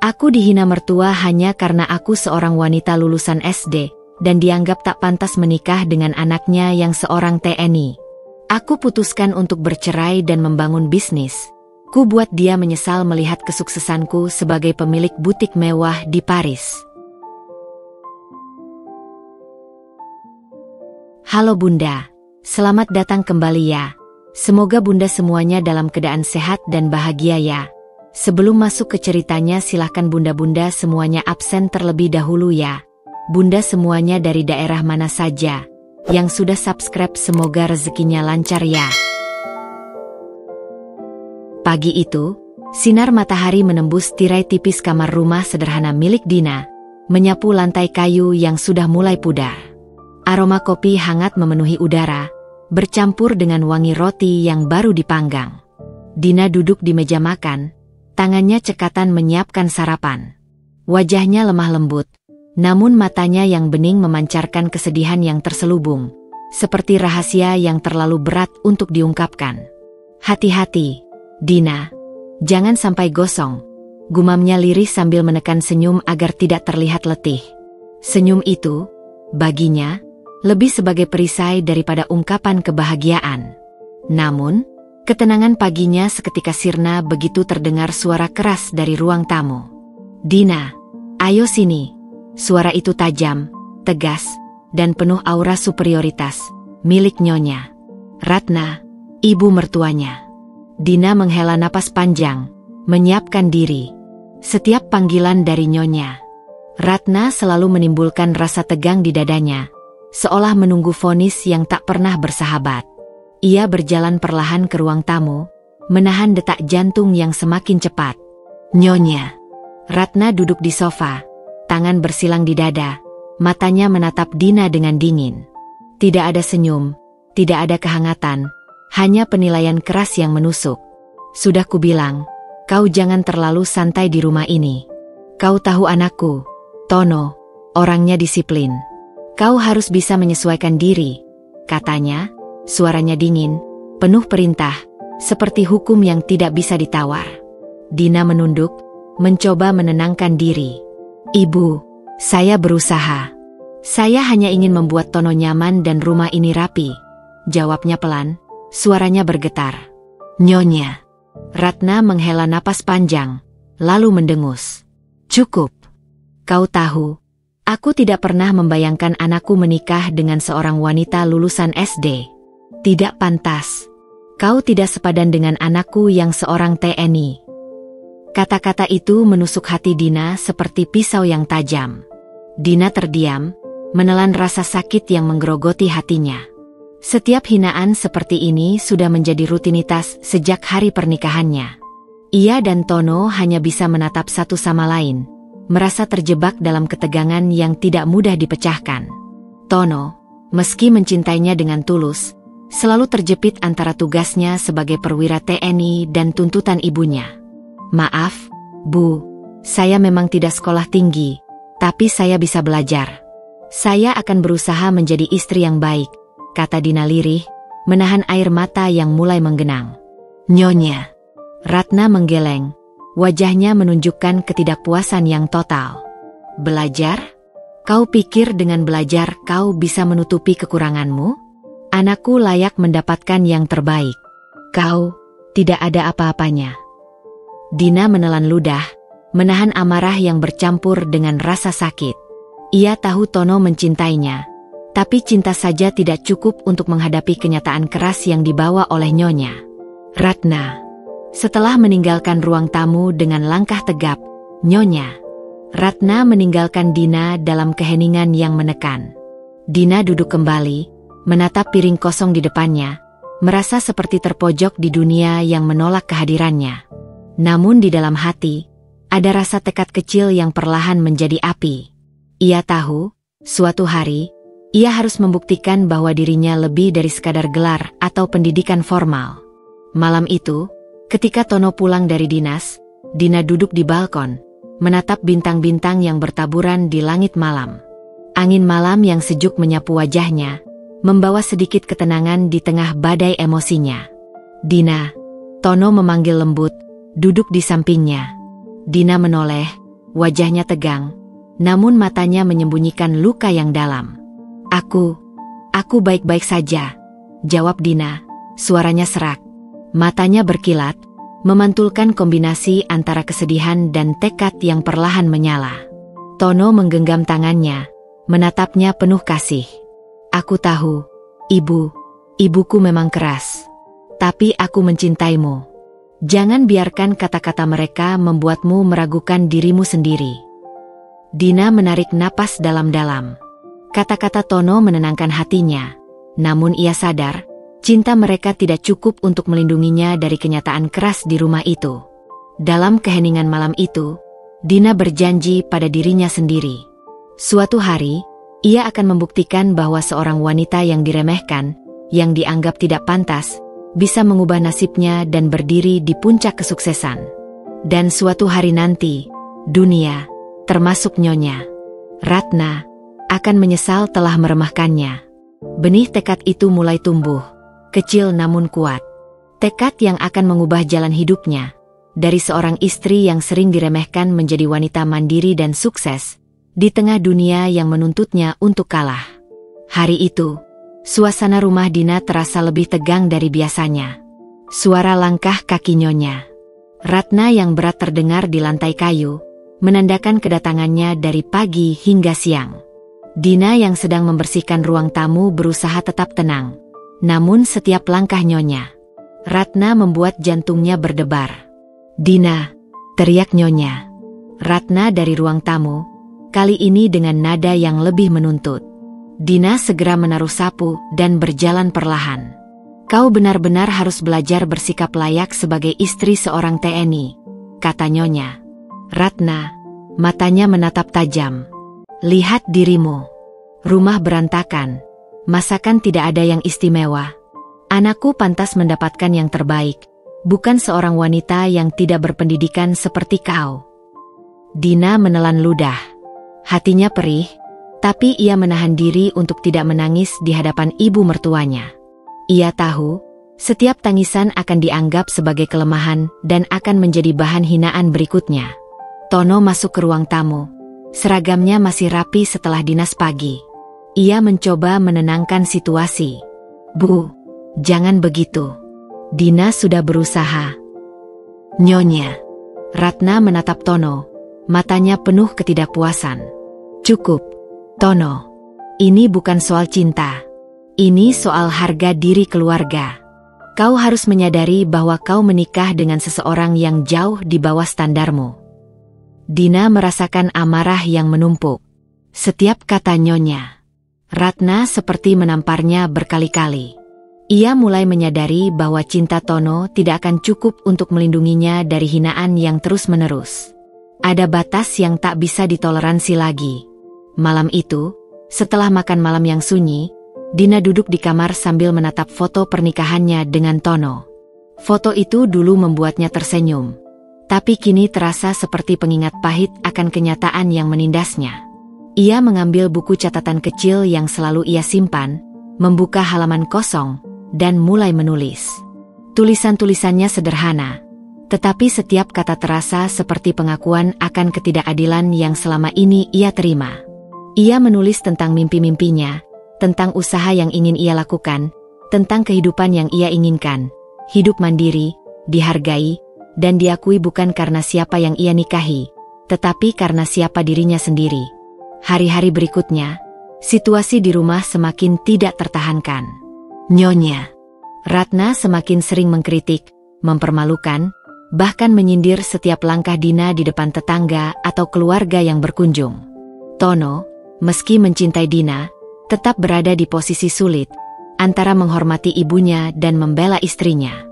Aku dihina mertua hanya karena aku seorang wanita lulusan SD, dan dianggap tak pantas menikah dengan anaknya yang seorang TNI. Aku putuskan untuk bercerai dan membangun bisnis. Ku buat dia menyesal melihat kesuksesanku sebagai pemilik butik mewah di Paris. Halo Bunda, selamat datang kembali ya. Semoga Bunda semuanya dalam keadaan sehat dan bahagia ya. Sebelum masuk ke ceritanya silahkan Bunda-Bunda semuanya absen terlebih dahulu ya. Bunda semuanya dari daerah mana saja yang sudah subscribe semoga rezekinya lancar ya. Pagi itu, sinar matahari menembus tirai tipis kamar rumah sederhana milik Dina, menyapu lantai kayu yang sudah mulai pudar. Aroma kopi hangat memenuhi udara, bercampur dengan wangi roti yang baru dipanggang. Dina duduk di meja makan, tangannya cekatan menyiapkan sarapan. Wajahnya lemah lembut, namun matanya yang bening memancarkan kesedihan yang terselubung, seperti rahasia yang terlalu berat untuk diungkapkan. Hati-hati, Dina, jangan sampai gosong, gumamnya lirih sambil menekan senyum agar tidak terlihat letih. Senyum itu, baginya, lebih sebagai perisai daripada ungkapan kebahagiaan. Namun, ketenangan paginya seketika sirna begitu terdengar suara keras dari ruang tamu. Dina, ayo sini. Suara itu tajam, tegas, dan penuh aura superioritas, milik Nyonya Ratna, ibu mertuanya. Dina menghela napas panjang, menyiapkan diri. Setiap panggilan dari Nyonya Ratna selalu menimbulkan rasa tegang di dadanya, seolah menunggu vonis yang tak pernah bersahabat. Ia berjalan perlahan ke ruang tamu, menahan detak jantung yang semakin cepat. Nyonya Ratna duduk di sofa, tangan bersilang di dada, matanya menatap Dina dengan dingin. Tidak ada senyum, tidak ada kehangatan, hanya penilaian keras yang menusuk. Sudah kubilang, kau jangan terlalu santai di rumah ini. Kau tahu anakku, Tono, orangnya disiplin. Kau harus bisa menyesuaikan diri, katanya, suaranya dingin, penuh perintah, seperti hukum yang tidak bisa ditawar. Dina menunduk, mencoba menenangkan diri. Ibu, saya berusaha. Saya hanya ingin membuat Tono nyaman dan rumah ini rapi. Jawabnya pelan, suaranya bergetar. Nyonya Ratna menghela napas panjang, lalu mendengus. Cukup. Kau tahu, aku tidak pernah membayangkan anakku menikah dengan seorang wanita lulusan SD. Tidak pantas. Kau tidak sepadan dengan anakku yang seorang TNI. Kata-kata itu menusuk hati Dina seperti pisau yang tajam. Dina terdiam, menelan rasa sakit yang menggerogoti hatinya. Setiap hinaan seperti ini sudah menjadi rutinitas sejak hari pernikahannya. Ia dan Tono hanya bisa menatap satu sama lain, merasa terjebak dalam ketegangan yang tidak mudah dipecahkan. Tono, meski mencintainya dengan tulus, selalu terjepit antara tugasnya sebagai perwira TNI dan tuntutan ibunya. Maaf, Bu, saya memang tidak sekolah tinggi, tapi saya bisa belajar. Saya akan berusaha menjadi istri yang baik, kata Dina lirih, menahan air mata yang mulai menggenang. Nyonya Ratna menggeleng, wajahnya menunjukkan ketidakpuasan yang total. Belajar? Kau pikir dengan belajar kau bisa menutupi kekuranganmu? Anakku layak mendapatkan yang terbaik. Kau tidak ada apa-apanya. Dina menelan ludah, menahan amarah yang bercampur dengan rasa sakit. Ia tahu Tono mencintainya, tapi cinta saja tidak cukup untuk menghadapi kenyataan keras yang dibawa oleh Nyonya Ratna. Setelah meninggalkan ruang tamu dengan langkah tegap, Nyonya Ratna meninggalkan Dina dalam keheningan yang menekan. Dina duduk kembali, menatap piring kosong di depannya, merasa seperti terpojok di dunia yang menolak kehadirannya. Namun di dalam hati, ada rasa tekad kecil yang perlahan menjadi api. Ia tahu, suatu hari, ia harus membuktikan bahwa dirinya lebih dari sekadar gelar atau pendidikan formal. Malam itu, ketika Tono pulang dari dinas, Dina duduk di balkon, menatap bintang-bintang yang bertaburan di langit malam. Angin malam yang sejuk menyapu wajahnya, membawa sedikit ketenangan di tengah badai emosinya. Dina, Tono memanggil lembut, duduk di sampingnya. Dina menoleh, wajahnya tegang, namun matanya menyembunyikan luka yang dalam. Aku baik-baik saja, jawab Dina, suaranya serak. Matanya berkilat, memantulkan kombinasi antara kesedihan dan tekad yang perlahan menyala. Tono menggenggam tangannya, menatapnya penuh kasih. Aku tahu, ibuku memang keras. Tapi aku mencintaimu. Jangan biarkan kata-kata mereka membuatmu meragukan dirimu sendiri. Dina menarik napas dalam-dalam. Kata-kata Tono menenangkan hatinya. Namun ia sadar, cinta mereka tidak cukup untuk melindunginya dari kenyataan keras di rumah itu. Dalam keheningan malam itu, Dina berjanji pada dirinya sendiri. Suatu hari, ia akan membuktikan bahwa seorang wanita yang diremehkan, yang dianggap tidak pantas, bisa mengubah nasibnya dan berdiri di puncak kesuksesan. Dan suatu hari nanti, dunia, termasuk Nyonya Ratna, akan menyesal telah meremehkannya. Benih tekad itu mulai tumbuh, kecil namun kuat. Tekad yang akan mengubah jalan hidupnya, dari seorang istri yang sering diremehkan menjadi wanita mandiri dan sukses, di tengah dunia yang menuntutnya untuk kalah. Hari itu, suasana rumah Dina terasa lebih tegang dari biasanya. Suara langkah kaki Nyonya Ratna yang berat terdengar di lantai kayu, menandakan kedatangannya dari pagi hingga siang. Dina yang sedang membersihkan ruang tamu berusaha tetap tenang. Namun setiap langkah Nyonya Ratna membuat jantungnya berdebar. "Dina!" teriak Nyonya Ratna dari ruang tamu, kali ini dengan nada yang lebih menuntut. Dina segera menaruh sapu dan berjalan perlahan. "Kau benar-benar harus belajar bersikap layak sebagai istri seorang TNI," kata Nyonya Ratna, matanya menatap tajam. "Lihat dirimu. Rumah berantakan, masakan tidak ada yang istimewa. Anakku pantas mendapatkan yang terbaik, bukan seorang wanita yang tidak berpendidikan seperti kau." Dina menelan ludah. Hatinya perih, tapi ia menahan diri untuk tidak menangis di hadapan ibu mertuanya. Ia tahu, setiap tangisan akan dianggap sebagai kelemahan dan akan menjadi bahan hinaan berikutnya. Tono masuk ke ruang tamu. Seragamnya masih rapi setelah dinas pagi. Ia mencoba menenangkan situasi. "Bu, jangan begitu. Dina sudah berusaha." "Nyonya." Ratna menatap Tono, matanya penuh ketidakpuasan. "Cukup, Tono. Ini bukan soal cinta. Ini soal harga diri keluarga. Kau harus menyadari bahwa kau menikah dengan seseorang yang jauh di bawah standarmu." Dina merasakan amarah yang menumpuk. Setiap kata Nyonya Ratna seperti menamparnya berkali-kali. Ia mulai menyadari bahwa cinta Tono tidak akan cukup untuk melindunginya dari hinaan yang terus-menerus. Ada batas yang tak bisa ditoleransi lagi. Malam itu, setelah makan malam yang sunyi, Dina duduk di kamar sambil menatap foto pernikahannya dengan Tono. Foto itu dulu membuatnya tersenyum, tapi kini terasa seperti pengingat pahit akan kenyataan yang menindasnya. Ia mengambil buku catatan kecil yang selalu ia simpan, membuka halaman kosong, dan mulai menulis. Tulisan-tulisannya sederhana, tetapi setiap kata terasa seperti pengakuan akan ketidakadilan yang selama ini ia terima. Ia menulis tentang mimpi-mimpinya, tentang usaha yang ingin ia lakukan, tentang kehidupan yang ia inginkan, hidup mandiri, dihargai, dan diakui bukan karena siapa yang ia nikahi, tetapi karena siapa dirinya sendiri. Hari-hari berikutnya, situasi di rumah semakin tidak tertahankan. Nyonya Ratna semakin sering mengkritik, mempermalukan, bahkan menyindir setiap langkah Dina di depan tetangga atau keluarga yang berkunjung. Tono, meski mencintai Dina, tetap berada di posisi sulit, antara menghormati ibunya dan membela istrinya.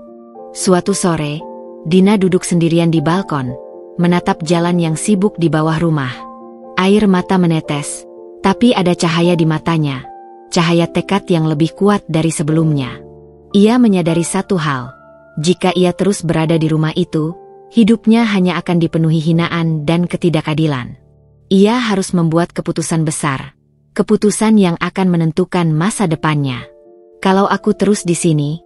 Suatu sore, Dina duduk sendirian di balkon, menatap jalan yang sibuk di bawah rumah. Air mata menetes, tapi ada cahaya di matanya, cahaya tekad yang lebih kuat dari sebelumnya. Ia menyadari satu hal, jika ia terus berada di rumah itu, hidupnya hanya akan dipenuhi hinaan dan ketidakadilan. Ia harus membuat keputusan besar, keputusan yang akan menentukan masa depannya. "Kalau aku terus di sini,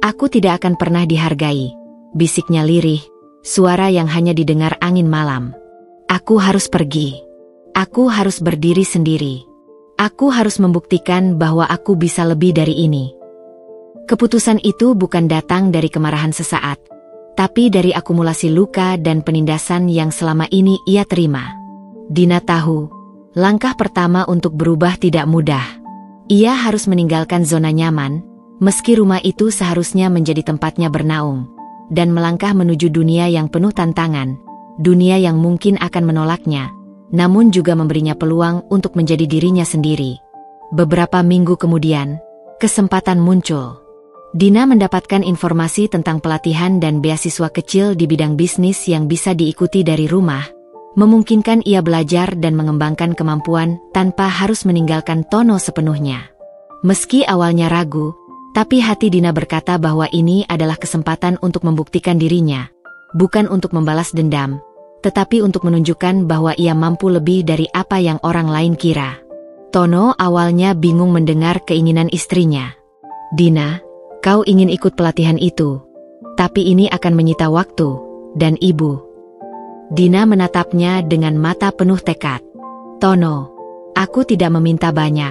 aku tidak akan pernah dihargai," bisiknya lirih, suara yang hanya didengar angin malam. Aku harus pergi. Aku harus berdiri sendiri. Aku harus membuktikan bahwa aku bisa lebih dari ini. Keputusan itu bukan datang dari kemarahan sesaat, tapi dari akumulasi luka dan penindasan yang selama ini ia terima. Dina tahu, langkah pertama untuk berubah tidak mudah. Ia harus meninggalkan zona nyaman, meski rumah itu seharusnya menjadi tempatnya bernaung, dan melangkah menuju dunia yang penuh tantangan, dunia yang mungkin akan menolaknya, namun juga memberinya peluang untuk menjadi dirinya sendiri. Beberapa minggu kemudian, kesempatan muncul. Dina mendapatkan informasi tentang pelatihan dan beasiswa kecil di bidang bisnis yang bisa diikuti dari rumah, memungkinkan ia belajar dan mengembangkan kemampuan tanpa harus meninggalkan Tono sepenuhnya. Meski awalnya ragu, tapi hati Dina berkata bahwa ini adalah kesempatan untuk membuktikan dirinya, bukan untuk membalas dendam, tetapi untuk menunjukkan bahwa ia mampu lebih dari apa yang orang lain kira. Tono awalnya bingung mendengar keinginan istrinya. Dina, kau ingin ikut pelatihan itu, tapi ini akan menyita waktu, dan ibu. Dina menatapnya dengan mata penuh tekad. Tono, aku tidak meminta banyak.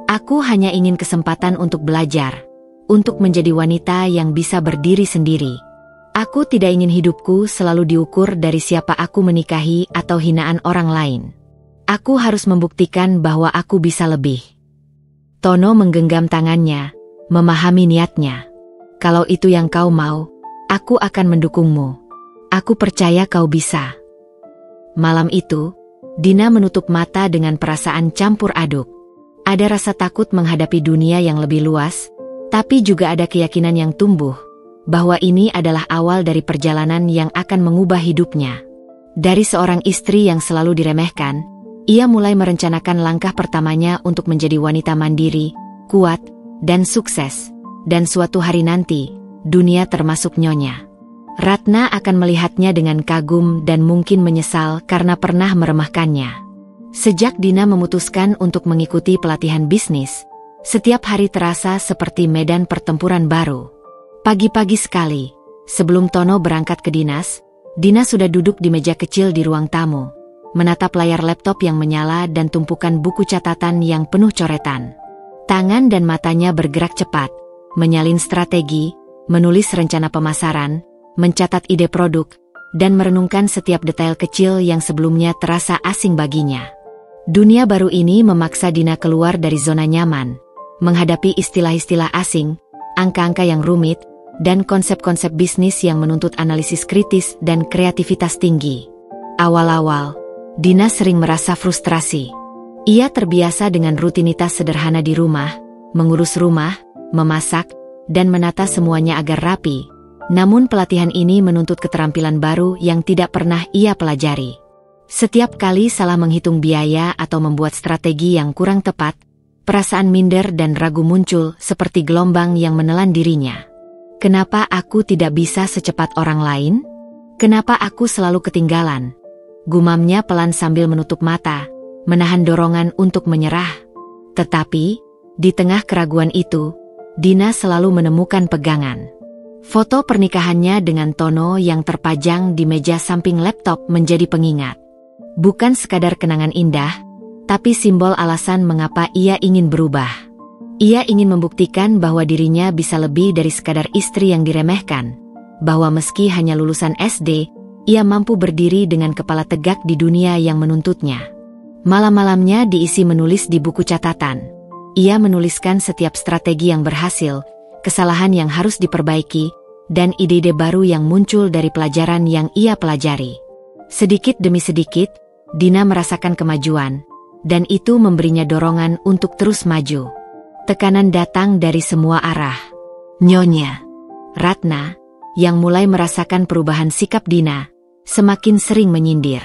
Aku hanya ingin kesempatan untuk belajar, untuk menjadi wanita yang bisa berdiri sendiri. Aku tidak ingin hidupku selalu diukur dari siapa aku menikahi atau hinaan orang lain. Aku harus membuktikan bahwa aku bisa lebih. Tono menggenggam tangannya, memahami niatnya. Kalau itu yang kau mau, aku akan mendukungmu. Aku percaya kau bisa. Malam itu, Dina menutup mata dengan perasaan campur aduk. Ada rasa takut menghadapi dunia yang lebih luas, tapi juga ada keyakinan yang tumbuh, bahwa ini adalah awal dari perjalanan yang akan mengubah hidupnya. Dari seorang istri yang selalu diremehkan, ia mulai merencanakan langkah pertamanya untuk menjadi wanita mandiri, kuat, dan sukses. Dan suatu hari nanti, dunia termasuk Nyonya Ratna akan melihatnya dengan kagum dan mungkin menyesal karena pernah meremehkannya. Sejak Dina memutuskan untuk mengikuti pelatihan bisnis, setiap hari terasa seperti medan pertempuran baru. Pagi-pagi sekali, sebelum Tono berangkat ke dinas, Dina sudah duduk di meja kecil di ruang tamu, menatap layar laptop yang menyala dan tumpukan buku catatan yang penuh coretan. Tangan dan matanya bergerak cepat, menyalin strategi, menulis rencana pemasaran, mencatat ide produk, dan merenungkan setiap detail kecil yang sebelumnya terasa asing baginya. Dunia baru ini memaksa Dina keluar dari zona nyaman, menghadapi istilah-istilah asing, angka-angka yang rumit, dan konsep-konsep bisnis yang menuntut analisis kritis dan kreativitas tinggi. Awal-awal, Dina sering merasa frustrasi. Ia terbiasa dengan rutinitas sederhana di rumah, mengurus rumah, memasak, dan menata semuanya agar rapi. Namun pelatihan ini menuntut keterampilan baru yang tidak pernah ia pelajari. Setiap kali salah menghitung biaya atau membuat strategi yang kurang tepat, perasaan minder dan ragu muncul seperti gelombang yang menelan dirinya. Kenapa aku tidak bisa secepat orang lain? Kenapa aku selalu ketinggalan? Gumamnya pelan sambil menutup mata, menahan dorongan untuk menyerah. Tetapi, di tengah keraguan itu, Dina selalu menemukan pegangan. Foto pernikahannya dengan Tono yang terpajang di meja samping laptop menjadi pengingat. Bukan sekadar kenangan indah, tapi simbol alasan mengapa ia ingin berubah. Ia ingin membuktikan bahwa dirinya bisa lebih dari sekadar istri yang diremehkan, bahwa meski hanya lulusan SD, ia mampu berdiri dengan kepala tegak di dunia yang menuntutnya. Malam-malamnya diisi menulis di buku catatan. Ia menuliskan setiap strategi yang berhasil, kesalahan yang harus diperbaiki, dan ide-ide baru yang muncul dari pelajaran yang ia pelajari. Sedikit demi sedikit, Dina merasakan kemajuan, dan itu memberinya dorongan untuk terus maju. Tekanan datang dari semua arah. Nyonya Ratna, yang mulai merasakan perubahan sikap Dina, semakin sering menyindir.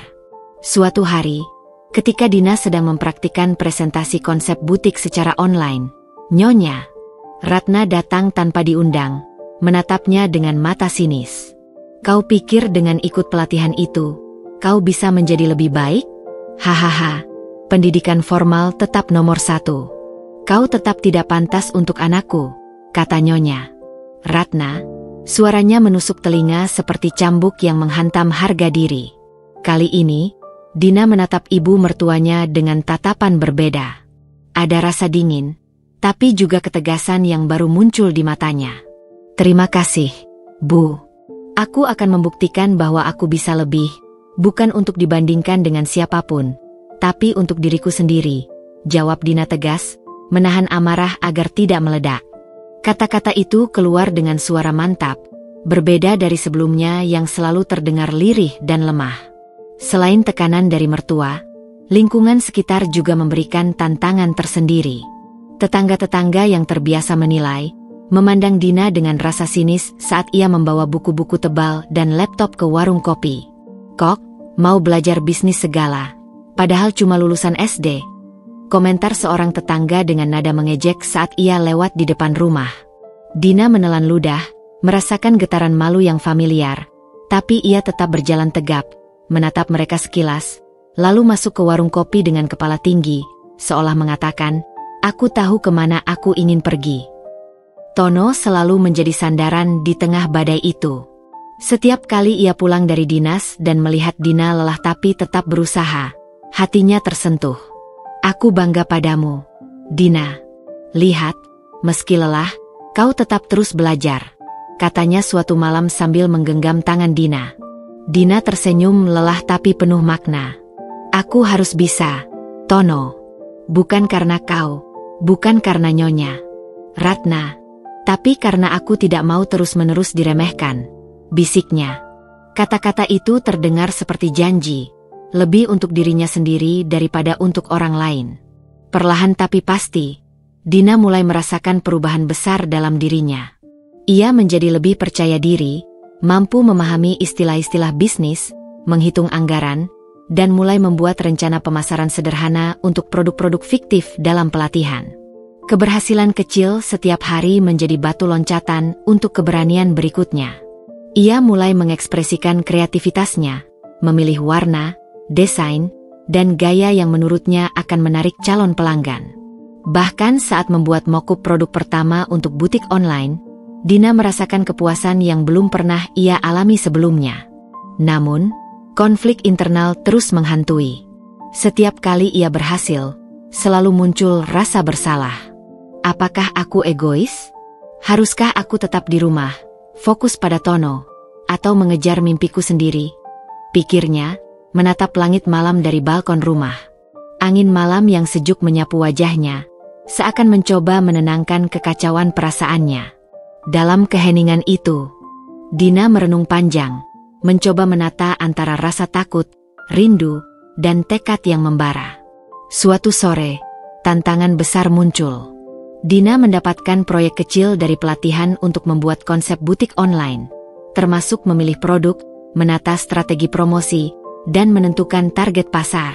Suatu hari, ketika Dina sedang mempraktikkan presentasi konsep butik secara online, Nyonya Ratna datang tanpa diundang, menatapnya dengan mata sinis. Kau pikir dengan ikut pelatihan itu, kau bisa menjadi lebih baik? Hahaha, pendidikan formal tetap nomor 1. Kau tetap tidak pantas untuk anakku, kata Nyonya Ratna. Suaranya menusuk telinga seperti cambuk yang menghantam harga diri. Kali ini, Dina menatap ibu mertuanya dengan tatapan berbeda. Ada rasa dingin, tapi juga ketegasan yang baru muncul di matanya. Terima kasih, Bu. Aku akan membuktikan bahwa aku bisa lebih, bukan untuk dibandingkan dengan siapapun, tapi untuk diriku sendiri, jawab Dina tegas, menahan amarah agar tidak meledak. Kata-kata itu keluar dengan suara mantap, berbeda dari sebelumnya yang selalu terdengar lirih dan lemah. Selain tekanan dari mertua, lingkungan sekitar juga memberikan tantangan tersendiri. Tetangga-tetangga yang terbiasa menilai, memandang Dina dengan rasa sinis saat ia membawa buku-buku tebal dan laptop ke warung kopi. Kok, mau belajar bisnis segala, padahal cuma lulusan SD. Komentar seorang tetangga dengan nada mengejek saat ia lewat di depan rumah. Dina menelan ludah, merasakan getaran malu yang familiar, tapi ia tetap berjalan tegap, menatap mereka sekilas, lalu masuk ke warung kopi dengan kepala tinggi, seolah mengatakan, "Aku tahu kemana aku ingin pergi." Tono selalu menjadi sandaran di tengah badai itu. Setiap kali ia pulang dari dinas dan melihat Dina lelah tapi tetap berusaha, hatinya tersentuh. "Aku bangga padamu, Dina. Lihat, meski lelah, kau tetap terus belajar," katanya suatu malam sambil menggenggam tangan Dina. Dina tersenyum lelah tapi penuh makna. "Aku harus bisa, Tono. Bukan karena kau, bukan karena Nyonya Ratna, tapi karena aku tidak mau terus-menerus diremehkan," bisiknya. Kata-kata itu terdengar seperti janji, lebih untuk dirinya sendiri daripada untuk orang lain. Perlahan tapi pasti, Dina mulai merasakan perubahan besar dalam dirinya. Ia menjadi lebih percaya diri, mampu memahami istilah-istilah bisnis, menghitung anggaran, dan mulai membuat rencana pemasaran sederhana untuk produk-produk fiktif dalam pelatihan. Keberhasilan kecil setiap hari menjadi batu loncatan untuk keberanian berikutnya. Ia mulai mengekspresikan kreativitasnya, memilih warna, desain, dan gaya yang menurutnya akan menarik calon pelanggan. Bahkan saat membuat mock-up produk pertama untuk butik online, Dina merasakan kepuasan yang belum pernah ia alami sebelumnya. Namun, konflik internal terus menghantui. Setiap kali ia berhasil, selalu muncul rasa bersalah. Apakah aku egois? Haruskah aku tetap di rumah, fokus pada Tono, atau mengejar mimpiku sendiri? Pikirnya, menatap langit malam dari balkon rumah. Angin malam yang sejuk menyapu wajahnya, seakan mencoba menenangkan kekacauan perasaannya. Dalam keheningan itu, Dina merenung panjang, mencoba menata antara rasa takut, rindu, dan tekad yang membara. Suatu sore, tantangan besar muncul. Dina mendapatkan proyek kecil dari pelatihan untuk membuat konsep butik online, termasuk memilih produk, menata strategi promosi, dan menentukan target pasar.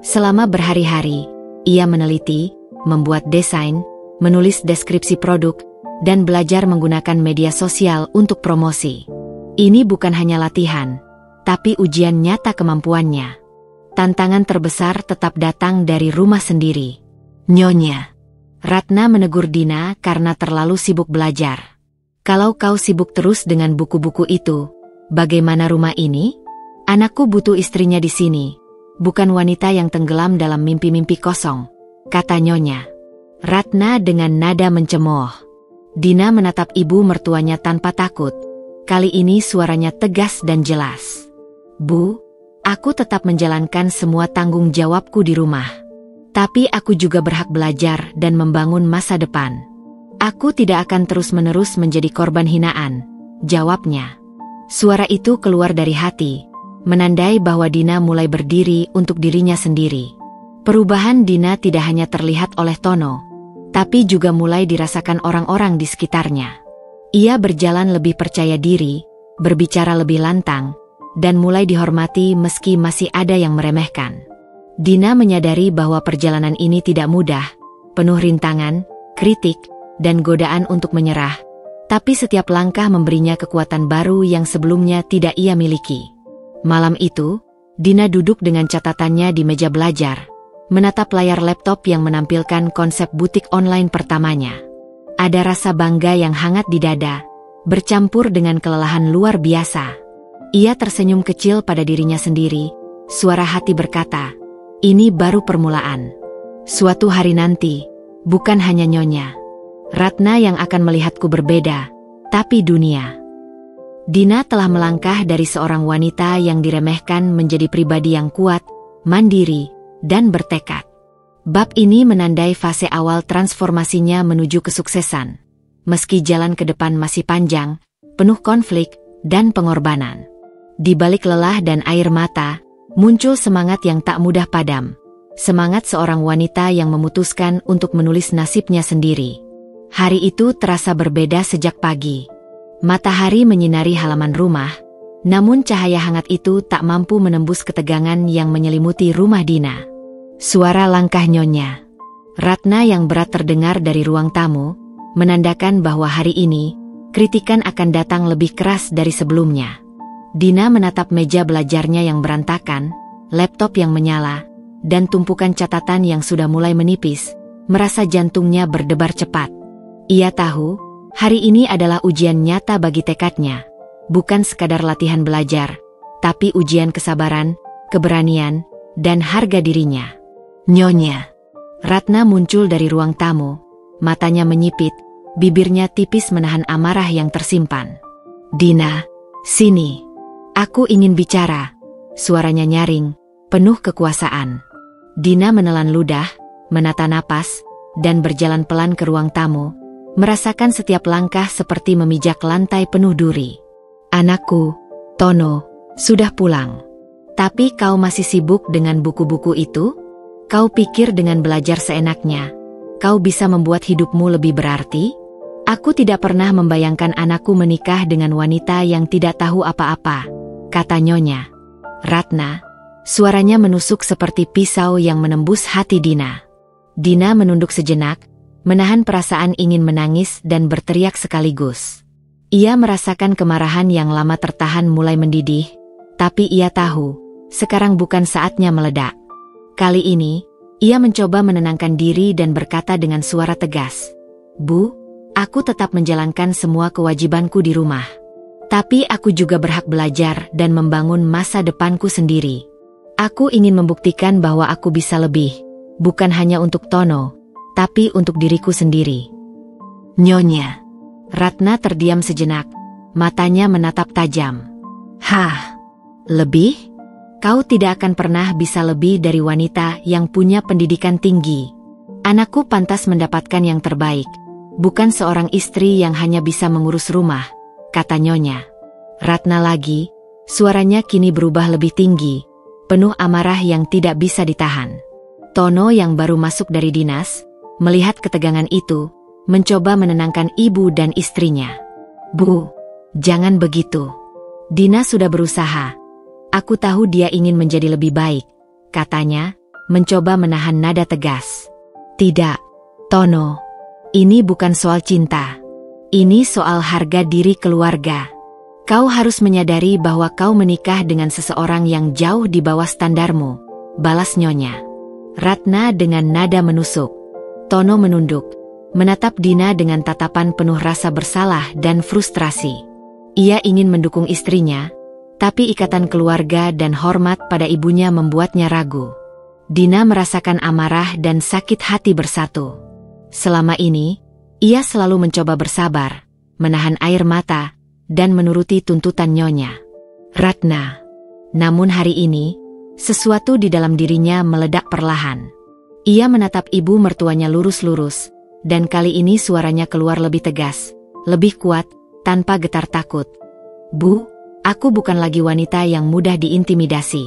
Selama berhari-hari, ia meneliti, membuat desain, menulis deskripsi produk, dan belajar menggunakan media sosial untuk promosi. Ini bukan hanya latihan, tapi ujian nyata kemampuannya. Tantangan terbesar tetap datang dari rumah sendiri. "Nyonya Ratna menegur Dina karena terlalu sibuk belajar. Kalau kau sibuk terus dengan buku-buku itu, bagaimana rumah ini? Anakku butuh istrinya di sini, bukan wanita yang tenggelam dalam mimpi-mimpi kosong," kata Nyonya Ratna dengan nada mencemooh. Dina menatap ibu mertuanya tanpa takut. Kali ini suaranya tegas dan jelas. "Bu, aku tetap menjalankan semua tanggung jawabku di rumah. Tapi aku juga berhak belajar dan membangun masa depan. Aku tidak akan terus-menerus menjadi korban hinaan," jawabnya. Suara itu keluar dari hati, menandai bahwa Dina mulai berdiri untuk dirinya sendiri. Perubahan Dina tidak hanya terlihat oleh Tono, tapi juga mulai dirasakan orang-orang di sekitarnya. Ia berjalan lebih percaya diri, berbicara lebih lantang, dan mulai dihormati meski masih ada yang meremehkan. Dina menyadari bahwa perjalanan ini tidak mudah, penuh rintangan, kritik, dan godaan untuk menyerah, tapi setiap langkah memberinya kekuatan baru yang sebelumnya tidak ia miliki. Malam itu, Dina duduk dengan catatannya di meja belajar, menatap layar laptop yang menampilkan konsep butik online pertamanya. Ada rasa bangga yang hangat di dada, bercampur dengan kelelahan luar biasa. Ia tersenyum kecil pada dirinya sendiri, suara hati berkata, ini baru permulaan. Suatu hari nanti, bukan hanya Nyonya Ratna yang akan melihatku berbeda, tapi dunia. Dina telah melangkah dari seorang wanita yang diremehkan menjadi pribadi yang kuat, mandiri, dan bertekad. Bab ini menandai fase awal transformasinya menuju kesuksesan. Meski jalan ke depan masih panjang, penuh konflik, dan pengorbanan. Di balik lelah dan air mata, muncul semangat yang tak mudah padam. Semangat seorang wanita yang memutuskan untuk menulis nasibnya sendiri. Hari itu terasa berbeda sejak pagi. Matahari menyinari halaman rumah, namun cahaya hangat itu tak mampu menembus ketegangan yang menyelimuti rumah Dina. Suara langkah Nyonya Ratna yang berat terdengar dari ruang tamu, menandakan bahwa hari ini, kritikan akan datang lebih keras dari sebelumnya. Dina menatap meja belajarnya yang berantakan, laptop yang menyala, dan tumpukan catatan yang sudah mulai menipis, merasa jantungnya berdebar cepat. Ia tahu, hari ini adalah ujian nyata bagi tekadnya. Bukan sekadar latihan belajar, tapi ujian kesabaran, keberanian, dan harga dirinya. Nyonya Ratna muncul dari ruang tamu, matanya menyipit, bibirnya tipis menahan amarah yang tersimpan. Dina, sini. Aku ingin bicara. Suaranya nyaring, penuh kekuasaan. Dina menelan ludah, menata napas, dan berjalan pelan ke ruang tamu, merasakan setiap langkah seperti memijak lantai penuh duri. Anakku, Tono, sudah pulang. Tapi kau masih sibuk dengan buku-buku itu? Kau pikir dengan belajar seenaknya, kau bisa membuat hidupmu lebih berarti? Aku tidak pernah membayangkan anakku menikah dengan wanita yang tidak tahu apa-apa, kata Nyonya Ratna. Suaranya menusuk seperti pisau yang menembus hati Dina. Dina menunduk sejenak, menahan perasaan ingin menangis dan berteriak sekaligus. Ia merasakan kemarahan yang lama tertahan mulai mendidih, tapi ia tahu, sekarang bukan saatnya meledak. Kali ini, ia mencoba menenangkan diri dan berkata dengan suara tegas, Bu, aku tetap menjalankan semua kewajibanku di rumah. Tapi aku juga berhak belajar dan membangun masa depanku sendiri. Aku ingin membuktikan bahwa aku bisa lebih, bukan hanya untuk Tono, tapi untuk diriku sendiri. Nyonya Ratna terdiam sejenak, matanya menatap tajam. Hah? Lebih? Kau tidak akan pernah bisa lebih dari wanita yang punya pendidikan tinggi. Anakku pantas mendapatkan yang terbaik, bukan seorang istri yang hanya bisa mengurus rumah, kata Nyonya Ratna lagi. Suaranya kini berubah lebih tinggi, penuh amarah yang tidak bisa ditahan. Tono yang baru masuk dari dinas, melihat ketegangan itu, mencoba menenangkan ibu dan istrinya. Bu, jangan begitu. Dina sudah berusaha. Aku tahu dia ingin menjadi lebih baik, katanya, mencoba menahan nada tegas. Tidak, Tono. Ini bukan soal cinta. Ini soal harga diri keluarga. Kau harus menyadari bahwa kau menikah dengan seseorang yang jauh di bawah standarmu, balas Nyonya Ratna dengan nada menusuk. Tono menunduk, menatap Dina dengan tatapan penuh rasa bersalah dan frustrasi. Ia ingin mendukung istrinya, tapi ikatan keluarga dan hormat pada ibunya membuatnya ragu. Dina merasakan amarah dan sakit hati bersatu. Selama ini, ia selalu mencoba bersabar, menahan air mata, dan menuruti tuntutan Nyonya Ratna. Namun hari ini, sesuatu di dalam dirinya meledak perlahan. Ia menatap ibu mertuanya lurus-lurus, dan kali ini suaranya keluar lebih tegas, lebih kuat, tanpa getar takut. Bu, aku bukan lagi wanita yang mudah diintimidasi.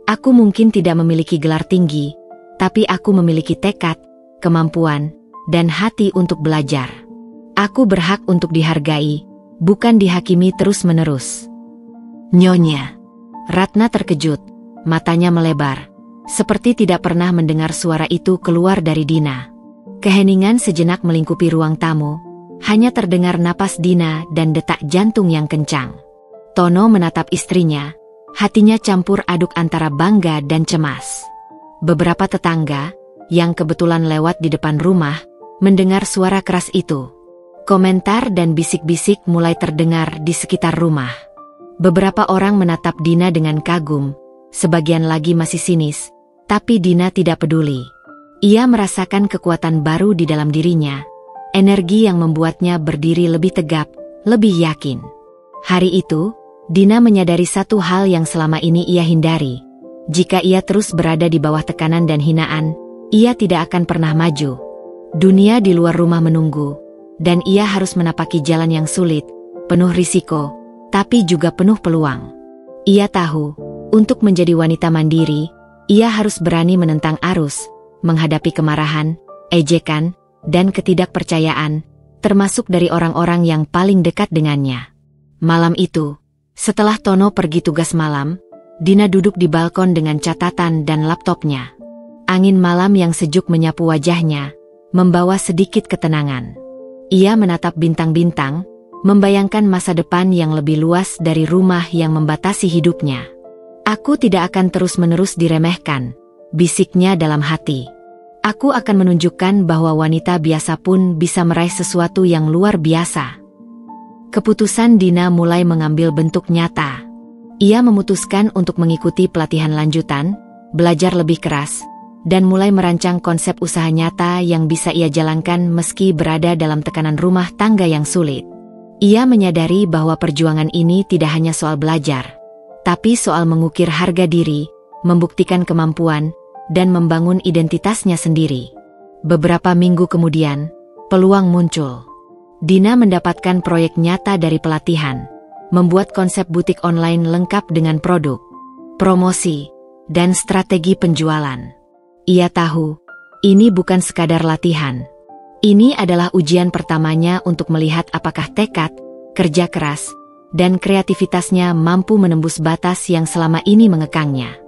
Aku mungkin tidak memiliki gelar tinggi, tapi aku memiliki tekad, kemampuan, dan hati untuk belajar. Aku berhak untuk dihargai, bukan dihakimi terus-menerus. Nyonya Ratna terkejut, matanya melebar, seperti tidak pernah mendengar suara itu keluar dari Dina. Keheningan sejenak melingkupi ruang tamu, hanya terdengar napas Dina dan detak jantung yang kencang. Tono menatap istrinya, hatinya campur aduk antara bangga dan cemas. Beberapa tetangga, yang kebetulan lewat di depan rumah, mendengar suara keras itu. Komentar dan bisik-bisik mulai terdengar di sekitar rumah. Beberapa orang menatap Dina dengan kagum, sebagian lagi masih sinis, tapi Dina tidak peduli. Ia merasakan kekuatan baru di dalam dirinya, energi yang membuatnya berdiri lebih tegap, lebih yakin. Hari itu, Dina menyadari satu hal yang selama ini ia hindari. Jika ia terus berada di bawah tekanan dan hinaan, ia tidak akan pernah maju. Dunia di luar rumah menunggu, dan ia harus menapaki jalan yang sulit, penuh risiko, tapi juga penuh peluang. Ia tahu, untuk menjadi wanita mandiri, ia harus berani menentang arus, menghadapi kemarahan, ejekan, dan ketidakpercayaan, termasuk dari orang-orang yang paling dekat dengannya. Malam itu, setelah Tono pergi tugas malam, Dina duduk di balkon dengan catatan dan laptopnya. Angin malam yang sejuk menyapu wajahnya, membawa sedikit ketenangan. Ia menatap bintang-bintang, membayangkan masa depan yang lebih luas dari rumah yang membatasi hidupnya. Aku tidak akan terus-menerus diremehkan, bisiknya dalam hati. Aku akan menunjukkan bahwa wanita biasa pun bisa meraih sesuatu yang luar biasa. Keputusan Dina mulai mengambil bentuk nyata. Ia memutuskan untuk mengikuti pelatihan lanjutan, belajar lebih keras, dan mulai merancang konsep usaha nyata yang bisa ia jalankan meski berada dalam tekanan rumah tangga yang sulit. Ia menyadari bahwa perjuangan ini tidak hanya soal belajar, tapi soal mengukir harga diri, membuktikan kemampuan, dan membangun identitasnya sendiri. Beberapa minggu kemudian, peluang muncul. Dina mendapatkan proyek nyata dari pelatihan, membuat konsep butik online lengkap dengan produk, promosi, dan strategi penjualan. Ia tahu, ini bukan sekadar latihan. Ini adalah ujian pertamanya untuk melihat apakah tekad, kerja keras, dan kreativitasnya mampu menembus batas yang selama ini mengekangnya.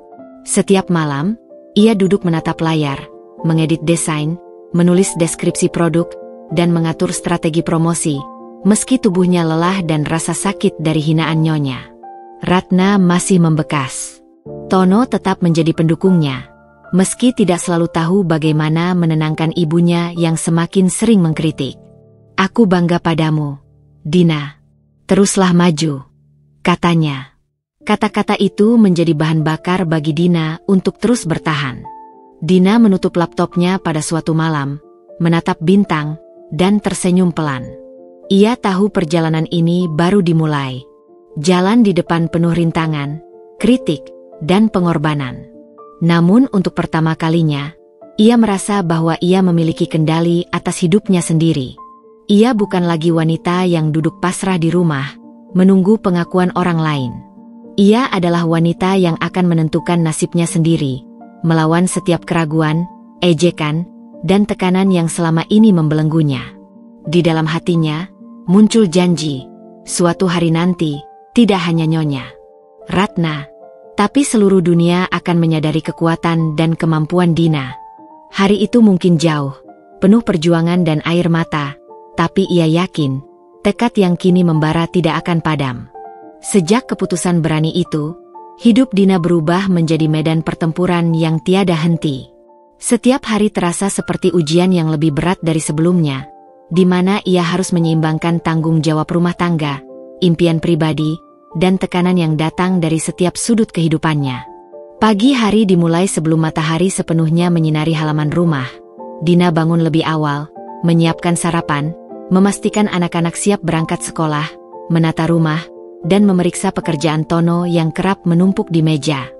Setiap malam, ia duduk menatap layar, mengedit desain, menulis deskripsi produk, dan mengatur strategi promosi, meski tubuhnya lelah dan rasa sakit dari hinaan nyonya. Ratna masih membekas. Tono tetap menjadi pendukungnya, meski tidak selalu tahu bagaimana menenangkan ibunya yang semakin sering mengkritik. Aku bangga padamu, Dina. Teruslah maju, katanya. Kata-kata itu menjadi bahan bakar bagi Dina untuk terus bertahan. Dina menutup laptopnya pada suatu malam, menatap bintang, dan tersenyum pelan. Ia tahu perjalanan ini baru dimulai. Jalan di depan penuh rintangan, kritik, dan pengorbanan. Namun untuk pertama kalinya, ia merasa bahwa ia memiliki kendali atas hidupnya sendiri. Ia bukan lagi wanita yang duduk pasrah di rumah, menunggu pengakuan orang lain. Ia adalah wanita yang akan menentukan nasibnya sendiri, melawan setiap keraguan, ejekan, dan tekanan yang selama ini membelenggunya. Di dalam hatinya, muncul janji, suatu hari nanti, tidak hanya nyonya Ratna, tapi seluruh dunia akan menyadari kekuatan dan kemampuan Dina. Hari itu mungkin jauh, penuh perjuangan dan air mata, tapi ia yakin, tekad yang kini membara tidak akan padam. Sejak keputusan berani itu, hidup Dina berubah menjadi medan pertempuran yang tiada henti. Setiap hari terasa seperti ujian yang lebih berat dari sebelumnya, di mana ia harus menyeimbangkan tanggung jawab rumah tangga, impian pribadi, dan tekanan yang datang dari setiap sudut kehidupannya. Pagi hari dimulai sebelum matahari sepenuhnya menyinari halaman rumah. Dina bangun lebih awal, menyiapkan sarapan, memastikan anak-anak siap berangkat sekolah, menata rumah, dan memeriksa pekerjaan Tono yang kerap menumpuk di meja.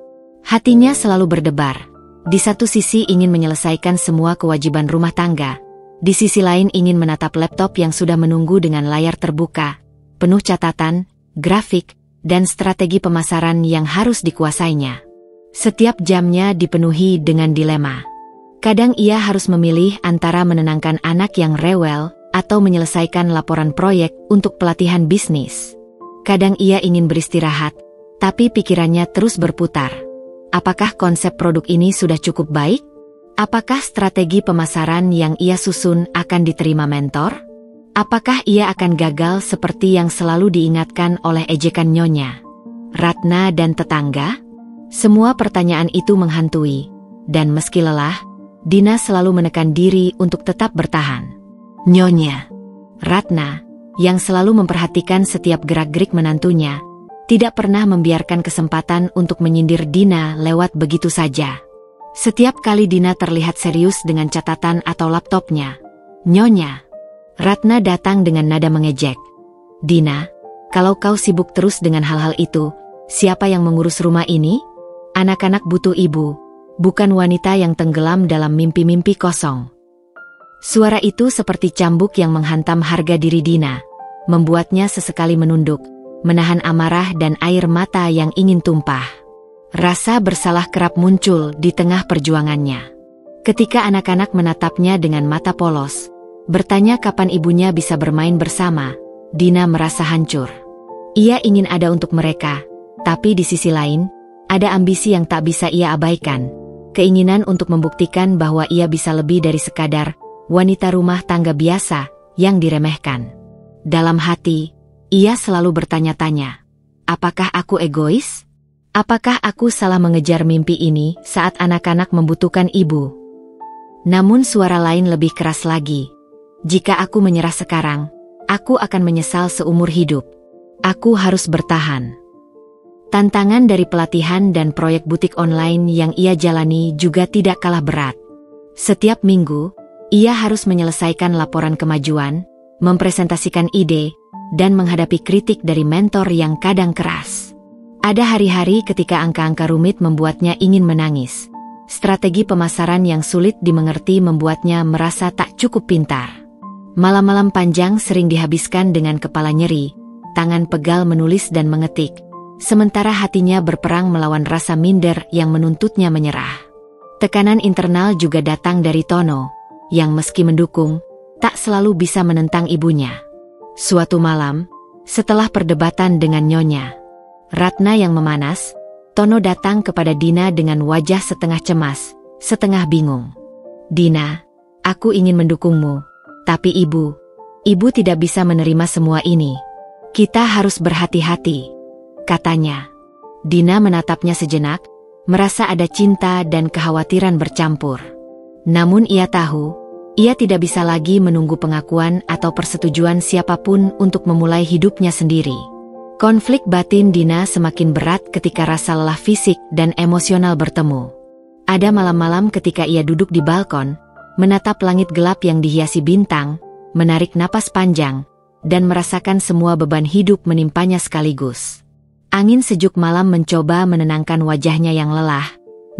Hatinya selalu berdebar. Di satu sisi ingin menyelesaikan semua kewajiban rumah tangga, di sisi lain ingin menatap laptop yang sudah menunggu dengan layar terbuka, penuh catatan, grafik, dan strategi pemasaran yang harus dikuasainya. Setiap jamnya dipenuhi dengan dilema. Kadang ia harus memilih antara menenangkan anak yang rewel atau menyelesaikan laporan proyek untuk pelatihan bisnis. Kadang ia ingin beristirahat, tapi pikirannya terus berputar. Apakah konsep produk ini sudah cukup baik? Apakah strategi pemasaran yang ia susun akan diterima mentor? Apakah ia akan gagal seperti yang selalu diingatkan oleh ejekan nyonya Ratna dan tetangga? Semua pertanyaan itu menghantui, dan meski lelah, Dina selalu menekan diri untuk tetap bertahan. Nyonya Ratna, yang selalu memperhatikan setiap gerak-gerik menantunya, tidak pernah membiarkan kesempatan untuk menyindir Dina lewat begitu saja. Setiap kali Dina terlihat serius dengan catatan atau laptopnya, "Nyonya." Ratna datang dengan nada mengejek. "Dina, kalau kau sibuk terus dengan hal-hal itu, siapa yang mengurus rumah ini? Anak-anak butuh ibu, bukan wanita yang tenggelam dalam mimpi-mimpi kosong." Suara itu seperti cambuk yang menghantam harga diri Dina, membuatnya sesekali menunduk, menahan amarah dan air mata yang ingin tumpah. Rasa bersalah kerap muncul di tengah perjuangannya. Ketika anak-anak menatapnya dengan mata polos, bertanya kapan ibunya bisa bermain bersama, Dina merasa hancur. Ia ingin ada untuk mereka, tapi di sisi lain, ada ambisi yang tak bisa ia abaikan. Keinginan untuk membuktikan bahwa ia bisa lebih dari sekadar wanita rumah tangga biasa yang diremehkan. Dalam hati, ia selalu bertanya-tanya, apakah aku egois? Apakah aku salah mengejar mimpi ini saat anak-anak membutuhkan ibu? Namun suara lain lebih keras lagi. Jika aku menyerah sekarang, aku akan menyesal seumur hidup. Aku harus bertahan. Tantangan dari pelatihan dan proyek butik online yang ia jalani juga tidak kalah berat. Setiap minggu, ia harus menyelesaikan laporan kemajuan, mempresentasikan ide, dan menghadapi kritik dari mentor yang kadang keras. Ada hari-hari ketika angka-angka rumit membuatnya ingin menangis. Strategi pemasaran yang sulit dimengerti membuatnya merasa tak cukup pintar. Malam-malam panjang sering dihabiskan dengan kepala nyeri, tangan pegal menulis dan mengetik, sementara hatinya berperang melawan rasa minder yang menuntutnya menyerah. Tekanan internal juga datang dari Tono, yang meski mendukung, tak selalu bisa menentang ibunya. Suatu malam, setelah perdebatan dengan Nyonya Ratna yang memanas, Tono datang kepada Dina dengan wajah setengah cemas, setengah bingung. "Dina, aku ingin mendukungmu, tapi ibu tidak bisa menerima semua ini. Kita harus berhati-hati," katanya. Dina menatapnya sejenak, merasa ada cinta dan kekhawatiran bercampur. Namun ia tahu, ia tidak bisa lagi menunggu pengakuan atau persetujuan siapapun untuk memulai hidupnya sendiri. Konflik batin Dina semakin berat ketika rasa lelah fisik dan emosional bertemu. Ada malam-malam ketika ia duduk di balkon, menatap langit gelap yang dihiasi bintang, menarik napas panjang, dan merasakan semua beban hidup menimpanya sekaligus. Angin sejuk malam mencoba menenangkan wajahnya yang lelah,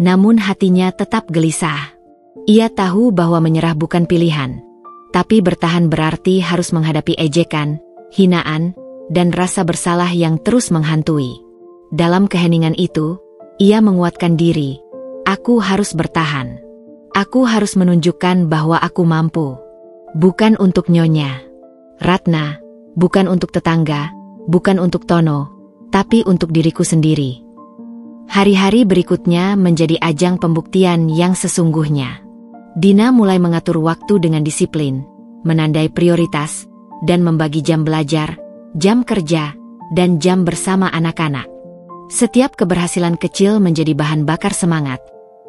namun hatinya tetap gelisah. Ia tahu bahwa menyerah bukan pilihan, tapi bertahan berarti harus menghadapi ejekan, hinaan, dan rasa bersalah yang terus menghantui. Dalam keheningan itu, ia menguatkan diri. "Aku harus bertahan. Aku harus menunjukkan bahwa aku mampu. Bukan untuk Nyonya Ratna, bukan untuk tetangga, bukan untuk Tono, tapi untuk diriku sendiri." Hari-hari berikutnya menjadi ajang pembuktian yang sesungguhnya. Dina mulai mengatur waktu dengan disiplin, menandai prioritas, dan membagi jam belajar, jam kerja, dan jam bersama anak-anak. Setiap keberhasilan kecil menjadi bahan bakar semangat.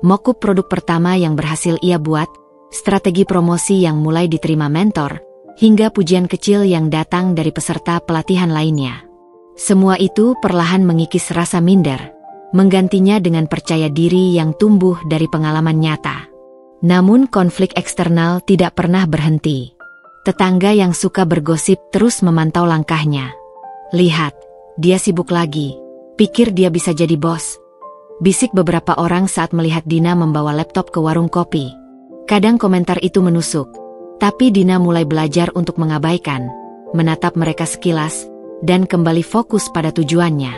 Mock-up produk pertama yang berhasil ia buat, strategi promosi yang mulai diterima mentor, hingga pujian kecil yang datang dari peserta pelatihan lainnya. Semua itu perlahan mengikis rasa minder, menggantinya dengan percaya diri yang tumbuh dari pengalaman nyata. Namun konflik eksternal tidak pernah berhenti. Tetangga yang suka bergosip terus memantau langkahnya. "Lihat, dia sibuk lagi. Pikir dia bisa jadi bos," bisik beberapa orang saat melihat Dina membawa laptop ke warung kopi. Kadang komentar itu menusuk, tapi Dina mulai belajar untuk mengabaikan, menatap mereka sekilas, dan kembali fokus pada tujuannya.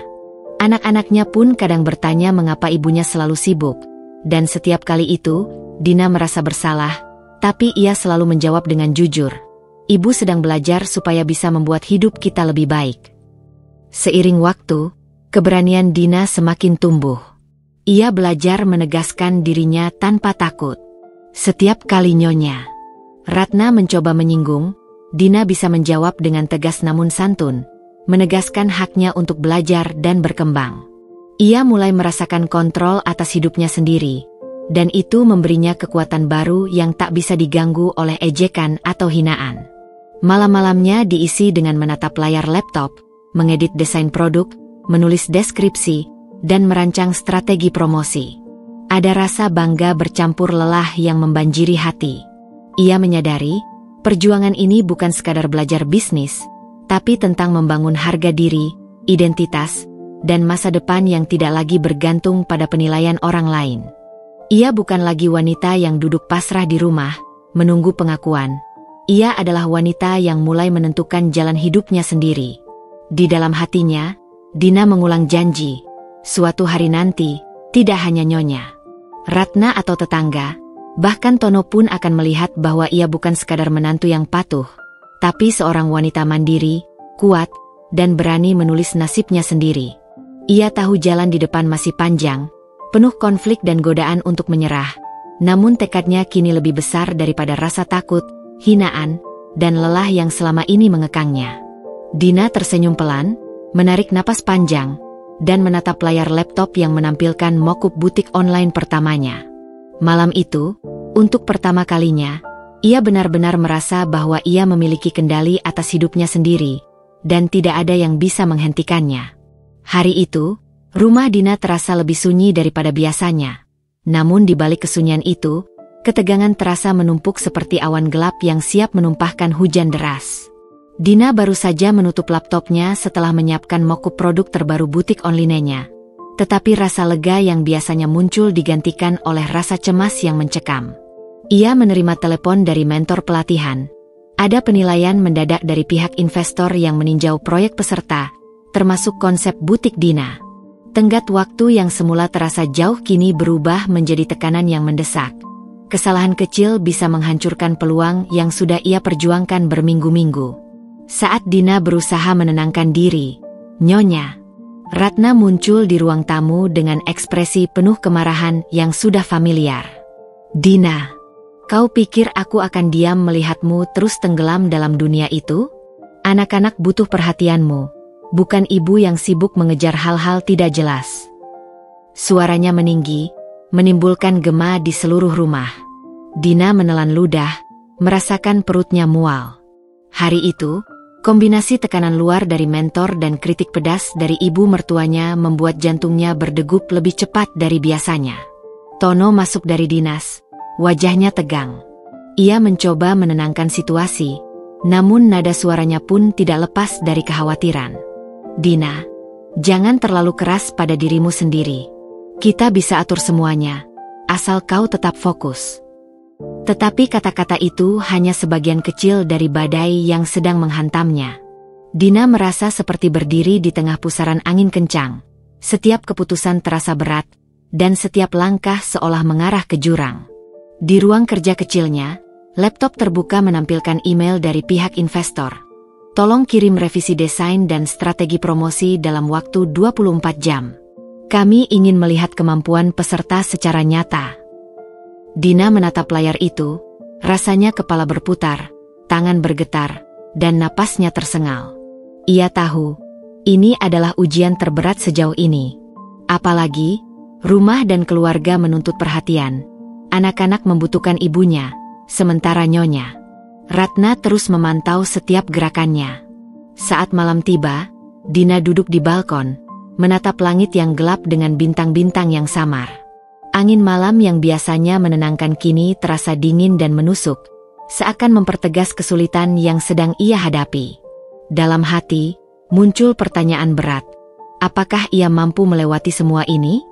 Anak-anaknya pun kadang bertanya mengapa ibunya selalu sibuk, dan setiap kali itu, Dina merasa bersalah, tapi ia selalu menjawab dengan jujur, "Ibu sedang belajar supaya bisa membuat hidup kita lebih baik." Seiring waktu, keberanian Dina semakin tumbuh. Ia belajar menegaskan dirinya tanpa takut. Setiap kali Nyonya Ratna mencoba menyinggung, Dina bisa menjawab dengan tegas namun santun, menegaskan haknya untuk belajar dan berkembang. Ia mulai merasakan kontrol atas hidupnya sendiri, dan itu memberinya kekuatan baru yang tak bisa diganggu oleh ejekan atau hinaan. Malam-malamnya diisi dengan menatap layar laptop, mengedit desain produk, menulis deskripsi, dan merancang strategi promosi. Ada rasa bangga bercampur lelah yang membanjiri hati. Ia menyadari, perjuangan ini bukan sekadar belajar bisnis, tapi tentang membangun harga diri, identitas, dan masa depan yang tidak lagi bergantung pada penilaian orang lain. Ia bukan lagi wanita yang duduk pasrah di rumah, menunggu pengakuan. Ia adalah wanita yang mulai menentukan jalan hidupnya sendiri. Di dalam hatinya, Dina mengulang janji, suatu hari nanti, tidak hanya Nyonya Ratna atau tetangga, bahkan Tono pun akan melihat bahwa ia bukan sekadar menantu yang patuh, tapi seorang wanita mandiri, kuat, dan berani menulis nasibnya sendiri. Ia tahu jalan di depan masih panjang, penuh konflik dan godaan untuk menyerah, namun tekadnya kini lebih besar daripada rasa takut, hinaan, dan lelah yang selama ini mengekangnya. Dina tersenyum pelan, menarik napas panjang, dan menatap layar laptop yang menampilkan mock-up butik online pertamanya. Malam itu, untuk pertama kalinya, ia benar-benar merasa bahwa ia memiliki kendali atas hidupnya sendiri, dan tidak ada yang bisa menghentikannya. Hari itu, rumah Dina terasa lebih sunyi daripada biasanya. Namun di balik kesunyian itu, ketegangan terasa menumpuk seperti awan gelap yang siap menumpahkan hujan deras. Dina baru saja menutup laptopnya setelah menyiapkan mock-up produk terbaru butik online-nya. Tetapi rasa lega yang biasanya muncul digantikan oleh rasa cemas yang mencekam. Ia menerima telepon dari mentor pelatihan. Ada penilaian mendadak dari pihak investor yang meninjau proyek peserta, termasuk konsep butik Dina. Tenggat waktu yang semula terasa jauh kini berubah menjadi tekanan yang mendesak. Kesalahan kecil bisa menghancurkan peluang yang sudah ia perjuangkan berminggu-minggu. Saat Dina berusaha menenangkan diri, Nyonya Ratna muncul di ruang tamu dengan ekspresi penuh kemarahan yang sudah familiar. Dina, kau pikir aku akan diam melihatmu terus tenggelam dalam dunia itu? Anak-anak butuh perhatianmu, bukan ibu yang sibuk mengejar hal-hal tidak jelas. Suaranya meninggi, menimbulkan gema di seluruh rumah. Dina menelan ludah, merasakan perutnya mual. Hari itu, kombinasi tekanan luar dari mentor dan kritik pedas dari ibu mertuanya membuat jantungnya berdegup lebih cepat dari biasanya. Tono masuk dari dinas, wajahnya tegang. Ia mencoba menenangkan situasi, namun nada suaranya pun tidak lepas dari kekhawatiran. Dina, jangan terlalu keras pada dirimu sendiri. Kita bisa atur semuanya, asal kau tetap fokus. Tetapi kata-kata itu hanya sebagian kecil dari badai yang sedang menghantamnya. Dina merasa seperti berdiri di tengah pusaran angin kencang. Setiap keputusan terasa berat, dan setiap langkah seolah mengarah ke jurang. Di ruang kerja kecilnya, laptop terbuka menampilkan email dari pihak investor. Tolong kirim revisi desain dan strategi promosi dalam waktu 24 jam. Kami ingin melihat kemampuan peserta secara nyata. Dina menatap layar itu, rasanya kepala berputar, tangan bergetar, dan napasnya tersengal. Ia tahu, ini adalah ujian terberat sejauh ini. Apalagi, rumah dan keluarga menuntut perhatian. Anak-anak membutuhkan ibunya, sementara Nyonya Ratna terus memantau setiap gerakannya. Saat malam tiba, Dina duduk di balkon, menatap langit yang gelap dengan bintang-bintang yang samar. Angin malam yang biasanya menenangkan kini terasa dingin dan menusuk, seakan mempertegas kesulitan yang sedang ia hadapi. Dalam hati, muncul pertanyaan berat. Apakah ia mampu melewati semua ini?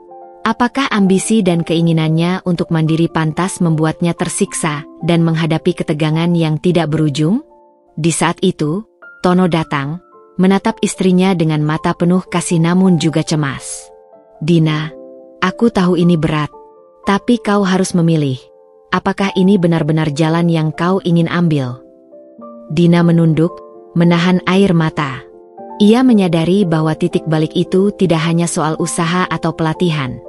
Apakah ambisi dan keinginannya untuk mandiri pantas membuatnya tersiksa dan menghadapi ketegangan yang tidak berujung? Di saat itu, Tono datang, menatap istrinya dengan mata penuh kasih namun juga cemas. Dina, aku tahu ini berat, tapi kau harus memilih. Apakah ini benar-benar jalan yang kau ingin ambil? Dina menunduk, menahan air mata. Ia menyadari bahwa titik balik itu tidak hanya soal usaha atau pelatihan.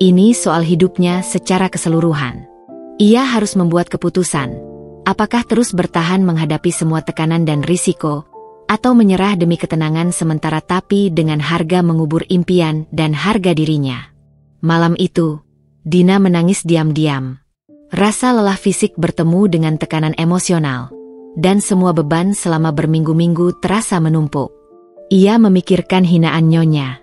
Ini soal hidupnya secara keseluruhan. Ia harus membuat keputusan. Apakah terus bertahan menghadapi semua tekanan dan risiko, atau menyerah demi ketenangan sementara tapi dengan harga mengubur impian dan harga dirinya. Malam itu, Dina menangis diam-diam. Rasa lelah fisik bertemu dengan tekanan emosional, dan semua beban selama berminggu-minggu terasa menumpuk. Ia memikirkan hinaan Nyonya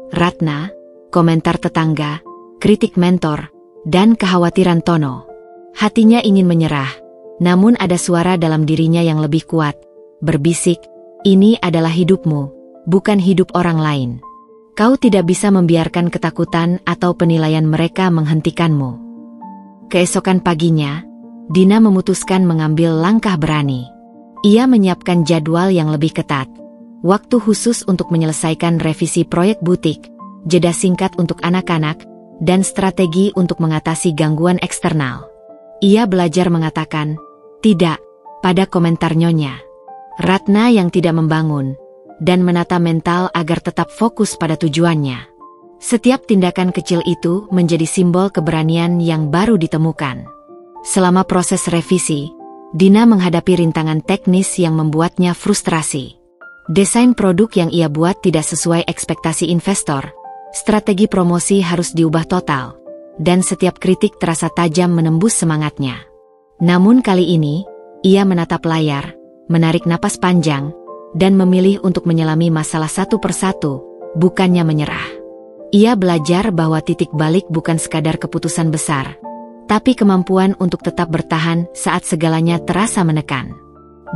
Ratna, komentar tetangga, kritik mentor, dan kekhawatiran Tono. Hatinya ingin menyerah, namun ada suara dalam dirinya yang lebih kuat, berbisik, "Ini adalah hidupmu, bukan hidup orang lain. Kau tidak bisa membiarkan ketakutan atau penilaian mereka menghentikanmu." Keesokan paginya, Dina memutuskan mengambil langkah berani. Ia menyiapkan jadwal yang lebih ketat, waktu khusus untuk menyelesaikan revisi proyek butik, jeda singkat untuk anak-anak, dan strategi untuk mengatasi gangguan eksternal. Ia belajar mengatakan tidak pada komentar Nyonya Ratna yang tidak membangun, dan menata mental agar tetap fokus pada tujuannya. Setiap tindakan kecil itu menjadi simbol keberanian yang baru ditemukan. Selama proses revisi, Dina menghadapi rintangan teknis yang membuatnya frustrasi. Desain produk yang ia buat tidak sesuai ekspektasi investor, strategi promosi harus diubah total, dan setiap kritik terasa tajam menembus semangatnya. Namun kali ini, ia menatap layar, menarik napas panjang, dan memilih untuk menyelami masalah satu persatu, bukannya menyerah. Ia belajar bahwa titik balik bukan sekadar keputusan besar, tapi kemampuan untuk tetap bertahan saat segalanya terasa menekan.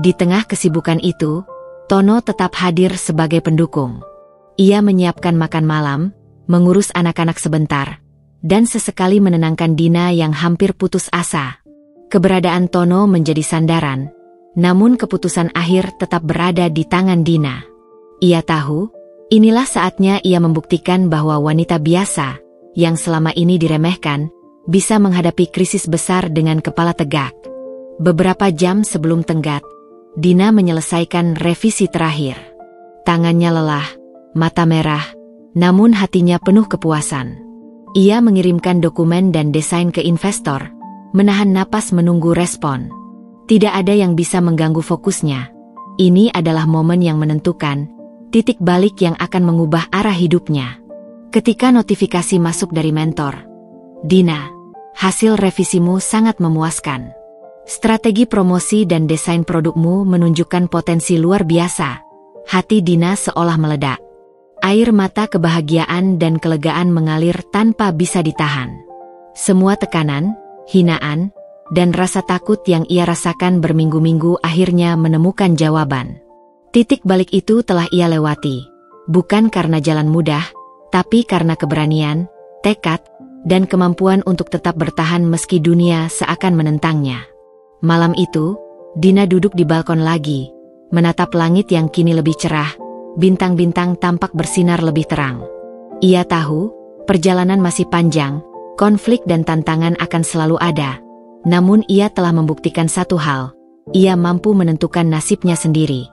Di tengah kesibukan itu, Tono tetap hadir sebagai pendukung. Ia menyiapkan makan malam, mengurus anak-anak sebentar, dan sesekali menenangkan Dina yang hampir putus asa. Keberadaan Tono menjadi sandaran, namun keputusan akhir tetap berada di tangan Dina. Ia tahu, inilah saatnya ia membuktikan bahwa wanita biasa, yang selama ini diremehkan, bisa menghadapi krisis besar dengan kepala tegak. Beberapa jam sebelum tenggat, Dina menyelesaikan revisi terakhir. Tangannya lelah, mata merah, namun hatinya penuh kepuasan. Ia mengirimkan dokumen dan desain ke investor, menahan napas menunggu respon. Tidak ada yang bisa mengganggu fokusnya. Ini adalah momen yang menentukan, titik balik yang akan mengubah arah hidupnya. Ketika notifikasi masuk dari mentor, "Dina, hasil revisimu sangat memuaskan. Strategi promosi dan desain produkmu menunjukkan potensi luar biasa." Hati Dina seolah meledak. Air mata kebahagiaan dan kelegaan mengalir tanpa bisa ditahan. Semua tekanan, hinaan, dan rasa takut yang ia rasakan berminggu-minggu akhirnya menemukan jawaban. Titik balik itu telah ia lewati, bukan karena jalan mudah, tapi karena keberanian, tekad, dan kemampuan untuk tetap bertahan meski dunia seakan menentangnya. Malam itu, Dina duduk di balkon lagi, menatap langit yang kini lebih cerah, bintang-bintang tampak bersinar lebih terang. Ia tahu, perjalanan masih panjang, konflik dan tantangan akan selalu ada. Namun ia telah membuktikan satu hal, ia mampu menentukan nasibnya sendiri.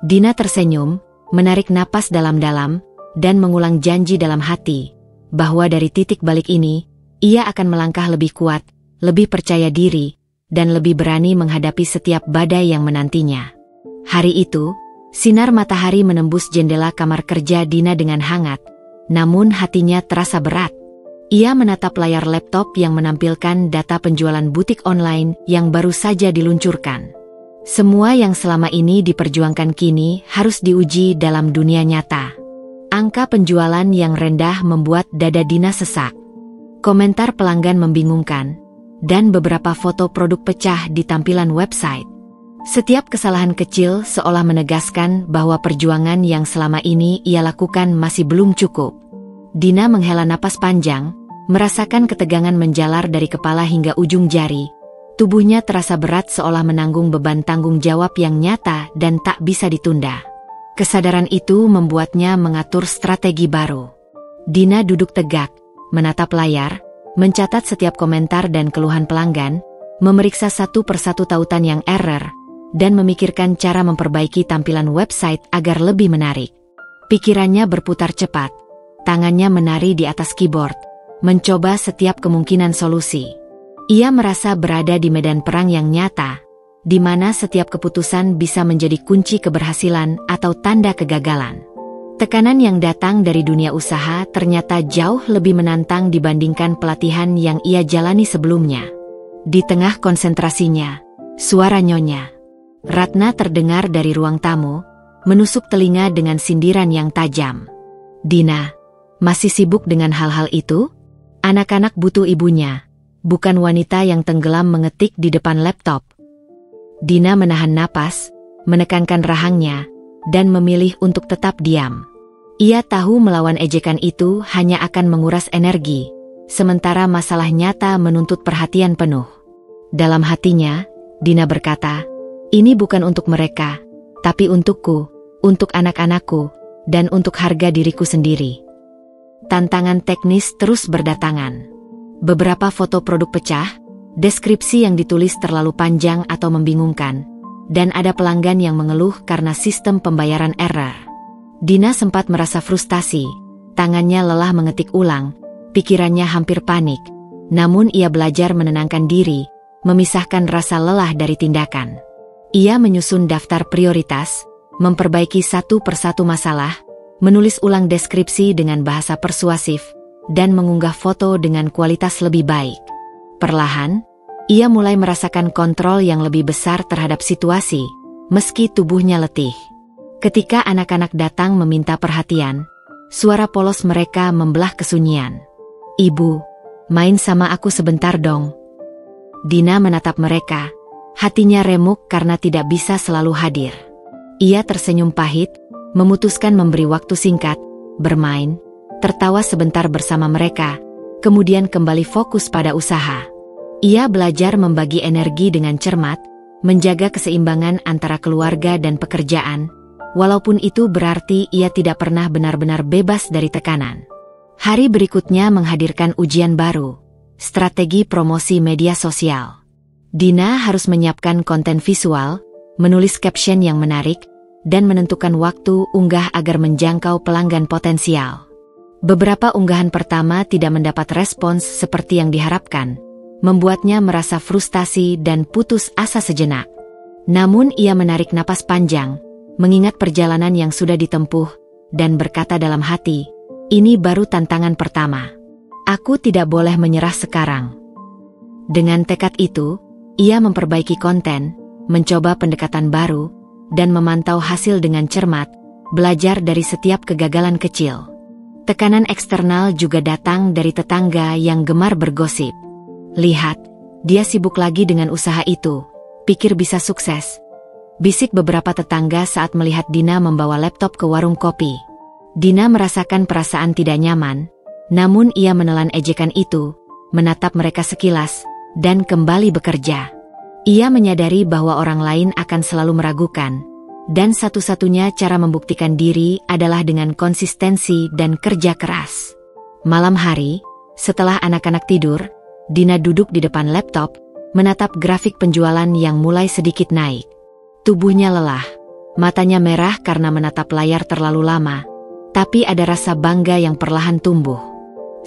Dina tersenyum, menarik napas dalam-dalam, dan mengulang janji dalam hati, bahwa dari titik balik ini, ia akan melangkah lebih kuat, lebih percaya diri, dan lebih berani menghadapi setiap badai yang menantinya. Hari itu, sinar matahari menembus jendela kamar kerja Dina dengan hangat, namun hatinya terasa berat. Ia menatap layar laptop yang menampilkan data penjualan butik online yang baru saja diluncurkan. Semua yang selama ini diperjuangkan kini harus diuji dalam dunia nyata. Angka penjualan yang rendah membuat dada Dina sesak. Komentar pelanggan membingungkan, dan beberapa foto produk pecah di tampilan website. Setiap kesalahan kecil seolah menegaskan bahwa perjuangan yang selama ini ia lakukan masih belum cukup. Dina menghela napas panjang, merasakan ketegangan menjalar dari kepala hingga ujung jari. Tubuhnya terasa berat seolah menanggung beban tanggung jawab yang nyata dan tak bisa ditunda. Kesadaran itu membuatnya mengatur strategi baru. Dina duduk tegak, menatap layar, mencatat setiap komentar dan keluhan pelanggan, memeriksa satu persatu tautan yang error, dan memikirkan cara memperbaiki tampilan website agar lebih menarik. Pikirannya berputar cepat, tangannya menari di atas keyboard, mencoba setiap kemungkinan solusi. Ia merasa berada di medan perang yang nyata, di mana setiap keputusan bisa menjadi kunci keberhasilan atau tanda kegagalan. Tekanan yang datang dari dunia usaha ternyata jauh lebih menantang dibandingkan pelatihan yang ia jalani sebelumnya. Di tengah konsentrasinya, suara Nyonya Ratna terdengar dari ruang tamu, menusuk telinga dengan sindiran yang tajam. "Dina, masih sibuk dengan hal-hal itu? Anak-anak butuh ibunya, bukan wanita yang tenggelam mengetik di depan laptop. Dina menahan napas, menekankan rahangnya, dan memilih untuk tetap diam. Ia tahu melawan ejekan itu hanya akan menguras energi, sementara masalah nyata menuntut perhatian penuh. Dalam hatinya, Dina berkata, "Ini bukan untuk mereka, tapi untukku, untuk anak-anakku, dan untuk harga diriku sendiri." Tantangan teknis terus berdatangan. Beberapa foto produk pecah, deskripsi yang ditulis terlalu panjang atau membingungkan, dan ada pelanggan yang mengeluh karena sistem pembayaran error. Dina sempat merasa frustasi, tangannya lelah mengetik ulang, pikirannya hampir panik. Namun ia belajar menenangkan diri, memisahkan rasa lelah dari tindakan. Ia menyusun daftar prioritas, memperbaiki satu persatu masalah, menulis ulang deskripsi dengan bahasa persuasif, dan mengunggah foto dengan kualitas lebih baik. Perlahan, ia mulai merasakan kontrol yang lebih besar terhadap situasi, meski tubuhnya letih. Ketika anak-anak datang meminta perhatian, suara polos mereka membelah kesunyian. "Ibu, main sama aku sebentar dong." Dina menatap mereka, hatinya remuk karena tidak bisa selalu hadir. Ia tersenyum pahit, memutuskan memberi waktu singkat, bermain, tertawa sebentar bersama mereka, kemudian kembali fokus pada usaha. Ia belajar membagi energi dengan cermat, menjaga keseimbangan antara keluarga dan pekerjaan, walaupun itu berarti ia tidak pernah benar-benar bebas dari tekanan. Hari berikutnya menghadirkan ujian baru, strategi promosi media sosial. Dina harus menyiapkan konten visual, menulis caption yang menarik, dan menentukan waktu unggah agar menjangkau pelanggan potensial. Beberapa unggahan pertama tidak mendapat respons seperti yang diharapkan, membuatnya merasa frustasi dan putus asa sejenak. Namun ia menarik napas panjang, mengingat perjalanan yang sudah ditempuh, dan berkata dalam hati, "Ini baru tantangan pertama. Aku tidak boleh menyerah sekarang." Dengan tekad itu, ia memperbaiki konten, mencoba pendekatan baru, dan memantau hasil dengan cermat, belajar dari setiap kegagalan kecil. Tekanan eksternal juga datang dari tetangga yang gemar bergosip. "Lihat, dia sibuk lagi dengan usaha itu, pikir bisa sukses," bisik beberapa tetangga saat melihat Dina membawa laptop ke warung kopi. Dina merasakan perasaan tidak nyaman, namun ia menelan ejekan itu, menatap mereka sekilas, dan kembali bekerja. Ia menyadari bahwa orang lain akan selalu meragukan, dan satu-satunya cara membuktikan diri adalah dengan konsistensi dan kerja keras. Malam hari, setelah anak-anak tidur, Dina duduk di depan laptop, menatap grafik penjualan yang mulai sedikit naik. Tubuhnya lelah, matanya merah karena menatap layar terlalu lama, tapi ada rasa bangga yang perlahan tumbuh.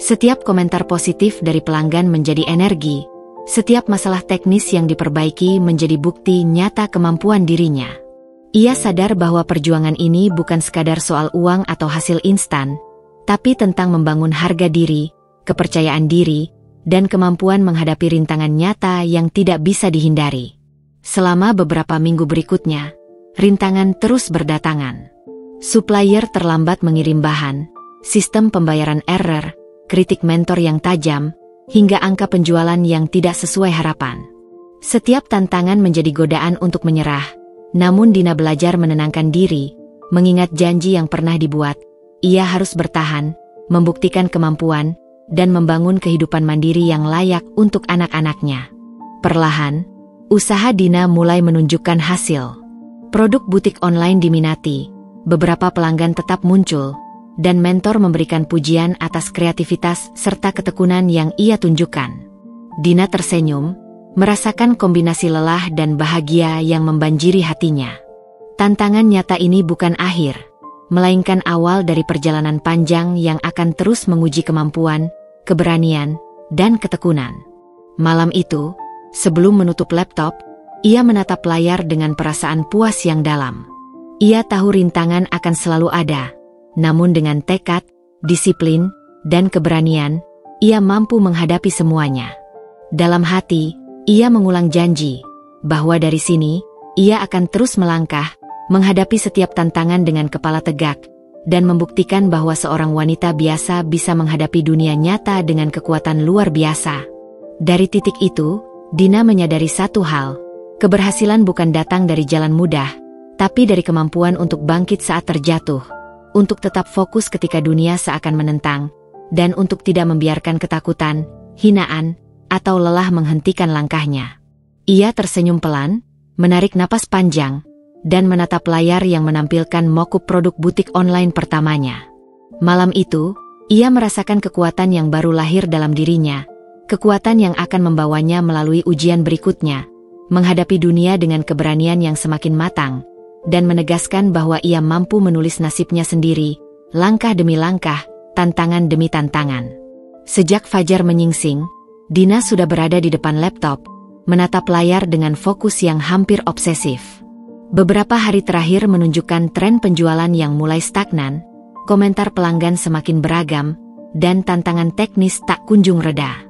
Setiap komentar positif dari pelanggan menjadi energi, setiap masalah teknis yang diperbaiki menjadi bukti nyata kemampuan dirinya. Ia sadar bahwa perjuangan ini bukan sekadar soal uang atau hasil instan, tapi tentang membangun harga diri, kepercayaan diri, dan kemampuan menghadapi rintangan nyata yang tidak bisa dihindari. Selama beberapa minggu berikutnya, rintangan terus berdatangan. Supplier terlambat mengirim bahan, sistem pembayaran error, kritik mentor yang tajam, hingga angka penjualan yang tidak sesuai harapan. Setiap tantangan menjadi godaan untuk menyerah, namun Dina belajar menenangkan diri, mengingat janji yang pernah dibuat. Ia harus bertahan, membuktikan kemampuan, dan membangun kehidupan mandiri yang layak untuk anak-anaknya. Perlahan, usaha Dina mulai menunjukkan hasil. Produk butik online diminati, beberapa pelanggan tetap muncul, dan mentor memberikan pujian atas kreativitas serta ketekunan yang ia tunjukkan. Dina tersenyum, merasakan kombinasi lelah dan bahagia yang membanjiri hatinya. Tantangan nyata ini bukan akhir, melainkan awal dari perjalanan panjang yang akan terus menguji kemampuan, keberanian, dan ketekunan. Malam itu, sebelum menutup laptop, ia menatap layar dengan perasaan puas yang dalam. Ia tahu rintangan akan selalu ada, namun dengan tekad, disiplin, dan keberanian, ia mampu menghadapi semuanya. Dalam hati, ia mengulang janji, bahwa dari sini, ia akan terus melangkah, menghadapi setiap tantangan dengan kepala tegak, dan membuktikan bahwa seorang wanita biasa bisa menghadapi dunia nyata dengan kekuatan luar biasa. Dari titik itu, Dina menyadari satu hal, keberhasilan bukan datang dari jalan mudah, tapi dari kemampuan untuk bangkit saat terjatuh, untuk tetap fokus ketika dunia seakan menentang, dan untuk tidak membiarkan ketakutan, hinaan, atau lelah menghentikan langkahnya. Ia tersenyum pelan, menarik napas panjang, dan menatap layar yang menampilkan mock-up produk butik online pertamanya. Malam itu, ia merasakan kekuatan yang baru lahir dalam dirinya, kekuatan yang akan membawanya melalui ujian berikutnya, menghadapi dunia dengan keberanian yang semakin matang, dan menegaskan bahwa ia mampu menulis nasibnya sendiri, langkah demi langkah, tantangan demi tantangan. Sejak fajar menyingsing, Dina sudah berada di depan laptop, menatap layar dengan fokus yang hampir obsesif. Beberapa hari terakhir menunjukkan tren penjualan yang mulai stagnan, komentar pelanggan semakin beragam, dan tantangan teknis tak kunjung reda.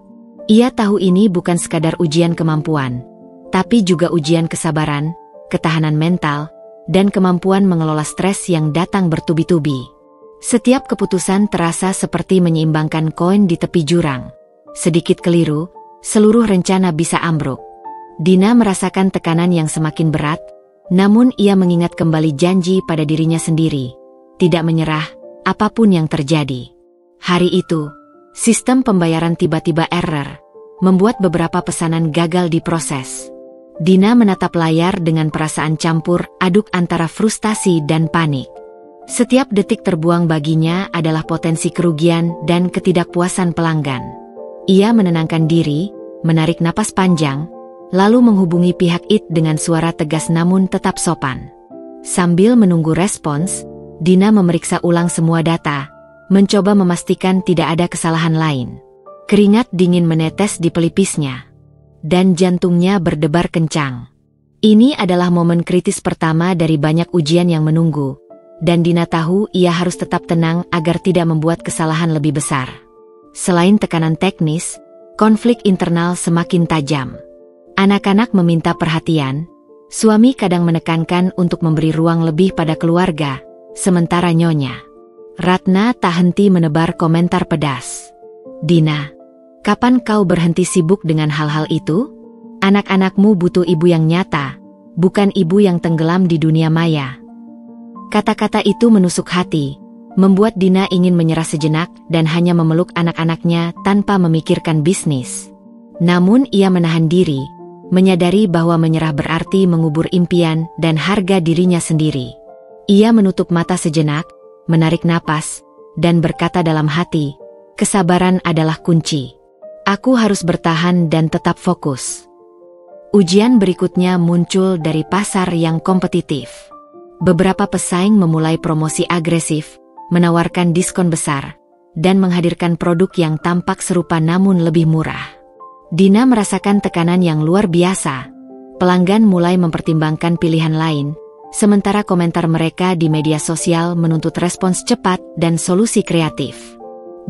Ia tahu ini bukan sekadar ujian kemampuan, tapi juga ujian kesabaran, ketahanan mental, dan kemampuan mengelola stres yang datang bertubi-tubi. Setiap keputusan terasa seperti menyeimbangkan koin di tepi jurang. Sedikit keliru, seluruh rencana bisa ambruk. Dina merasakan tekanan yang semakin berat, namun ia mengingat kembali janji pada dirinya sendiri, tidak menyerah, apapun yang terjadi. Hari itu, sistem pembayaran tiba-tiba error, membuat beberapa pesanan gagal diproses. Dina menatap layar dengan perasaan campur aduk antara frustasi dan panik. Setiap detik terbuang baginya adalah potensi kerugian dan ketidakpuasan pelanggan. Ia menenangkan diri, menarik napas panjang, lalu menghubungi pihak IT dengan suara tegas namun tetap sopan. Sambil menunggu respons, Dina memeriksa ulang semua data, mencoba memastikan tidak ada kesalahan lain. Keringat dingin menetes di pelipisnya, dan jantungnya berdebar kencang. Ini adalah momen kritis pertama dari banyak ujian yang menunggu, dan Dina tahu ia harus tetap tenang agar tidak membuat kesalahan lebih besar. Selain tekanan teknis, konflik internal semakin tajam. Anak-anak meminta perhatian, suami kadang menekankan untuk memberi ruang lebih pada keluarga, sementara Nyonya Ratna tak henti menebar komentar pedas. Dina, kapan kau berhenti sibuk dengan hal-hal itu? Anak-anakmu butuh ibu yang nyata, bukan ibu yang tenggelam di dunia maya. Kata-kata itu menusuk hati, membuat Dina ingin menyerah sejenak dan hanya memeluk anak-anaknya tanpa memikirkan bisnis. Namun ia menahan diri, menyadari bahwa menyerah berarti mengubur impian dan harga dirinya sendiri. Ia menutup mata sejenak, menarik napas, dan berkata dalam hati, kesabaran adalah kunci. Aku harus bertahan dan tetap fokus. Ujian berikutnya muncul dari pasar yang kompetitif. Beberapa pesaing memulai promosi agresif, menawarkan diskon besar, dan menghadirkan produk yang tampak serupa namun lebih murah. Dina merasakan tekanan yang luar biasa. Pelanggan mulai mempertimbangkan pilihan lain, sementara komentar mereka di media sosial menuntut respons cepat dan solusi kreatif.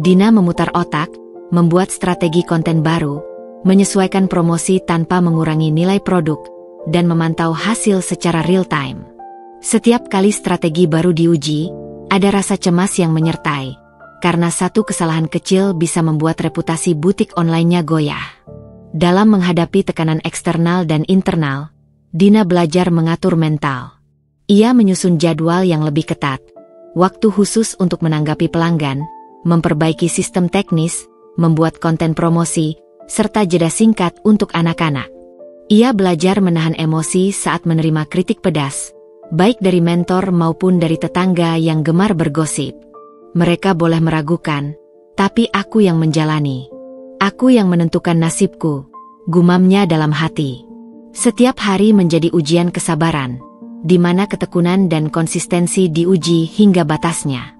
Dina memutar otak, membuat strategi konten baru, menyesuaikan promosi tanpa mengurangi nilai produk, dan memantau hasil secara real-time. Setiap kali strategi baru diuji, ada rasa cemas yang menyertai, karena satu kesalahan kecil bisa membuat reputasi butik online-nya goyah. Dalam menghadapi tekanan eksternal dan internal, Dina belajar mengatur mental. Ia menyusun jadwal yang lebih ketat, waktu khusus untuk menanggapi pelanggan, memperbaiki sistem teknis, membuat konten promosi, serta jeda singkat untuk anak-anak. Ia belajar menahan emosi saat menerima kritik pedas, baik dari mentor maupun dari tetangga yang gemar bergosip. Mereka boleh meragukan, tapi aku yang menjalani. Aku yang menentukan nasibku, gumamnya dalam hati. Setiap hari menjadi ujian kesabaran, di mana ketekunan dan konsistensi diuji hingga batasnya.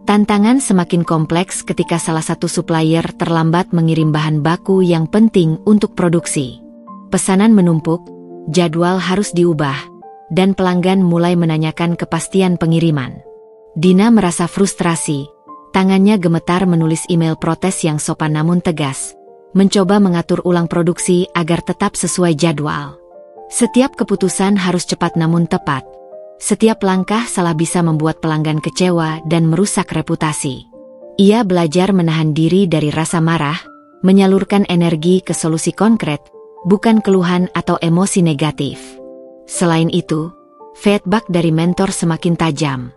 Tantangan semakin kompleks ketika salah satu supplier terlambat mengirim bahan baku yang penting untuk produksi. Pesanan menumpuk, jadwal harus diubah, dan pelanggan mulai menanyakan kepastian pengiriman. Dina merasa frustrasi, tangannya gemetar menulis email protes yang sopan namun tegas, mencoba mengatur ulang produksi agar tetap sesuai jadwal. Setiap keputusan harus cepat namun tepat, Setiap langkah salah bisa membuat pelanggan kecewa dan merusak reputasi. Ia belajar menahan diri dari rasa marah, menyalurkan energi ke solusi konkret, bukan keluhan atau emosi negatif. Selain itu, feedback dari mentor semakin tajam.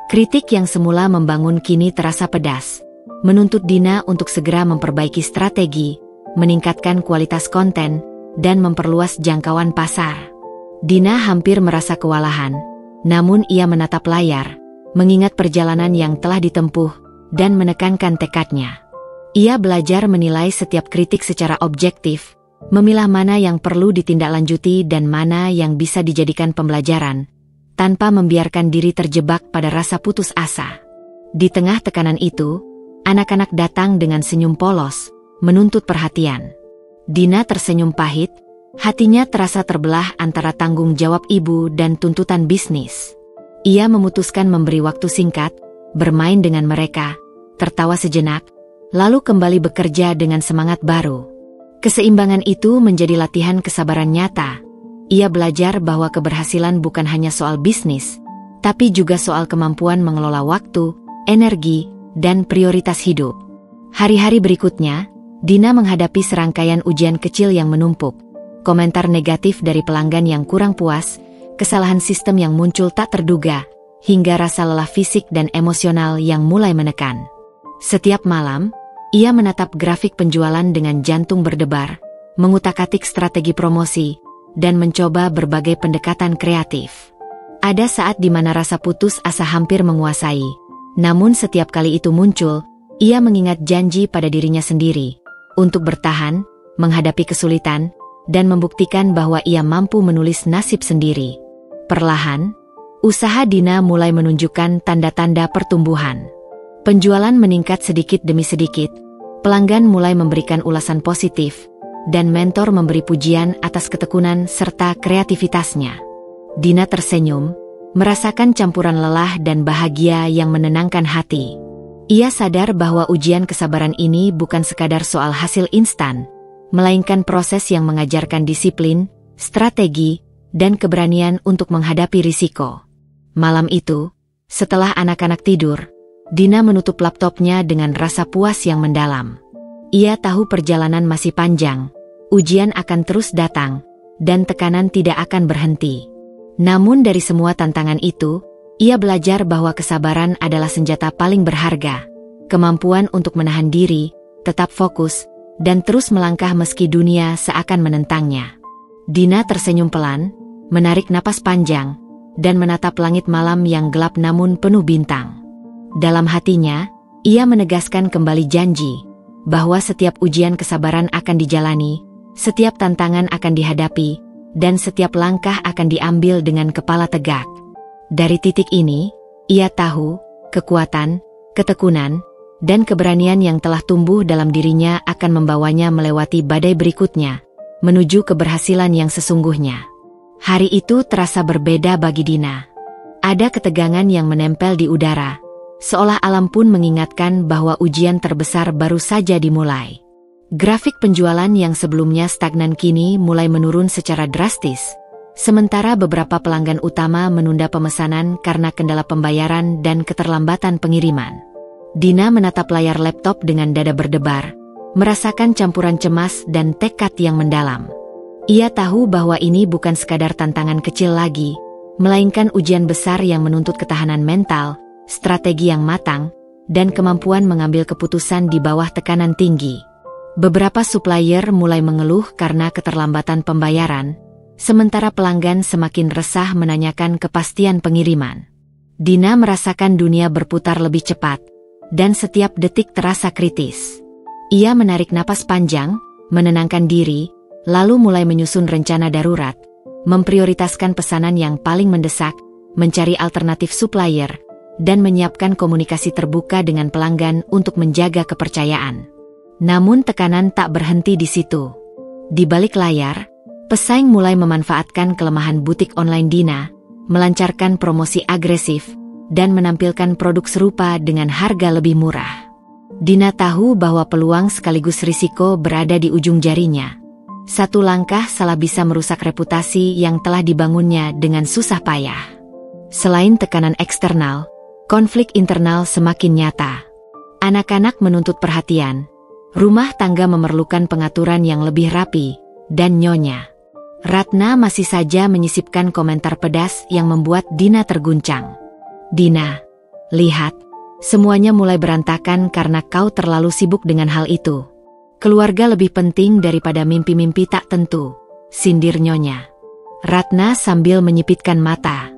Kritik yang semula membangun kini terasa pedas, menuntut Dina untuk segera memperbaiki strategi, meningkatkan kualitas konten, dan memperluas jangkauan pasar. Dina hampir merasa kewalahan, namun ia menatap layar, mengingat perjalanan yang telah ditempuh, dan menekankan tekadnya. Ia belajar menilai setiap kritik secara objektif, memilah mana yang perlu ditindaklanjuti dan mana yang bisa dijadikan pembelajaran, tanpa membiarkan diri terjebak pada rasa putus asa. Di tengah tekanan itu, anak-anak datang dengan senyum polos, menuntut perhatian. Dina tersenyum pahit, hatinya terasa terbelah antara tanggung jawab ibu dan tuntutan bisnis. Ia memutuskan memberi waktu singkat, bermain dengan mereka, tertawa sejenak, lalu kembali bekerja dengan semangat baru. Keseimbangan itu menjadi latihan kesabaran nyata. Ia belajar bahwa keberhasilan bukan hanya soal bisnis, tapi juga soal kemampuan mengelola waktu, energi, dan prioritas hidup. Hari-hari berikutnya, Dina menghadapi serangkaian ujian kecil yang menumpuk, komentar negatif dari pelanggan yang kurang puas, kesalahan sistem yang muncul tak terduga, hingga rasa lelah fisik dan emosional yang mulai menekan. Setiap malam, ia menatap grafik penjualan dengan jantung berdebar, mengutak-atik strategi promosi, dan mencoba berbagai pendekatan kreatif. Ada saat di mana rasa putus asa hampir menguasai, namun setiap kali itu muncul, ia mengingat janji pada dirinya sendiri, untuk bertahan, menghadapi kesulitan, dan membuktikan bahwa ia mampu menulis nasib sendiri. Perlahan, usaha Dina mulai menunjukkan tanda-tanda pertumbuhan. Penjualan meningkat sedikit demi sedikit, pelanggan mulai memberikan ulasan positif, dan mentor memberi pujian atas ketekunan serta kreativitasnya. Dina tersenyum, merasakan campuran lelah dan bahagia yang menenangkan hati. Ia sadar bahwa ujian kesabaran ini bukan sekadar soal hasil instan, melainkan proses yang mengajarkan disiplin, strategi, dan keberanian untuk menghadapi risiko. Malam itu, setelah anak-anak tidur, Dina menutup laptopnya dengan rasa puas yang mendalam. Ia tahu perjalanan masih panjang, ujian akan terus datang, dan tekanan tidak akan berhenti. Namun dari semua tantangan itu, ia belajar bahwa kesabaran adalah senjata paling berharga. Kemampuan untuk menahan diri, tetap fokus, dan terus melangkah meski dunia seakan menentangnya. Dina tersenyum pelan, menarik napas panjang, dan menatap langit malam yang gelap namun penuh bintang. Dalam hatinya, ia menegaskan kembali janji, bahwa setiap ujian kesabaran akan dijalani, setiap tantangan akan dihadapi, dan setiap langkah akan diambil dengan kepala tegak. Dari titik ini, ia tahu, kekuatan, ketekunan, dan keberanian yang telah tumbuh dalam dirinya akan membawanya melewati badai berikutnya, menuju keberhasilan yang sesungguhnya. Hari itu terasa berbeda bagi Dina. Ada ketegangan yang menempel di udara, seolah alam pun mengingatkan bahwa ujian terbesar baru saja dimulai. Grafik penjualan yang sebelumnya stagnan kini mulai menurun secara drastis, sementara beberapa pelanggan utama menunda pemesanan karena kendala pembayaran dan keterlambatan pengiriman. Dina menatap layar laptop dengan dada berdebar, merasakan campuran cemas dan tekad yang mendalam. Ia tahu bahwa ini bukan sekadar tantangan kecil lagi, melainkan ujian besar yang menuntut ketahanan mental, strategi yang matang, dan kemampuan mengambil keputusan di bawah tekanan tinggi. Beberapa supplier mulai mengeluh karena keterlambatan pembayaran, sementara pelanggan semakin resah menanyakan kepastian pengiriman. Dina merasakan dunia berputar lebih cepat, dan setiap detik terasa kritis. Ia menarik napas panjang, menenangkan diri, lalu mulai menyusun rencana darurat, memprioritaskan pesanan yang paling mendesak, mencari alternatif supplier, dan menyiapkan komunikasi terbuka dengan pelanggan untuk menjaga kepercayaan. Namun tekanan tak berhenti di situ. Di balik layar, pesaing mulai memanfaatkan kelemahan butik online Dina, melancarkan promosi agresif, dan menampilkan produk serupa dengan harga lebih murah. Dina tahu bahwa peluang sekaligus risiko berada di ujung jarinya. Satu langkah salah bisa merusak reputasi yang telah dibangunnya dengan susah payah. Selain tekanan eksternal, konflik internal semakin nyata. Anak-anak menuntut perhatian. Rumah tangga memerlukan pengaturan yang lebih rapi, dan Nyonya Ratna masih saja menyisipkan komentar pedas yang membuat Dina terguncang. "Dina, lihat, semuanya mulai berantakan karena kau terlalu sibuk dengan hal itu. Keluarga lebih penting daripada mimpi-mimpi tak tentu," sindir Nyonya Ratna sambil menyipitkan mata.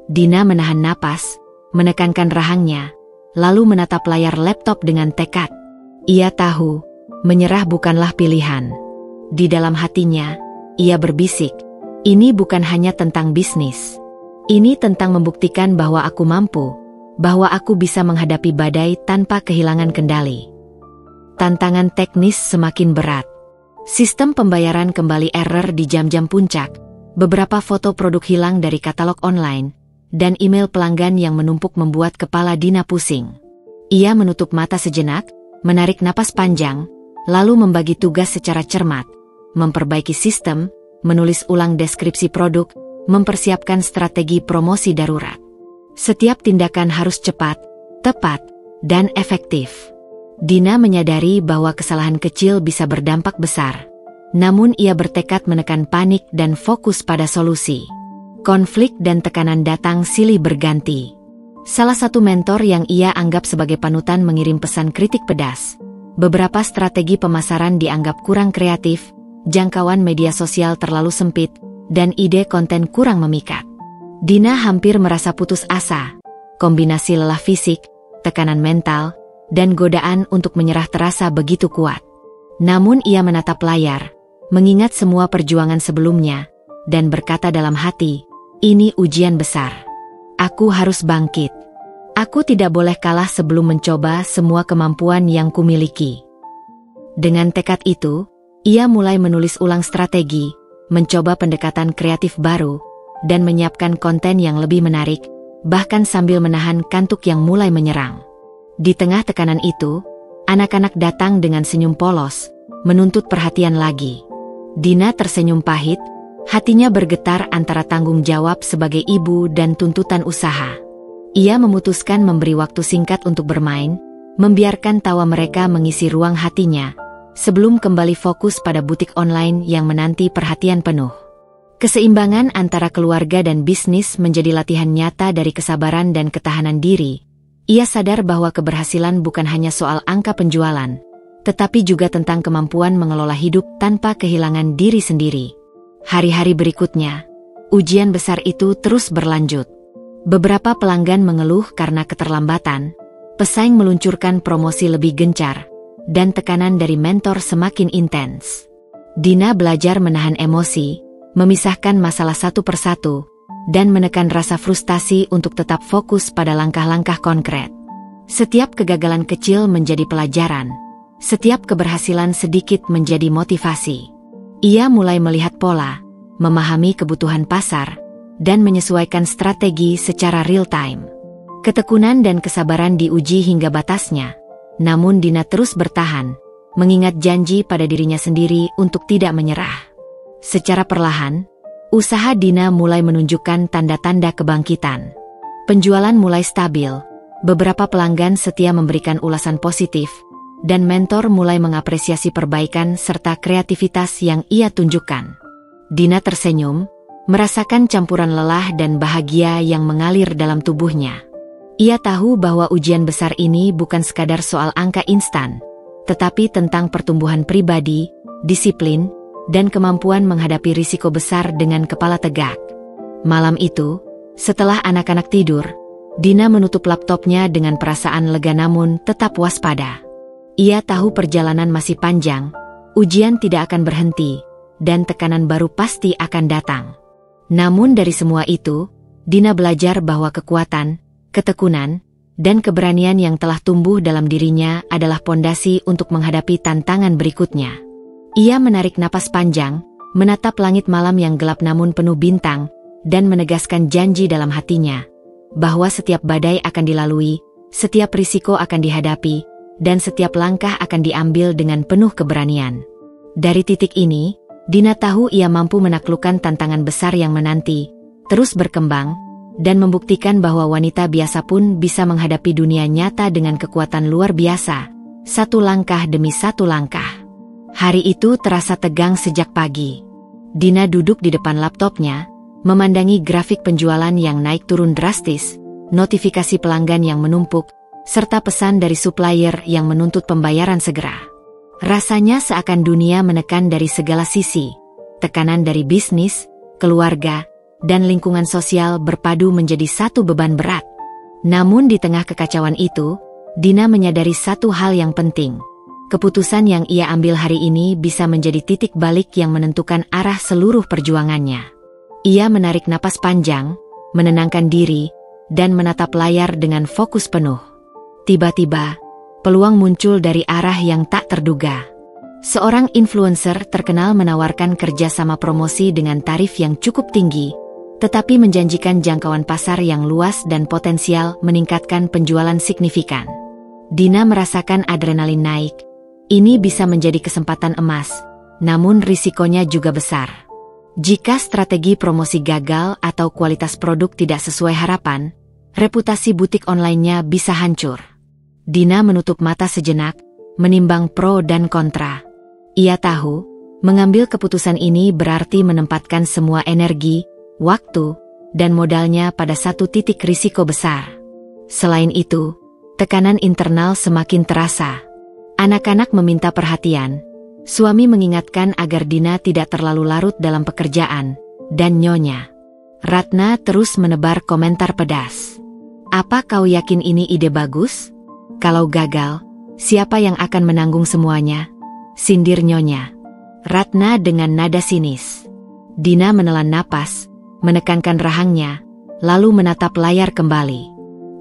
Dina menahan napas, menekankan rahangnya, lalu menatap layar laptop dengan tekad. Ia tahu, menyerah bukanlah pilihan. Di dalam hatinya, ia berbisik, "Ini bukan hanya tentang bisnis. Ini tentang membuktikan bahwa aku mampu, bahwa aku bisa menghadapi badai tanpa kehilangan kendali." Tantangan teknis semakin berat. Sistem pembayaran kembali error di jam-jam puncak, beberapa foto produk hilang dari katalog online, dan email pelanggan yang menumpuk membuat kepala Dina pusing. Ia menutup mata sejenak, menarik napas panjang, lalu membagi tugas secara cermat, memperbaiki sistem, menulis ulang deskripsi produk, mempersiapkan strategi promosi darurat. Setiap tindakan harus cepat, tepat, dan efektif. Dina menyadari bahwa kesalahan kecil bisa berdampak besar, namun ia bertekad menekan panik dan fokus pada solusi. Konflik dan tekanan datang silih berganti. Salah satu mentor yang ia anggap sebagai panutan mengirim pesan kritik pedas. Beberapa strategi pemasaran dianggap kurang kreatif, jangkauan media sosial terlalu sempit, dan ide konten kurang memikat. Dina hampir merasa putus asa. Kombinasi lelah fisik, tekanan mental, dan godaan untuk menyerah terasa begitu kuat. Namun ia menatap layar, mengingat semua perjuangan sebelumnya, dan berkata dalam hati, "Ini ujian besar. Aku harus bangkit. Aku tidak boleh kalah sebelum mencoba semua kemampuan yang kumiliki." Dengan tekad itu, ia mulai menulis ulang strategi, mencoba pendekatan kreatif baru, dan menyiapkan konten yang lebih menarik, bahkan sambil menahan kantuk yang mulai menyerang. Di tengah tekanan itu, anak-anak datang dengan senyum polos, menuntut perhatian lagi. Dina tersenyum pahit, hatinya bergetar antara tanggung jawab sebagai ibu dan tuntutan usaha. Ia memutuskan memberi waktu singkat untuk bermain, membiarkan tawa mereka mengisi ruang hatinya, sebelum kembali fokus pada butik online yang menanti perhatian penuh. Keseimbangan antara keluarga dan bisnis menjadi latihan nyata dari kesabaran dan ketahanan diri. Ia sadar bahwa keberhasilan bukan hanya soal angka penjualan, tetapi juga tentang kemampuan mengelola hidup tanpa kehilangan diri sendiri. Hari-hari berikutnya, ujian besar itu terus berlanjut. Beberapa pelanggan mengeluh karena keterlambatan, pesaing meluncurkan promosi lebih gencar, dan tekanan dari mentor semakin intens. Dina belajar menahan emosi, memisahkan masalah satu persatu, dan menekan rasa frustasi untuk tetap fokus pada langkah-langkah konkret. Setiap kegagalan kecil menjadi pelajaran, setiap keberhasilan sedikit menjadi motivasi. Ia mulai melihat pola, memahami kebutuhan pasar, dan menyesuaikan strategi secara real-time. Ketekunan dan kesabaran diuji hingga batasnya, namun Dina terus bertahan, mengingat janji pada dirinya sendiri untuk tidak menyerah. Secara perlahan, usaha Dina mulai menunjukkan tanda-tanda kebangkitan. Penjualan mulai stabil, beberapa pelanggan setia memberikan ulasan positif, dan mentor mulai mengapresiasi perbaikan serta kreativitas yang ia tunjukkan. Dina tersenyum, merasakan campuran lelah dan bahagia yang mengalir dalam tubuhnya. Ia tahu bahwa ujian besar ini bukan sekadar soal angka instan, tetapi tentang pertumbuhan pribadi, disiplin, dan kemampuan menghadapi risiko besar dengan kepala tegak. Malam itu, setelah anak-anak tidur, Dina menutup laptopnya dengan perasaan lega namun tetap waspada. Ia tahu perjalanan masih panjang, ujian tidak akan berhenti, dan tekanan baru pasti akan datang. Namun dari semua itu, Dina belajar bahwa kekuatan, ketekunan, dan keberanian yang telah tumbuh dalam dirinya adalah pondasi untuk menghadapi tantangan berikutnya. Ia menarik napas panjang, menatap langit malam yang gelap namun penuh bintang, dan menegaskan janji dalam hatinya, bahwa setiap badai akan dilalui, setiap risiko akan dihadapi, dan setiap langkah akan diambil dengan penuh keberanian. Dari titik ini, Dina tahu ia mampu menaklukkan tantangan besar yang menanti, terus berkembang, dan membuktikan bahwa wanita biasa pun bisa menghadapi dunia nyata dengan kekuatan luar biasa, satu langkah demi satu langkah. Hari itu terasa tegang sejak pagi. Dina duduk di depan laptopnya, memandangi grafik penjualan yang naik turun drastis, notifikasi pelanggan yang menumpuk, serta pesan dari supplier yang menuntut pembayaran segera. Rasanya seakan dunia menekan dari segala sisi. Tekanan dari bisnis, keluarga, dan lingkungan sosial berpadu menjadi satu beban berat. Namun di tengah kekacauan itu, Dina menyadari satu hal yang penting. Keputusan yang ia ambil hari ini bisa menjadi titik balik yang menentukan arah seluruh perjuangannya. Ia menarik napas panjang, menenangkan diri, dan menatap layar dengan fokus penuh. Tiba-tiba, peluang muncul dari arah yang tak terduga. Seorang influencer terkenal menawarkan kerjasama promosi dengan tarif yang cukup tinggi, tetapi menjanjikan jangkauan pasar yang luas dan potensial meningkatkan penjualan signifikan. Dina merasakan adrenalin naik. Ini bisa menjadi kesempatan emas, namun risikonya juga besar. Jika strategi promosi gagal atau kualitas produk tidak sesuai harapan, reputasi butik online-nya bisa hancur. Dina menutup mata sejenak, menimbang pro dan kontra. Ia tahu, mengambil keputusan ini berarti menempatkan semua energi, waktu, dan modalnya pada satu titik risiko besar. Selain itu, tekanan internal semakin terasa. Anak-anak meminta perhatian. Suami mengingatkan agar Dina tidak terlalu larut dalam pekerjaan, dan Nyonya Ratna terus menebar komentar pedas. "Apa kau yakin ini ide bagus? Kalau gagal, siapa yang akan menanggung semuanya?" sindir Nyonya Ratna dengan nada sinis. Dina menelan napas, menekankan rahangnya, lalu menatap layar kembali.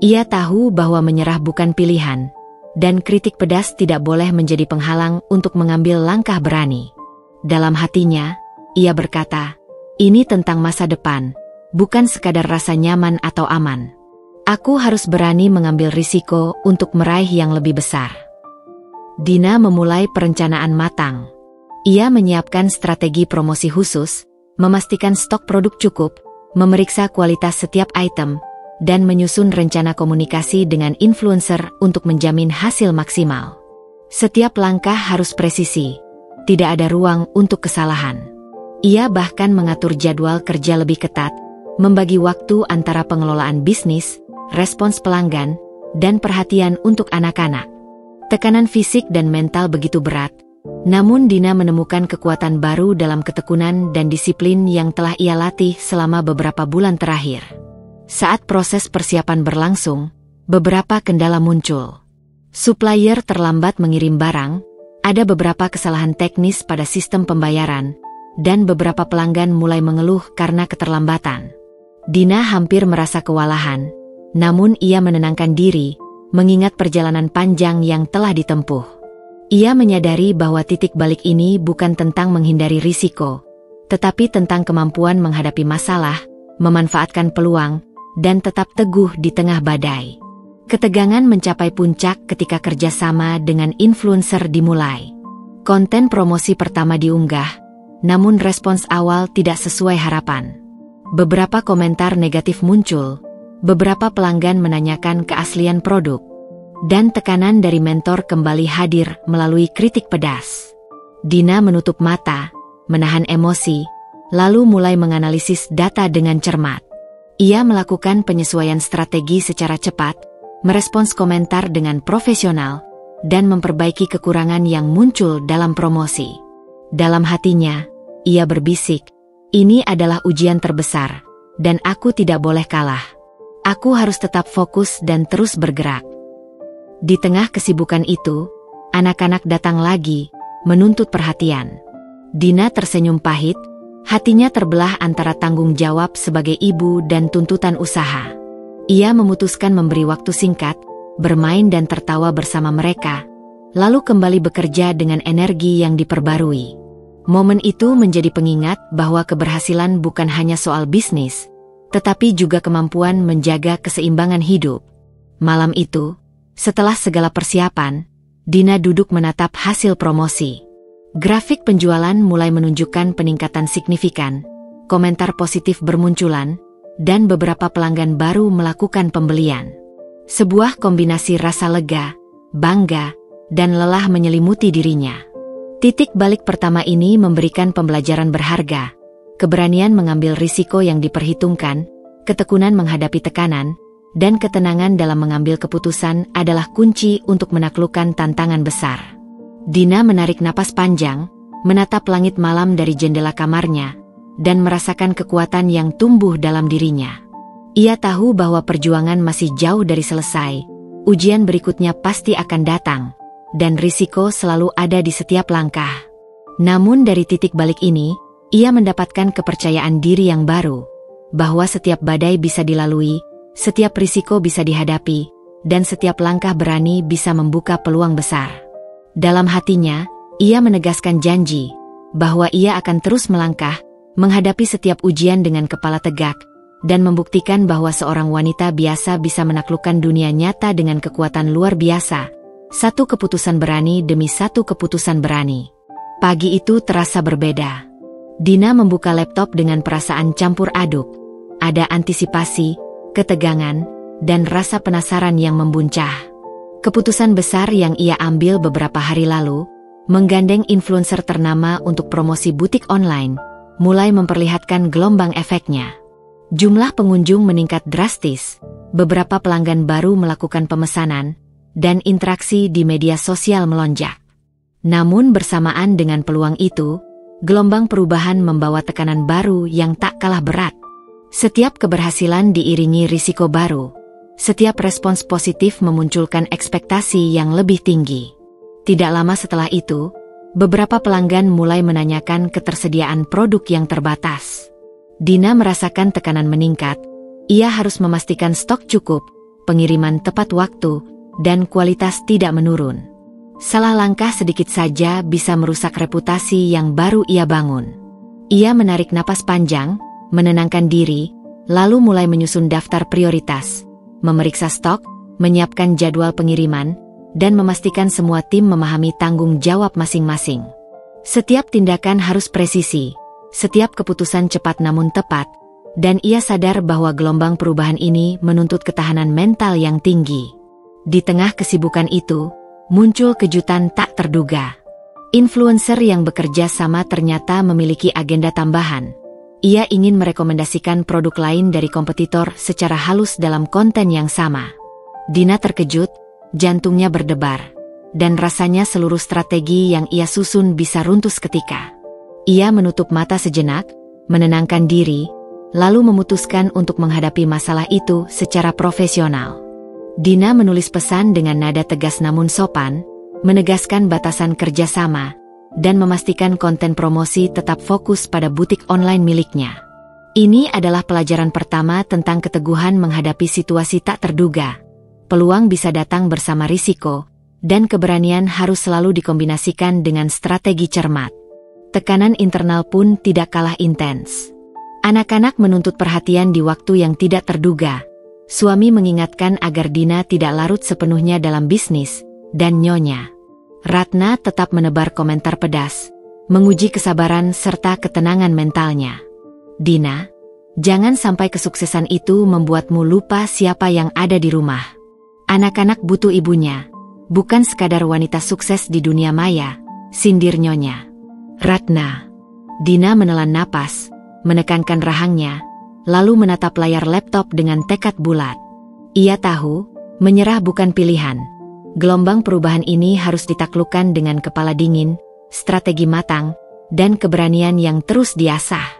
Ia tahu bahwa menyerah bukan pilihan, dan kritik pedas tidak boleh menjadi penghalang untuk mengambil langkah berani. Dalam hatinya, ia berkata, "Ini tentang masa depan, bukan sekadar rasa nyaman atau aman. Aku harus berani mengambil risiko untuk meraih yang lebih besar." Dina memulai perencanaan matang. Ia menyiapkan strategi promosi khusus, memastikan stok produk cukup, memeriksa kualitas setiap item, dan menyusun rencana komunikasi dengan influencer untuk menjamin hasil maksimal. Setiap langkah harus presisi, tidak ada ruang untuk kesalahan. Ia bahkan mengatur jadwal kerja lebih ketat, membagi waktu antara pengelolaan bisnis, respons pelanggan, dan perhatian untuk anak-anak. Tekanan fisik dan mental begitu berat, namun Dina menemukan kekuatan baru dalam ketekunan dan disiplin yang telah ia latih selama beberapa bulan terakhir. Saat proses persiapan berlangsung, beberapa kendala muncul. Supplier terlambat mengirim barang, ada beberapa kesalahan teknis pada sistem pembayaran, dan beberapa pelanggan mulai mengeluh karena keterlambatan. Dina hampir merasa kewalahan, namun ia menenangkan diri, mengingat perjalanan panjang yang telah ditempuh. Ia menyadari bahwa titik balik ini bukan tentang menghindari risiko, tetapi tentang kemampuan menghadapi masalah, memanfaatkan peluang, dan tetap teguh di tengah badai. Ketegangan mencapai puncak ketika kerjasama dengan influencer dimulai. Konten promosi pertama diunggah, namun respons awal tidak sesuai harapan. Beberapa komentar negatif muncul, beberapa pelanggan menanyakan keaslian produk, dan tekanan dari mentor kembali hadir melalui kritik pedas. Dina menutup mata, menahan emosi, lalu mulai menganalisis data dengan cermat. Ia melakukan penyesuaian strategi secara cepat, merespons komentar dengan profesional, dan memperbaiki kekurangan yang muncul dalam promosi. Dalam hatinya, ia berbisik, "Ini adalah ujian terbesar, dan aku tidak boleh kalah. Aku harus tetap fokus dan terus bergerak." Di tengah kesibukan itu, anak-anak datang lagi, menuntut perhatian. Dina tersenyum pahit, hatinya terbelah antara tanggung jawab sebagai ibu dan tuntutan usaha. Ia memutuskan memberi waktu singkat, bermain dan tertawa bersama mereka, lalu kembali bekerja dengan energi yang diperbarui. Momen itu menjadi pengingat bahwa keberhasilan bukan hanya soal bisnis, tetapi juga kemampuan menjaga keseimbangan hidup. Malam itu, setelah segala persiapan, Dina duduk menatap hasil promosi. Grafik penjualan mulai menunjukkan peningkatan signifikan, komentar positif bermunculan, dan beberapa pelanggan baru melakukan pembelian. Sebuah kombinasi rasa lega, bangga, dan lelah menyelimuti dirinya. Titik balik pertama ini memberikan pembelajaran berharga, keberanian mengambil risiko yang diperhitungkan, ketekunan menghadapi tekanan, dan ketenangan dalam mengambil keputusan adalah kunci untuk menaklukkan tantangan besar. Dina menarik napas panjang, menatap langit malam dari jendela kamarnya, dan merasakan kekuatan yang tumbuh dalam dirinya. Ia tahu bahwa perjuangan masih jauh dari selesai, ujian berikutnya pasti akan datang, dan risiko selalu ada di setiap langkah. Namun dari titik balik ini, ia mendapatkan kepercayaan diri yang baru, bahwa setiap badai bisa dilalui, setiap risiko bisa dihadapi, dan setiap langkah berani bisa membuka peluang besar. Dalam hatinya, ia menegaskan janji, bahwa ia akan terus melangkah, menghadapi setiap ujian dengan kepala tegak, dan membuktikan bahwa seorang wanita biasa bisa menaklukkan dunia nyata dengan kekuatan luar biasa. Satu keputusan berani demi satu keputusan berani. Pagi itu terasa berbeda. Dina membuka laptop dengan perasaan campur aduk. Ada antisipasi, ketegangan, dan rasa penasaran yang membuncah. Keputusan besar yang ia ambil beberapa hari lalu, menggandeng influencer ternama untuk promosi butik online, mulai memperlihatkan gelombang efeknya. Jumlah pengunjung meningkat drastis, beberapa pelanggan baru melakukan pemesanan, dan interaksi di media sosial melonjak. Namun bersamaan dengan peluang itu, gelombang perubahan membawa tekanan baru yang tak kalah berat. Setiap keberhasilan diiringi risiko baru. Setiap respons positif memunculkan ekspektasi yang lebih tinggi. Tidak lama setelah itu, beberapa pelanggan mulai menanyakan ketersediaan produk yang terbatas. Dina merasakan tekanan meningkat. Ia harus memastikan stok cukup, pengiriman tepat waktu, dan kualitas tidak menurun. Salah langkah sedikit saja bisa merusak reputasi yang baru ia bangun. Ia menarik napas panjang, menenangkan diri, lalu mulai menyusun daftar prioritas, memeriksa stok, menyiapkan jadwal pengiriman, dan memastikan semua tim memahami tanggung jawab masing-masing. Setiap tindakan harus presisi. Setiap keputusan cepat namun tepat, dan ia sadar bahwa gelombang perubahan ini menuntut ketahanan mental yang tinggi. Di tengah kesibukan itu, muncul kejutan tak terduga. Influencer yang bekerja sama ternyata memiliki agenda tambahan. Ia ingin merekomendasikan produk lain dari kompetitor secara halus dalam konten yang sama. Dina terkejut, jantungnya berdebar, dan rasanya seluruh strategi yang ia susun bisa runtuh seketika. Ia menutup mata sejenak, menenangkan diri, lalu memutuskan untuk menghadapi masalah itu secara profesional. Dina menulis pesan dengan nada tegas namun sopan, menegaskan batasan kerjasama, dan memastikan konten promosi tetap fokus pada butik online miliknya. Ini adalah pelajaran pertama tentang keteguhan menghadapi situasi tak terduga. Peluang bisa datang bersama risiko, dan keberanian harus selalu dikombinasikan dengan strategi cermat. Tekanan internal pun tidak kalah intens. Anak-anak menuntut perhatian di waktu yang tidak terduga. Suami mengingatkan agar Dina tidak larut sepenuhnya dalam bisnis, dan Nyonya Ratna tetap menebar komentar pedas, menguji kesabaran serta ketenangan mentalnya. Dina, jangan sampai kesuksesan itu membuatmu lupa siapa yang ada di rumah. Anak-anak butuh ibunya, bukan sekadar wanita sukses di dunia maya, sindir Nyonya Ratna. Dina menelan napas, menekankan rahangnya, lalu menatap layar laptop dengan tekad bulat. Ia tahu, menyerah bukan pilihan. Gelombang perubahan ini harus ditaklukkan dengan kepala dingin, strategi matang, dan keberanian yang terus diasah.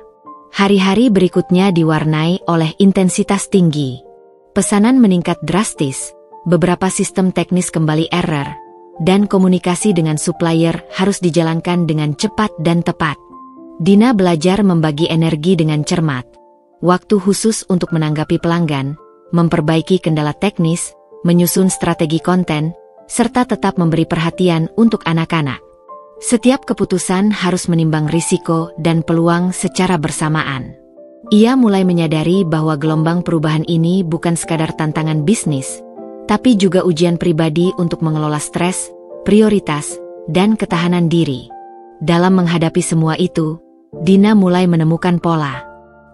Hari-hari berikutnya diwarnai oleh intensitas tinggi. Pesanan meningkat drastis, beberapa sistem teknis kembali error, dan komunikasi dengan supplier harus dijalankan dengan cepat dan tepat. Dina belajar membagi energi dengan cermat. Waktu khusus untuk menanggapi pelanggan, memperbaiki kendala teknis, menyusun strategi konten, serta tetap memberi perhatian untuk anak-anak. Setiap keputusan harus menimbang risiko dan peluang secara bersamaan. Ia mulai menyadari bahwa gelombang perubahan ini bukan sekadar tantangan bisnis, tapi juga ujian pribadi untuk mengelola stres, prioritas, dan ketahanan diri. Dalam menghadapi semua itu, Dina mulai menemukan pola.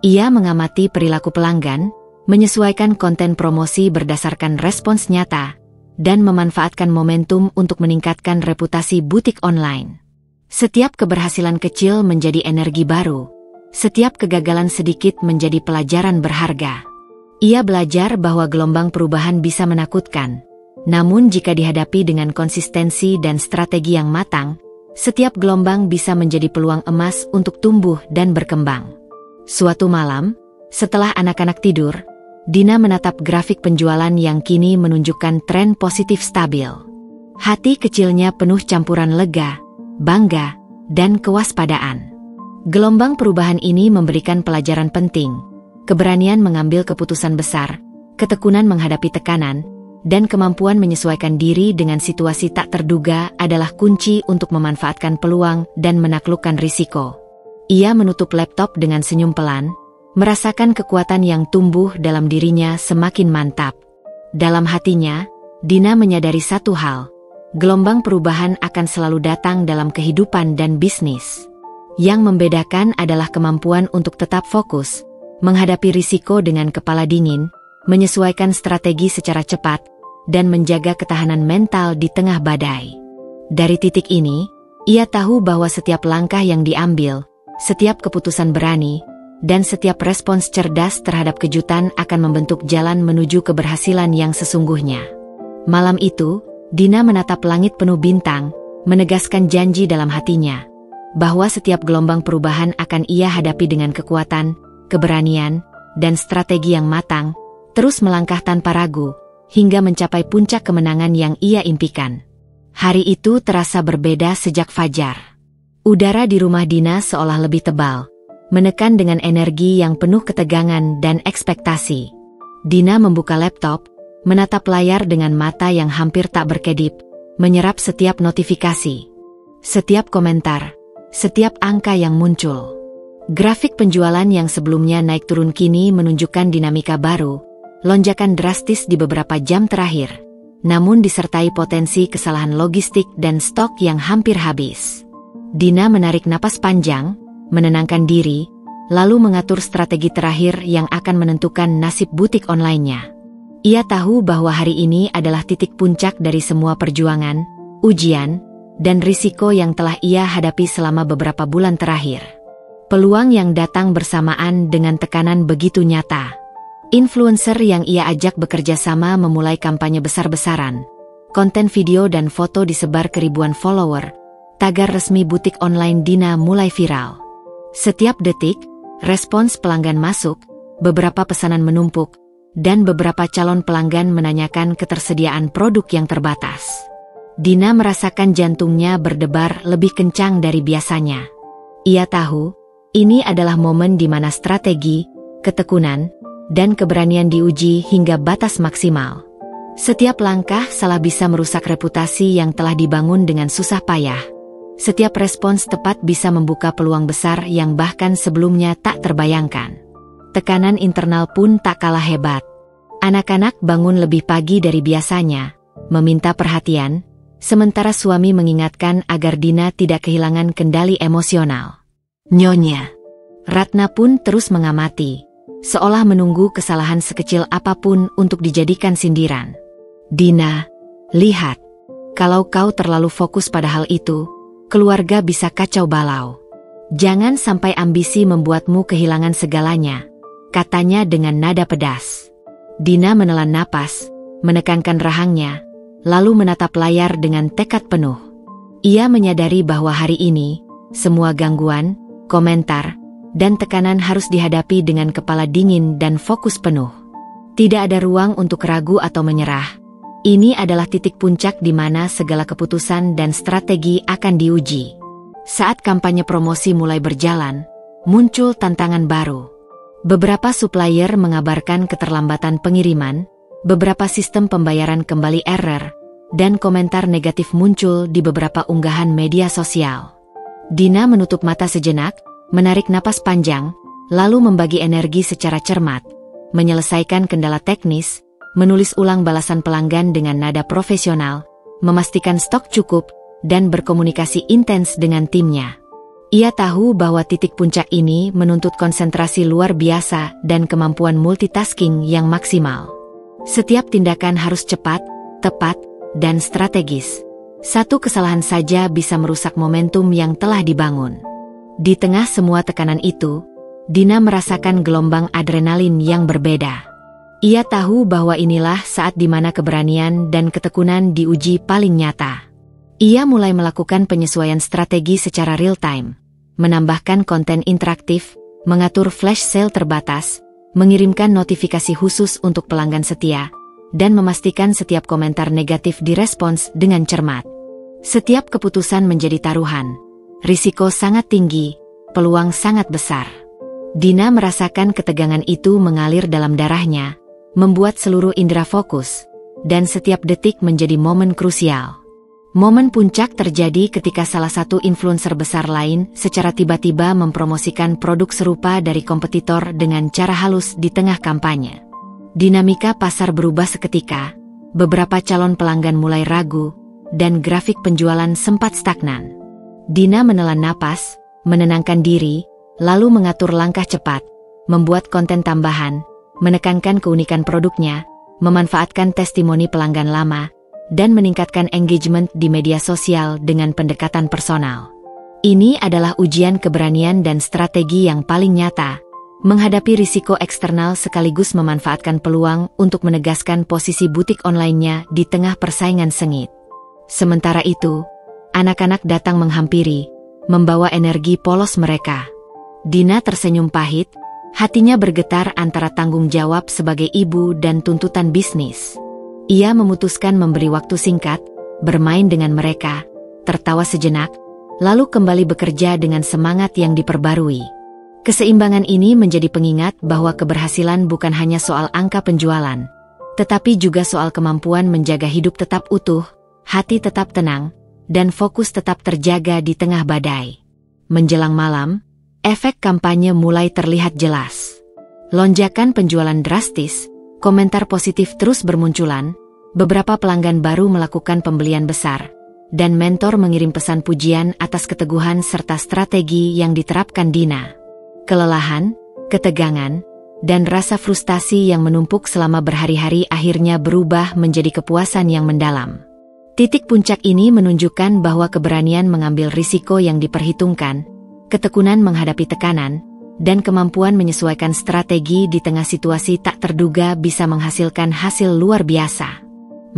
Ia mengamati perilaku pelanggan, menyesuaikan konten promosi berdasarkan respons nyata, dan memanfaatkan momentum untuk meningkatkan reputasi butik online. Setiap keberhasilan kecil menjadi energi baru, setiap kegagalan sedikit menjadi pelajaran berharga. Ia belajar bahwa gelombang perubahan bisa menakutkan, namun jika dihadapi dengan konsistensi dan strategi yang matang, setiap gelombang bisa menjadi peluang emas untuk tumbuh dan berkembang. Suatu malam, setelah anak-anak tidur, Dina menatap grafik penjualan yang kini menunjukkan tren positif stabil. Hati kecilnya penuh campuran lega, bangga, dan kewaspadaan. Gelombang perubahan ini memberikan pelajaran penting, keberanian mengambil keputusan besar, ketekunan menghadapi tekanan, dan kemampuan menyesuaikan diri dengan situasi tak terduga adalah kunci untuk memanfaatkan peluang dan menaklukkan risiko. Ia menutup laptop dengan senyum pelan, merasakan kekuatan yang tumbuh dalam dirinya semakin mantap. Dalam hatinya, Dina menyadari satu hal, gelombang perubahan akan selalu datang dalam kehidupan dan bisnis. Yang membedakan adalah kemampuan untuk tetap fokus, menghadapi risiko dengan kepala dingin, menyesuaikan strategi secara cepat, dan menjaga ketahanan mental di tengah badai. Dari titik ini, ia tahu bahwa setiap langkah yang diambil, setiap keputusan berani, dan setiap respons cerdas terhadap kejutan akan membentuk jalan menuju keberhasilan yang sesungguhnya. Malam itu, Dina menatap langit penuh bintang, menegaskan janji dalam hatinya, bahwa setiap gelombang perubahan akan ia hadapi dengan kekuatan, keberanian, dan strategi yang matang, terus melangkah tanpa ragu, hingga mencapai puncak kemenangan yang ia impikan. Hari itu terasa berbeda sejak fajar. Udara di rumah Dina seolah lebih tebal, menekan dengan energi yang penuh ketegangan dan ekspektasi. Dina membuka laptop, menatap layar dengan mata yang hampir tak berkedip, menyerap setiap notifikasi, setiap komentar, setiap angka yang muncul. Grafik penjualan yang sebelumnya naik turun kini menunjukkan dinamika baru, lonjakan drastis di beberapa jam terakhir, namun disertai potensi kesalahan logistik dan stok yang hampir habis. Dina menarik napas panjang, menenangkan diri, lalu mengatur strategi terakhir yang akan menentukan nasib butik online-nya. Ia tahu bahwa hari ini adalah titik puncak dari semua perjuangan, ujian, dan risiko yang telah ia hadapi selama beberapa bulan terakhir. Peluang yang datang bersamaan dengan tekanan begitu nyata. Influencer yang ia ajak bekerja sama memulai kampanye besar-besaran. Konten video dan foto disebar ke ribuan follower. Tagar resmi butik online Dina mulai viral. Setiap detik, respons pelanggan masuk, beberapa pesanan menumpuk, dan beberapa calon pelanggan menanyakan ketersediaan produk yang terbatas. Dina merasakan jantungnya berdebar lebih kencang dari biasanya. Ia tahu, ini adalah momen di mana strategi, ketekunan, dan keberanian diuji hingga batas maksimal. Setiap langkah salah bisa merusak reputasi yang telah dibangun dengan susah payah. Setiap respons tepat bisa membuka peluang besar yang bahkan sebelumnya tak terbayangkan. Tekanan internal pun tak kalah hebat. Anak-anak bangun lebih pagi dari biasanya, meminta perhatian, sementara suami mengingatkan agar Dina tidak kehilangan kendali emosional. Nyonya Ratna pun terus mengamati, seolah menunggu kesalahan sekecil apapun untuk dijadikan sindiran. Dina, lihat, kalau kau terlalu fokus pada hal itu, keluarga bisa kacau balau. Jangan sampai ambisi membuatmu kehilangan segalanya, katanya dengan nada pedas. Dina menelan napas, menekankan rahangnya, lalu menatap layar dengan tekad penuh. Ia menyadari bahwa hari ini, semua gangguan, komentar, dan tekanan harus dihadapi dengan kepala dingin dan fokus penuh. Tidak ada ruang untuk ragu atau menyerah. Ini adalah titik puncak di mana segala keputusan dan strategi akan diuji. Saat kampanye promosi mulai berjalan, muncul tantangan baru. Beberapa supplier mengabarkan keterlambatan pengiriman, beberapa sistem pembayaran kembali error, dan komentar negatif muncul di beberapa unggahan media sosial. Dina menutup mata sejenak, menarik napas panjang, lalu membagi energi secara cermat, menyelesaikan kendala teknis, menulis ulang balasan pelanggan dengan nada profesional, memastikan stok cukup, dan berkomunikasi intens dengan timnya. Ia tahu bahwa titik puncak ini menuntut konsentrasi luar biasa dan kemampuan multitasking yang maksimal. Setiap tindakan harus cepat, tepat, dan strategis. Satu kesalahan saja bisa merusak momentum yang telah dibangun. Di tengah semua tekanan itu, Dina merasakan gelombang adrenalin yang berbeda. Ia tahu bahwa inilah saat di mana keberanian dan ketekunan diuji paling nyata. Ia mulai melakukan penyesuaian strategi secara real-time, menambahkan konten interaktif, mengatur flash sale terbatas, mengirimkan notifikasi khusus untuk pelanggan setia, dan memastikan setiap komentar negatif direspons dengan cermat. Setiap keputusan menjadi taruhan. Risiko sangat tinggi, peluang sangat besar. Dina merasakan ketegangan itu mengalir dalam darahnya, membuat seluruh indera fokus, dan setiap detik menjadi momen krusial. Momen puncak terjadi ketika salah satu influencer besar lain secara tiba-tiba mempromosikan produk serupa dari kompetitor dengan cara halus di tengah kampanye. Dinamika pasar berubah seketika, beberapa calon pelanggan mulai ragu, dan grafik penjualan sempat stagnan. Dina menelan napas, menenangkan diri, lalu mengatur langkah cepat, membuat konten tambahan, menekankan keunikan produknya, memanfaatkan testimoni pelanggan lama, dan meningkatkan engagement di media sosial dengan pendekatan personal. Ini adalah ujian keberanian dan strategi yang paling nyata, menghadapi risiko eksternal sekaligus memanfaatkan peluang untuk menegaskan posisi butik online-nya di tengah persaingan sengit. Sementara itu, anak-anak datang menghampiri, membawa energi polos mereka. Dina tersenyum pahit, hatinya bergetar antara tanggung jawab sebagai ibu dan tuntutan bisnis. Ia memutuskan memberi waktu singkat, bermain dengan mereka, tertawa sejenak, lalu kembali bekerja dengan semangat yang diperbarui. Keseimbangan ini menjadi pengingat bahwa keberhasilan bukan hanya soal angka penjualan, tetapi juga soal kemampuan menjaga hidup tetap utuh, hati tetap tenang, dan fokus tetap terjaga di tengah badai. Menjelang malam, efek kampanye mulai terlihat jelas. Lonjakan penjualan drastis, komentar positif terus bermunculan, beberapa pelanggan baru melakukan pembelian besar, dan mentor mengirim pesan pujian atas keteguhan serta strategi yang diterapkan Dina. Kelelahan, ketegangan, dan rasa frustasi yang menumpuk selama berhari-hari akhirnya berubah menjadi kepuasan yang mendalam. Titik puncak ini menunjukkan bahwa keberanian mengambil risiko yang diperhitungkan, ketekunan menghadapi tekanan, dan kemampuan menyesuaikan strategi di tengah situasi tak terduga bisa menghasilkan hasil luar biasa.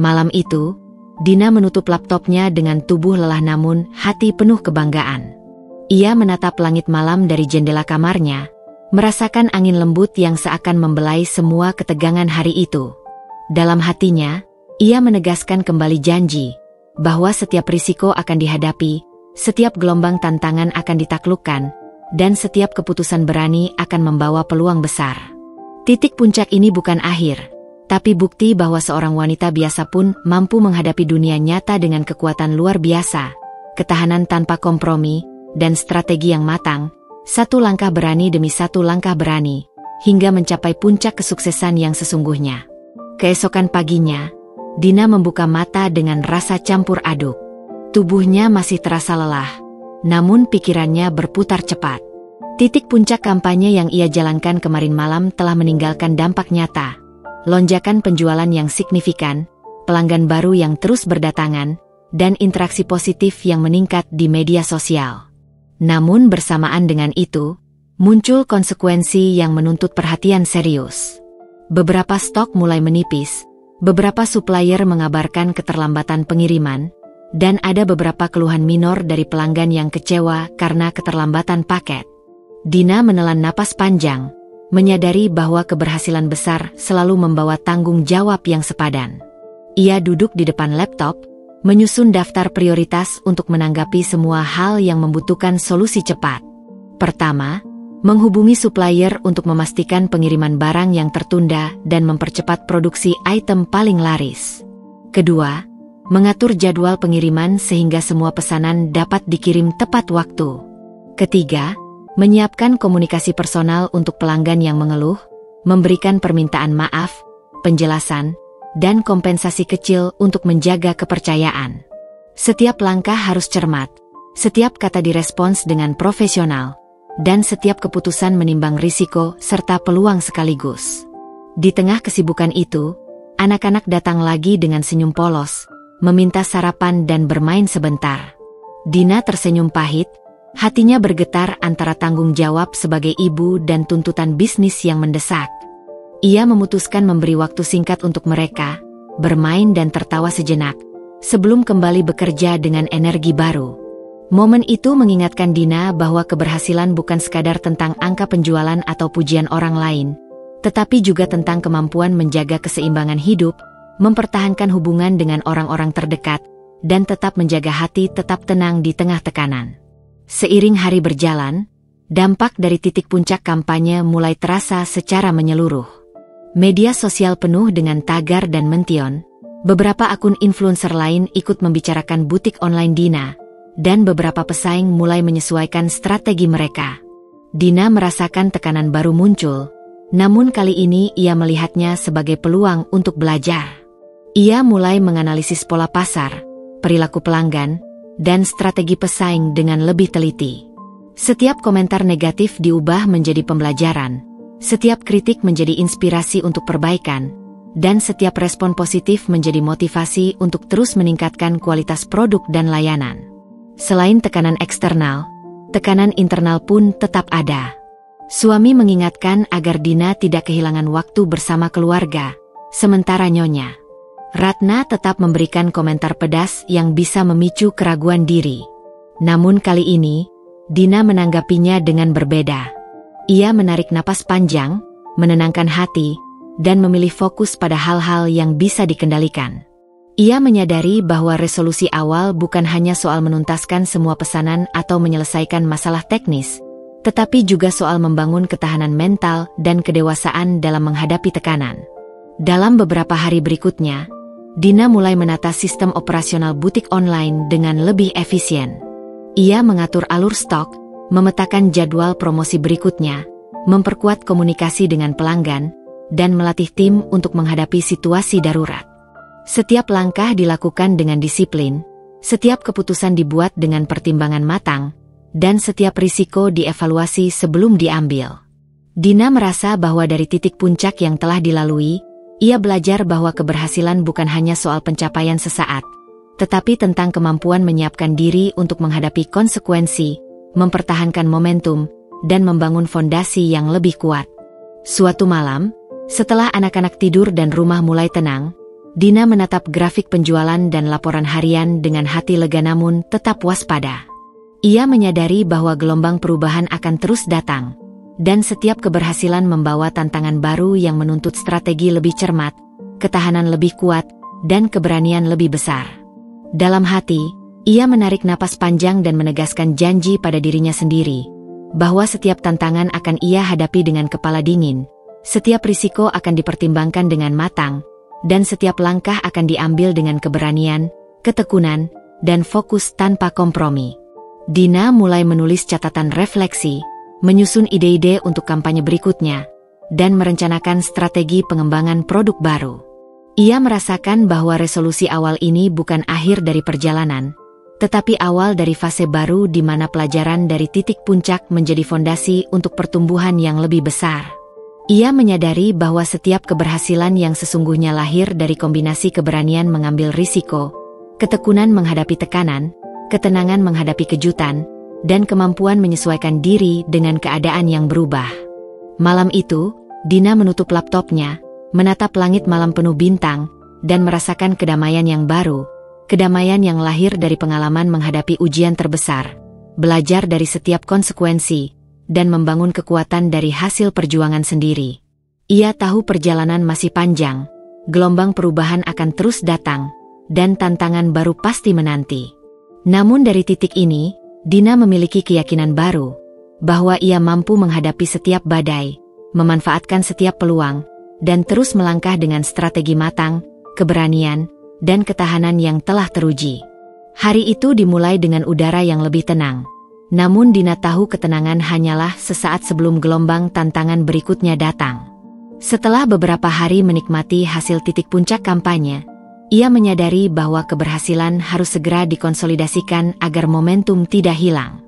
Malam itu, Dina menutup laptopnya dengan tubuh lelah namun hati penuh kebanggaan. Ia menatap langit malam dari jendela kamarnya, merasakan angin lembut yang seakan membelai semua ketegangan hari itu. Dalam hatinya, ia menegaskan kembali janji, bahwa setiap risiko akan dihadapi, setiap gelombang tantangan akan ditaklukkan, dan setiap keputusan berani akan membawa peluang besar. Titik puncak ini bukan akhir, tapi bukti bahwa seorang wanita biasa pun mampu menghadapi dunia nyata dengan kekuatan luar biasa, ketahanan tanpa kompromi, dan strategi yang matang, satu langkah berani demi satu langkah berani, hingga mencapai puncak kesuksesan yang sesungguhnya. Keesokan paginya, Dina membuka mata dengan rasa campur aduk. Tubuhnya masih terasa lelah, namun pikirannya berputar cepat. Titik puncak kampanye yang ia jalankan kemarin malam telah meninggalkan dampak nyata. Lonjakan penjualan yang signifikan, pelanggan baru yang terus berdatangan, dan interaksi positif yang meningkat di media sosial. Namun bersamaan dengan itu, muncul konsekuensi yang menuntut perhatian serius. Beberapa stok mulai menipis, beberapa supplier mengabarkan keterlambatan pengiriman, dan ada beberapa keluhan minor dari pelanggan yang kecewa karena keterlambatan paket. Dina menelan napas panjang, menyadari bahwa keberhasilan besar selalu membawa tanggung jawab yang sepadan. Ia duduk di depan laptop, menyusun daftar prioritas untuk menanggapi semua hal yang membutuhkan solusi cepat. Pertama, menghubungi supplier untuk memastikan pengiriman barang yang tertunda dan mempercepat produksi item paling laris. Kedua, mengatur jadwal pengiriman sehingga semua pesanan dapat dikirim tepat waktu. Ketiga, menyiapkan komunikasi personal untuk pelanggan yang mengeluh, memberikan permintaan maaf, penjelasan, dan kompensasi kecil untuk menjaga kepercayaan. Setiap langkah harus cermat, Setiap kata direspons dengan profesional, dan setiap keputusan menimbang risiko serta peluang sekaligus. Di tengah kesibukan itu, anak-anak datang lagi dengan senyum polos, meminta sarapan dan bermain sebentar. Dina tersenyum pahit, hatinya bergetar antara tanggung jawab sebagai ibu dan tuntutan bisnis yang mendesak. Ia memutuskan memberi waktu singkat untuk mereka, bermain dan tertawa sejenak, sebelum kembali bekerja dengan energi baru. Momen itu mengingatkan Dina bahwa keberhasilan bukan sekadar tentang angka penjualan atau pujian orang lain, tetapi juga tentang kemampuan menjaga keseimbangan hidup, mempertahankan hubungan dengan orang-orang terdekat, dan tetap menjaga hati tetap tenang di tengah tekanan. Seiring hari berjalan, dampak dari titik puncak kampanye mulai terasa secara menyeluruh. Media sosial penuh dengan tagar dan mention, beberapa akun influencer lain ikut membicarakan butik online Dina, dan beberapa pesaing mulai menyesuaikan strategi mereka. Dina merasakan tekanan baru muncul, namun kali ini ia melihatnya sebagai peluang untuk belajar. Ia mulai menganalisis pola pasar, perilaku pelanggan, dan strategi pesaing dengan lebih teliti. Setiap komentar negatif diubah menjadi pembelajaran, setiap kritik menjadi inspirasi untuk perbaikan, dan setiap respon positif menjadi motivasi untuk terus meningkatkan kualitas produk dan layanan. Selain tekanan eksternal, tekanan internal pun tetap ada. Suami mengingatkan agar Dina tidak kehilangan waktu bersama keluarga, sementara Nyonya Ratna tetap memberikan komentar pedas yang bisa memicu keraguan diri. Namun kali ini, Dina menanggapinya dengan berbeda. Ia menarik napas panjang, menenangkan hati, dan memilih fokus pada hal-hal yang bisa dikendalikan. Ia menyadari bahwa resolusi awal bukan hanya soal menuntaskan semua pesanan atau menyelesaikan masalah teknis, tetapi juga soal membangun ketahanan mental dan kedewasaan dalam menghadapi tekanan. Dalam beberapa hari berikutnya, Dina mulai menata sistem operasional butik online dengan lebih efisien. Ia mengatur alur stok, memetakan jadwal promosi berikutnya, memperkuat komunikasi dengan pelanggan, dan melatih tim untuk menghadapi situasi darurat. Setiap langkah dilakukan dengan disiplin, setiap keputusan dibuat dengan pertimbangan matang, dan setiap risiko dievaluasi sebelum diambil. Dina merasa bahwa dari titik puncak yang telah dilalui, ia belajar bahwa keberhasilan bukan hanya soal pencapaian sesaat, tetapi tentang kemampuan menyiapkan diri untuk menghadapi konsekuensi, mempertahankan momentum, dan membangun fondasi yang lebih kuat. Suatu malam, setelah anak-anak tidur dan rumah mulai tenang, Dina menatap grafik penjualan dan laporan harian dengan hati lega namun tetap waspada. Ia menyadari bahwa gelombang perubahan akan terus datang, dan setiap keberhasilan membawa tantangan baru yang menuntut strategi lebih cermat, ketahanan lebih kuat, dan keberanian lebih besar. Dalam hati, ia menarik napas panjang dan menegaskan janji pada dirinya sendiri, bahwa setiap tantangan akan ia hadapi dengan kepala dingin, setiap risiko akan dipertimbangkan dengan matang, dan setiap langkah akan diambil dengan keberanian, ketekunan, dan fokus tanpa kompromi. Dina mulai menulis catatan refleksi, menyusun ide-ide untuk kampanye berikutnya, dan merencanakan strategi pengembangan produk baru. Ia merasakan bahwa resolusi awal ini bukan akhir dari perjalanan, tetapi awal dari fase baru di mana pelajaran dari titik puncak menjadi fondasi untuk pertumbuhan yang lebih besar. Ia menyadari bahwa setiap keberhasilan yang sesungguhnya lahir dari kombinasi keberanian mengambil risiko, ketekunan menghadapi tekanan, ketenangan menghadapi kejutan, dan kemampuan menyesuaikan diri dengan keadaan yang berubah. Malam itu, Dina menutup laptopnya, menatap langit malam penuh bintang, dan merasakan kedamaian yang baru, kedamaian yang lahir dari pengalaman menghadapi ujian terbesar, belajar dari setiap konsekuensi, dan membangun kekuatan dari hasil perjuangan sendiri. Ia tahu perjalanan masih panjang, gelombang perubahan akan terus datang, dan tantangan baru pasti menanti. Namun dari titik ini, Dina memiliki keyakinan baru, bahwa ia mampu menghadapi setiap badai, memanfaatkan setiap peluang, dan terus melangkah dengan strategi matang, keberanian, dan ketahanan yang telah teruji. Hari itu dimulai dengan udara yang lebih tenang. Namun Dina tahu ketenangan hanyalah sesaat sebelum gelombang tantangan berikutnya datang. Setelah beberapa hari menikmati hasil titik puncak kampanye, Ia menyadari bahwa keberhasilan harus segera dikonsolidasikan agar momentum tidak hilang.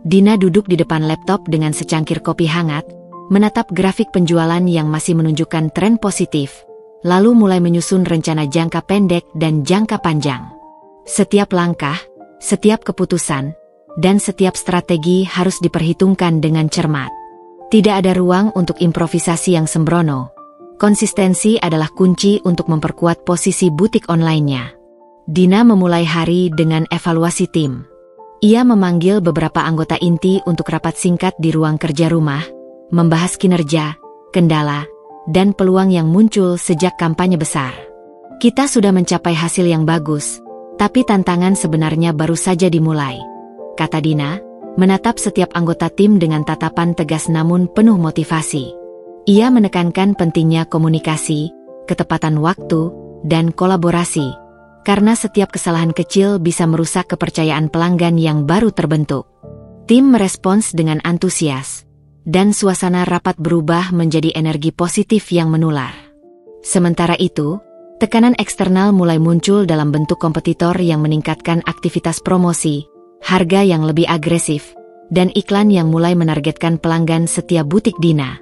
Dina duduk di depan laptop dengan secangkir kopi hangat, menatap grafik penjualan yang masih menunjukkan tren positif, lalu mulai menyusun rencana jangka pendek dan jangka panjang. Setiap langkah, setiap keputusan, dan setiap strategi harus diperhitungkan dengan cermat. Tidak ada ruang untuk improvisasi yang sembrono. Konsistensi adalah kunci untuk memperkuat posisi butik online-nya. Dina memulai hari dengan evaluasi tim. Ia memanggil beberapa anggota inti untuk rapat singkat di ruang kerja rumah, membahas kinerja, kendala, dan peluang yang muncul sejak kampanye besar. Kita sudah mencapai hasil yang bagus, tapi tantangan sebenarnya baru saja dimulai, kata Dina, menatap setiap anggota tim dengan tatapan tegas namun penuh motivasi. Ia menekankan pentingnya komunikasi, ketepatan waktu, dan kolaborasi, karena setiap kesalahan kecil bisa merusak kepercayaan pelanggan yang baru terbentuk. Tim merespons dengan antusias, dan suasana rapat berubah menjadi energi positif yang menular. Sementara itu, tekanan eksternal mulai muncul dalam bentuk kompetitor yang meningkatkan aktivitas promosi, harga yang lebih agresif, dan iklan yang mulai menargetkan pelanggan setia butik Dina.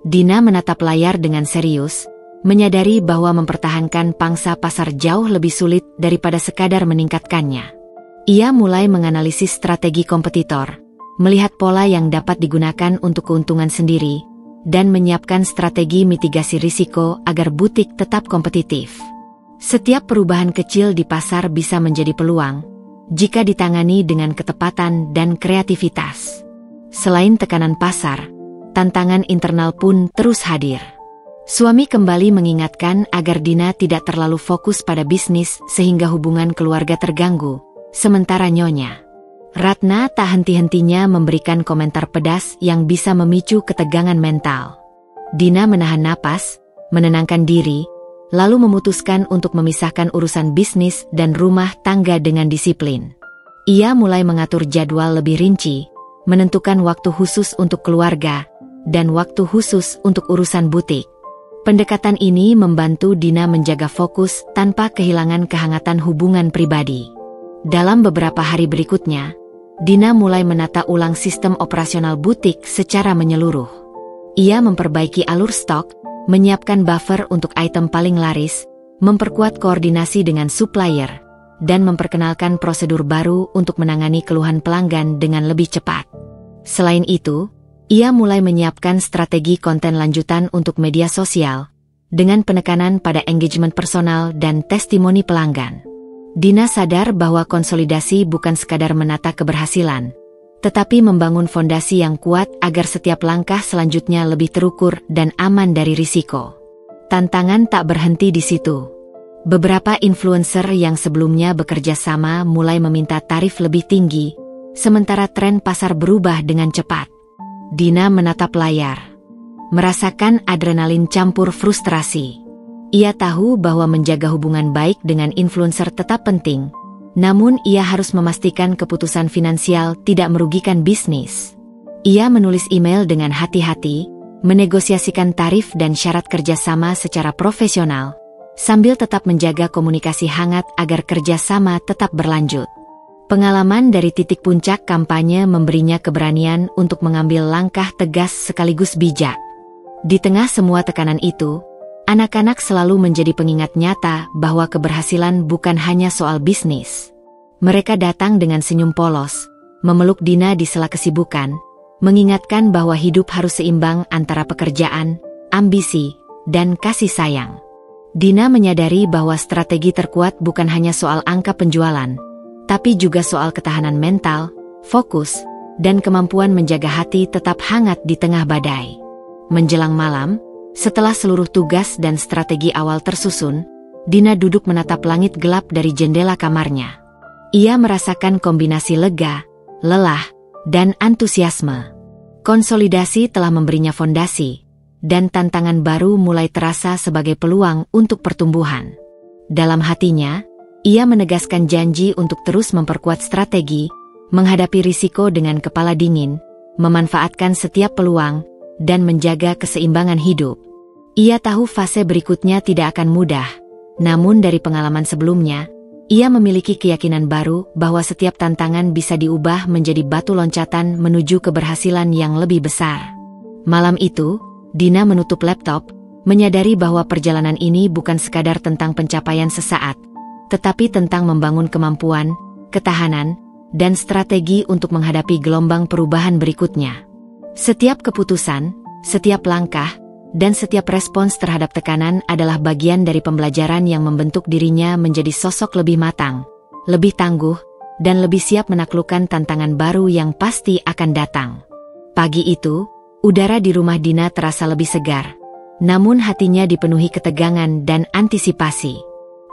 Dina menatap layar dengan serius, menyadari bahwa mempertahankan pangsa pasar jauh lebih sulit daripada sekadar meningkatkannya. Ia mulai menganalisis strategi kompetitor, melihat pola yang dapat digunakan untuk keuntungan sendiri, dan menyiapkan strategi mitigasi risiko agar butik tetap kompetitif. Setiap perubahan kecil di pasar bisa menjadi peluang, jika ditangani dengan ketepatan dan kreativitas. Selain tekanan pasar, tantangan internal pun terus hadir. Suami kembali mengingatkan agar Dina tidak terlalu fokus pada bisnis sehingga hubungan keluarga terganggu, sementara Nyonya Ratna tak henti-hentinya memberikan komentar pedas yang bisa memicu ketegangan mental. Dina menahan napas, menenangkan diri, lalu memutuskan untuk memisahkan urusan bisnis dan rumah tangga dengan disiplin. Ia mulai mengatur jadwal lebih rinci, menentukan waktu khusus untuk keluarga, dan waktu khusus untuk urusan butik. Pendekatan ini membantu Dina menjaga fokus tanpa kehilangan kehangatan hubungan pribadi. Dalam beberapa hari berikutnya, Dina mulai menata ulang sistem operasional butik secara menyeluruh. Ia memperbaiki alur stok, menyiapkan buffer untuk item paling laris, memperkuat koordinasi dengan supplier, dan memperkenalkan prosedur baru untuk menangani keluhan pelanggan dengan lebih cepat. Selain itu, ia mulai menyiapkan strategi konten lanjutan untuk media sosial, dengan penekanan pada engagement personal dan testimoni pelanggan. Dina sadar bahwa konsolidasi bukan sekadar menata keberhasilan, tetapi membangun fondasi yang kuat agar setiap langkah selanjutnya lebih terukur dan aman dari risiko. Tantangan tak berhenti di situ. Beberapa influencer yang sebelumnya bekerja sama mulai meminta tarif lebih tinggi, sementara tren pasar berubah dengan cepat. Dina menatap layar, merasakan adrenalin campur frustrasi. Ia tahu bahwa menjaga hubungan baik dengan influencer tetap penting, namun ia harus memastikan keputusan finansial tidak merugikan bisnis. Ia menulis email dengan hati-hati, menegosiasikan tarif dan syarat kerjasama secara profesional, sambil tetap menjaga komunikasi hangat agar kerjasama tetap berlanjut. Pengalaman dari titik puncak kampanye memberinya keberanian untuk mengambil langkah tegas sekaligus bijak. Di tengah semua tekanan itu, anak-anak selalu menjadi pengingat nyata bahwa keberhasilan bukan hanya soal bisnis. Mereka datang dengan senyum polos, memeluk Dina di sela kesibukan, mengingatkan bahwa hidup harus seimbang antara pekerjaan, ambisi, dan kasih sayang. Dina menyadari bahwa strategi terkuat bukan hanya soal angka penjualan, tapi juga soal ketahanan mental, fokus, dan kemampuan menjaga hati tetap hangat di tengah badai. Menjelang malam, setelah seluruh tugas dan strategi awal tersusun, Dina duduk menatap langit gelap dari jendela kamarnya. Ia merasakan kombinasi lega, lelah, dan antusiasme. Konsolidasi telah memberinya fondasi, dan tantangan baru mulai terasa sebagai peluang untuk pertumbuhan. Dalam hatinya, ia menegaskan janji untuk terus memperkuat strategi, menghadapi risiko dengan kepala dingin, memanfaatkan setiap peluang, dan menjaga keseimbangan hidup. Ia tahu fase berikutnya tidak akan mudah, Namun dari pengalaman sebelumnya, ia memiliki keyakinan baru bahwa setiap tantangan bisa diubah menjadi batu loncatan menuju keberhasilan yang lebih besar. Malam itu, Dina menutup laptop, menyadari bahwa perjalanan ini bukan sekadar tentang pencapaian sesaat, tetapi tentang membangun kemampuan, ketahanan, dan strategi untuk menghadapi gelombang perubahan berikutnya. Setiap keputusan, setiap langkah, dan setiap respons terhadap tekanan adalah bagian dari pembelajaran yang membentuk dirinya menjadi sosok lebih matang, lebih tangguh, dan lebih siap menaklukkan tantangan baru yang pasti akan datang. Pagi itu, udara di rumah Dina terasa lebih segar, namun hatinya dipenuhi ketegangan dan antisipasi.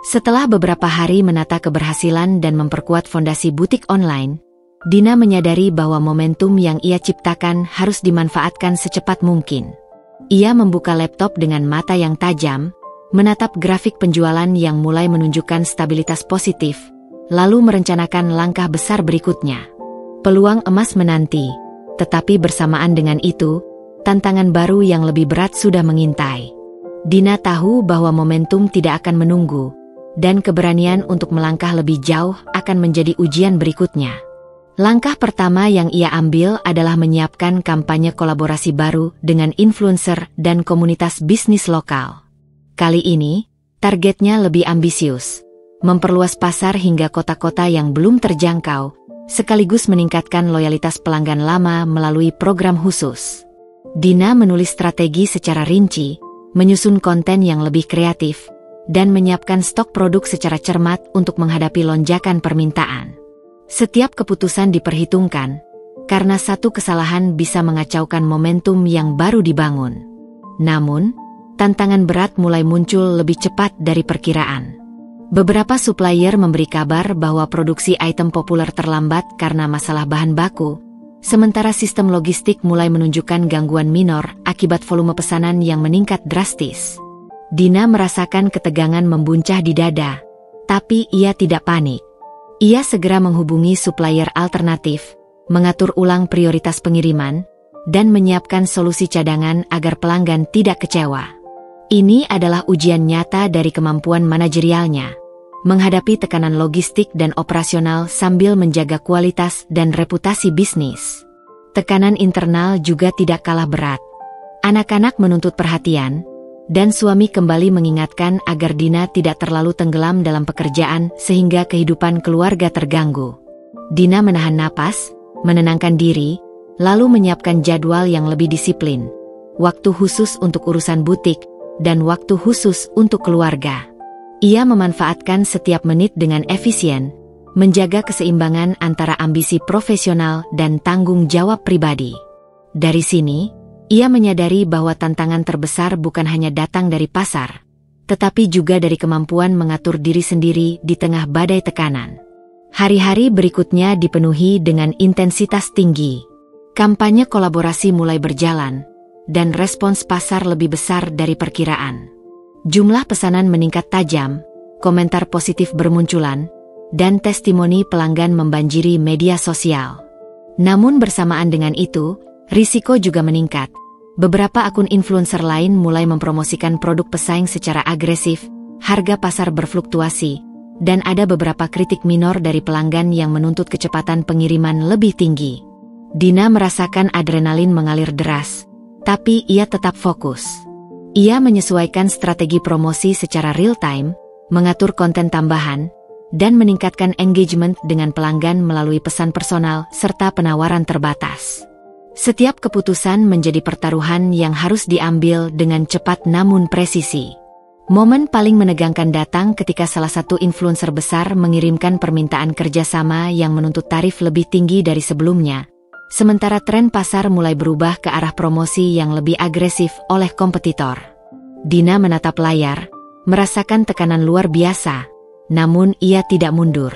Setelah beberapa hari menata keberhasilan dan memperkuat fondasi butik online, Dina menyadari bahwa momentum yang ia ciptakan harus dimanfaatkan secepat mungkin. Ia membuka laptop dengan mata yang tajam, menatap grafik penjualan yang mulai menunjukkan stabilitas positif, lalu merencanakan langkah besar berikutnya. Peluang emas menanti, tetapi bersamaan dengan itu, tantangan baru yang lebih berat sudah mengintai. Dina tahu bahwa momentum tidak akan menunggu, dan keberanian untuk melangkah lebih jauh akan menjadi ujian berikutnya. Langkah pertama yang ia ambil adalah menyiapkan kampanye kolaborasi baru dengan influencer dan komunitas bisnis lokal. Kali ini, targetnya lebih ambisius, memperluas pasar hingga kota-kota yang belum terjangkau, sekaligus meningkatkan loyalitas pelanggan lama melalui program khusus. Dina menulis strategi secara rinci, menyusun konten yang lebih kreatif, dan menyiapkan stok produk secara cermat untuk menghadapi lonjakan permintaan. Setiap keputusan diperhitungkan, karena satu kesalahan bisa mengacaukan momentum yang baru dibangun. Namun, tantangan berat mulai muncul lebih cepat dari perkiraan. Beberapa supplier memberi kabar bahwa produksi item populer terlambat karena masalah bahan baku, sementara sistem logistik mulai menunjukkan gangguan minor akibat volume pesanan yang meningkat drastis. Dina merasakan ketegangan membuncah di dada, tapi ia tidak panik. Ia segera menghubungi supplier alternatif, mengatur ulang prioritas pengiriman, dan menyiapkan solusi cadangan agar pelanggan tidak kecewa. Ini adalah ujian nyata dari kemampuan manajerialnya, menghadapi tekanan logistik dan operasional sambil menjaga kualitas dan reputasi bisnis. Tekanan internal juga tidak kalah berat. Anak-anak menuntut perhatian, dan suami kembali mengingatkan agar Dina tidak terlalu tenggelam dalam pekerjaan sehingga kehidupan keluarga terganggu. Dina menahan napas, menenangkan diri, lalu menyiapkan jadwal yang lebih disiplin, waktu khusus untuk urusan butik, dan waktu khusus untuk keluarga. Ia memanfaatkan setiap menit dengan efisien, menjaga keseimbangan antara ambisi profesional dan tanggung jawab pribadi. Dari sini, ia menyadari bahwa tantangan terbesar bukan hanya datang dari pasar, tetapi juga dari kemampuan mengatur diri sendiri di tengah badai tekanan. Hari-hari berikutnya dipenuhi dengan intensitas tinggi. Kampanye kolaborasi mulai berjalan, dan respons pasar lebih besar dari perkiraan. Jumlah pesanan meningkat tajam, komentar positif bermunculan, dan testimoni pelanggan membanjiri media sosial. Namun bersamaan dengan itu, risiko juga meningkat. Beberapa akun influencer lain mulai mempromosikan produk pesaing secara agresif, harga pasar berfluktuasi, dan ada beberapa kritik minor dari pelanggan yang menuntut kecepatan pengiriman lebih tinggi. Dina merasakan adrenalin mengalir deras, tapi ia tetap fokus. Ia menyesuaikan strategi promosi secara real-time, mengatur konten tambahan, dan meningkatkan engagement dengan pelanggan melalui pesan personal serta penawaran terbatas. Setiap keputusan menjadi pertaruhan yang harus diambil dengan cepat namun presisi. Momen paling menegangkan datang ketika salah satu influencer besar mengirimkan permintaan kerjasama yang menuntut tarif lebih tinggi dari sebelumnya, sementara tren pasar mulai berubah ke arah promosi yang lebih agresif oleh kompetitor. Dina menatap layar, merasakan tekanan luar biasa, namun ia tidak mundur.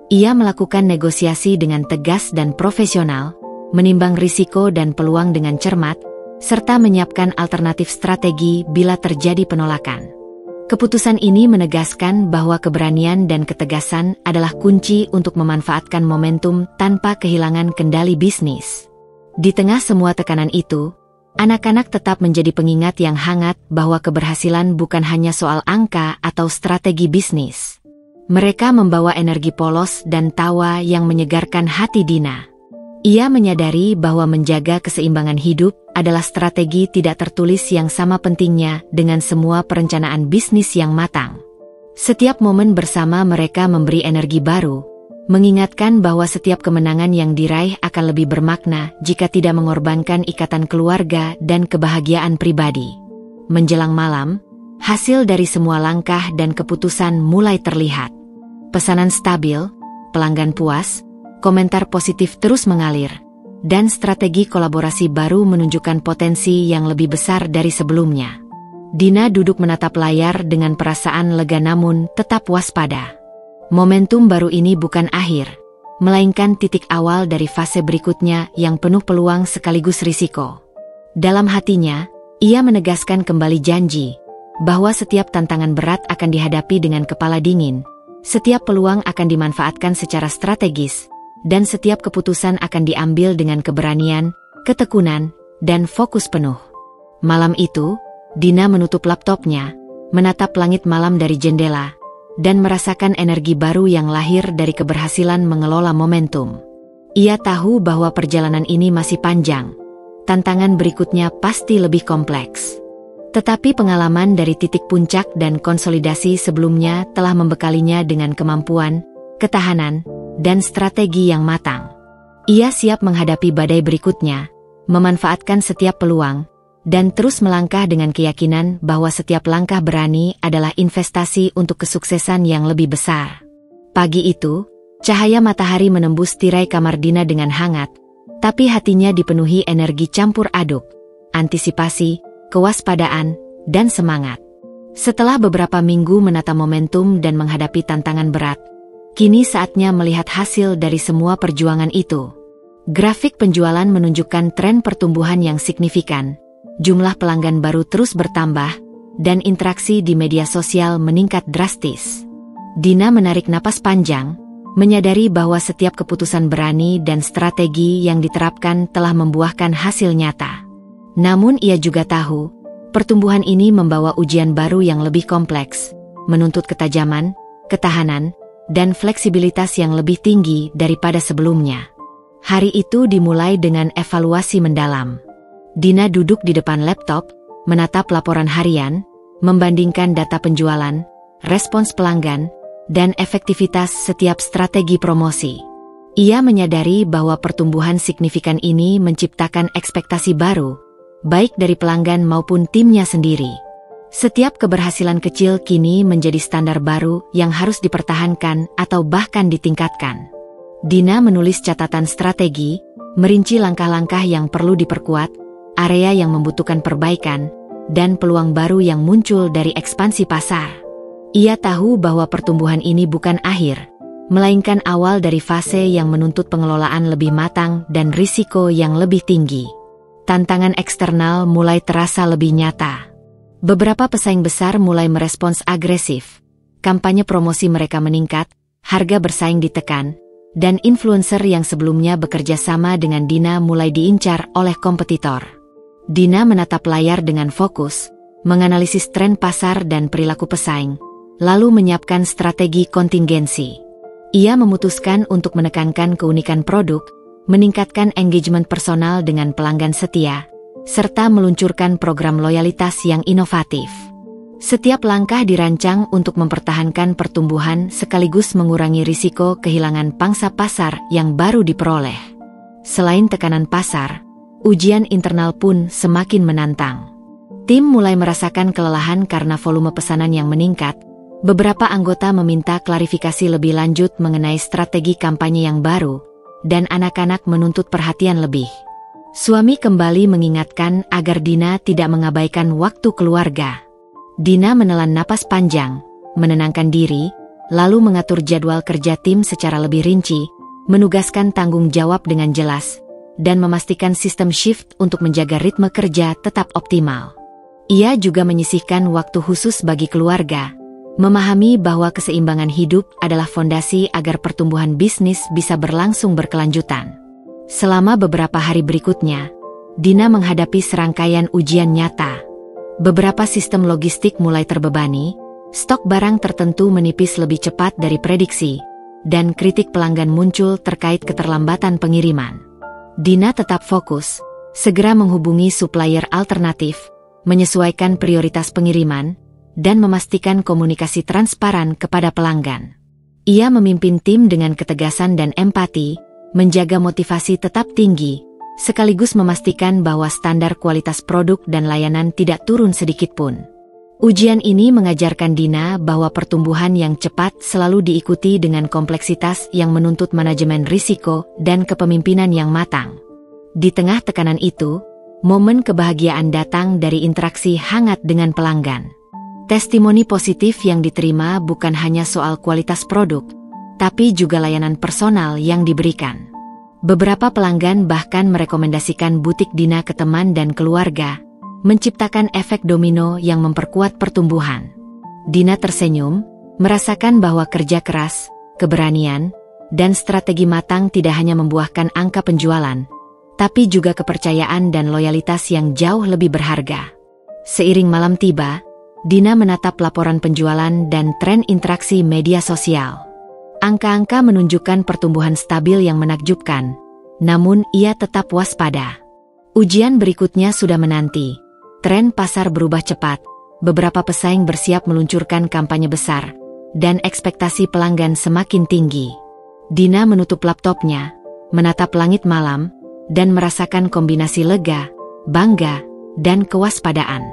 Ia melakukan negosiasi dengan tegas dan profesional, menimbang risiko dan peluang dengan cermat, serta menyiapkan alternatif strategi bila terjadi penolakan. Keputusan ini menegaskan bahwa keberanian dan ketegasan adalah kunci untuk memanfaatkan momentum tanpa kehilangan kendali bisnis. Di tengah semua tekanan itu, anak-anak tetap menjadi pengingat yang hangat bahwa keberhasilan bukan hanya soal angka atau strategi bisnis. Mereka membawa energi polos dan tawa yang menyegarkan hati Dina. Ia menyadari bahwa menjaga keseimbangan hidup adalah strategi tidak tertulis yang sama pentingnya dengan semua perencanaan bisnis yang matang. Setiap momen bersama mereka memberi energi baru, mengingatkan bahwa setiap kemenangan yang diraih akan lebih bermakna jika tidak mengorbankan ikatan keluarga dan kebahagiaan pribadi. Menjelang malam, hasil dari semua langkah dan keputusan mulai terlihat. Pesanan stabil, pelanggan puas, komentar positif terus mengalir, dan strategi kolaborasi baru menunjukkan potensi yang lebih besar dari sebelumnya. Dina duduk menatap layar dengan perasaan lega namun tetap waspada. Momentum baru ini bukan akhir, melainkan titik awal dari fase berikutnya yang penuh peluang sekaligus risiko. Dalam hatinya, ia menegaskan kembali janji bahwa setiap tantangan berat akan dihadapi dengan kepala dingin, setiap peluang akan dimanfaatkan secara strategis, dan setiap keputusan akan diambil dengan keberanian, ketekunan, dan fokus penuh. Malam itu, Dina menutup laptopnya, menatap langit malam dari jendela, dan merasakan energi baru yang lahir dari keberhasilan mengelola momentum. Ia tahu bahwa perjalanan ini masih panjang, tantangan berikutnya pasti lebih kompleks. Tetapi pengalaman dari titik puncak dan konsolidasi sebelumnya telah membekalinya dengan kemampuan, ketahanan, dan strategi yang matang. Ia siap menghadapi badai berikutnya, memanfaatkan setiap peluang, dan terus melangkah dengan keyakinan bahwa setiap langkah berani adalah investasi untuk kesuksesan yang lebih besar. Pagi itu, cahaya matahari menembus tirai kamar Dina dengan hangat, tapi hatinya dipenuhi energi campur aduk, antisipasi, kewaspadaan, dan semangat. Setelah beberapa minggu menata momentum dan menghadapi tantangan berat, kini saatnya melihat hasil dari semua perjuangan itu. Grafik penjualan menunjukkan tren pertumbuhan yang signifikan, jumlah pelanggan baru terus bertambah, dan interaksi di media sosial meningkat drastis. Dina menarik napas panjang, menyadari bahwa setiap keputusan berani dan strategi yang diterapkan telah membuahkan hasil nyata. Namun ia juga tahu, pertumbuhan ini membawa ujian baru yang lebih kompleks, menuntut ketajaman, ketahanan, dan fleksibilitas yang lebih tinggi daripada sebelumnya. Hari itu dimulai dengan evaluasi mendalam. Dina duduk di depan laptop, menatap laporan harian, membandingkan data penjualan, respons pelanggan, dan efektivitas setiap strategi promosi. Ia menyadari bahwa pertumbuhan signifikan ini menciptakan ekspektasi baru, baik dari pelanggan maupun timnya sendiri. Setiap keberhasilan kecil kini menjadi standar baru yang harus dipertahankan atau bahkan ditingkatkan. Dina menulis catatan strategi, merinci langkah-langkah yang perlu diperkuat, area yang membutuhkan perbaikan, dan peluang baru yang muncul dari ekspansi pasar. Ia tahu bahwa pertumbuhan ini bukan akhir, melainkan awal dari fase yang menuntut pengelolaan lebih matang dan risiko yang lebih tinggi. Tantangan eksternal mulai terasa lebih nyata. Beberapa pesaing besar mulai merespons agresif. Kampanye promosi mereka meningkat, harga bersaing ditekan, dan influencer yang sebelumnya bekerja sama dengan Dina mulai diincar oleh kompetitor. Dina menatap layar dengan fokus, menganalisis tren pasar dan perilaku pesaing, lalu menyiapkan strategi kontingensi. Ia memutuskan untuk menekankan keunikan produk, meningkatkan engagement personal dengan pelanggan setia, serta meluncurkan program loyalitas yang inovatif. Setiap langkah dirancang untuk mempertahankan pertumbuhan sekaligus mengurangi risiko kehilangan pangsa pasar yang baru diperoleh. Selain tekanan pasar, ujian internal pun semakin menantang. Tim mulai merasakan kelelahan karena volume pesanan yang meningkat. Beberapa anggota meminta klarifikasi lebih lanjut mengenai strategi kampanye yang baru, dan anak-anak menuntut perhatian lebih. Suami kembali mengingatkan agar Dina tidak mengabaikan waktu keluarga. Dina menelan napas panjang, menenangkan diri, lalu mengatur jadwal kerja tim secara lebih rinci, menugaskan tanggung jawab dengan jelas, dan memastikan sistem shift untuk menjaga ritme kerja tetap optimal. Ia juga menyisihkan waktu khusus bagi keluarga, memahami bahwa keseimbangan hidup adalah fondasi agar pertumbuhan bisnis bisa berlangsung berkelanjutan. Selama beberapa hari berikutnya, Dina menghadapi serangkaian ujian nyata. Beberapa sistem logistik mulai terbebani, stok barang tertentu menipis lebih cepat dari prediksi, dan kritik pelanggan muncul terkait keterlambatan pengiriman. Dina tetap fokus, segera menghubungi supplier alternatif, menyesuaikan prioritas pengiriman, dan memastikan komunikasi transparan kepada pelanggan. Ia memimpin tim dengan ketegasan dan empati, menjaga motivasi tetap tinggi, sekaligus memastikan bahwa standar kualitas produk dan layanan tidak turun sedikitpun. Ujian ini mengajarkan Dina bahwa pertumbuhan yang cepat selalu diikuti dengan kompleksitas yang menuntut manajemen risiko dan kepemimpinan yang matang. Di tengah tekanan itu, momen kebahagiaan datang dari interaksi hangat dengan pelanggan. Testimoni positif yang diterima bukan hanya soal kualitas produk, tapi juga layanan personal yang diberikan. Beberapa pelanggan bahkan merekomendasikan butik Dina ke teman dan keluarga, menciptakan efek domino yang memperkuat pertumbuhan. Dina tersenyum, merasakan bahwa kerja keras, keberanian, dan strategi matang tidak hanya membuahkan angka penjualan, tapi juga kepercayaan dan loyalitas yang jauh lebih berharga. Seiring malam tiba, Dina menatap laporan penjualan dan tren interaksi media sosial. Angka-angka menunjukkan pertumbuhan stabil yang menakjubkan, namun ia tetap waspada. Ujian berikutnya sudah menanti. Tren pasar berubah cepat, beberapa pesaing bersiap meluncurkan kampanye besar, dan ekspektasi pelanggan semakin tinggi. Dina menutup laptopnya, menatap langit malam, dan merasakan kombinasi lega, bangga, dan kewaspadaan.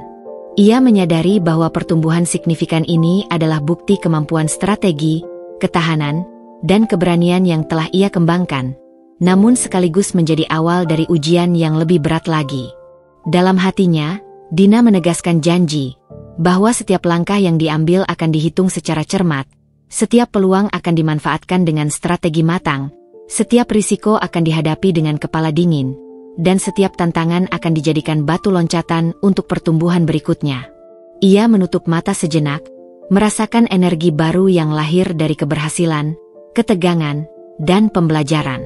Ia menyadari bahwa pertumbuhan signifikan ini adalah bukti kemampuan strategi, ketahanan, dan keberanian yang telah ia kembangkan, namun sekaligus menjadi awal dari ujian yang lebih berat lagi. Dalam hatinya, Dina menegaskan janji bahwa setiap langkah yang diambil akan dihitung secara cermat, setiap peluang akan dimanfaatkan dengan strategi matang, setiap risiko akan dihadapi dengan kepala dingin, dan setiap tantangan akan dijadikan batu loncatan untuk pertumbuhan berikutnya. Ia menutup mata sejenak, merasakan energi baru yang lahir dari keberhasilan, ketegangan, dan pembelajaran.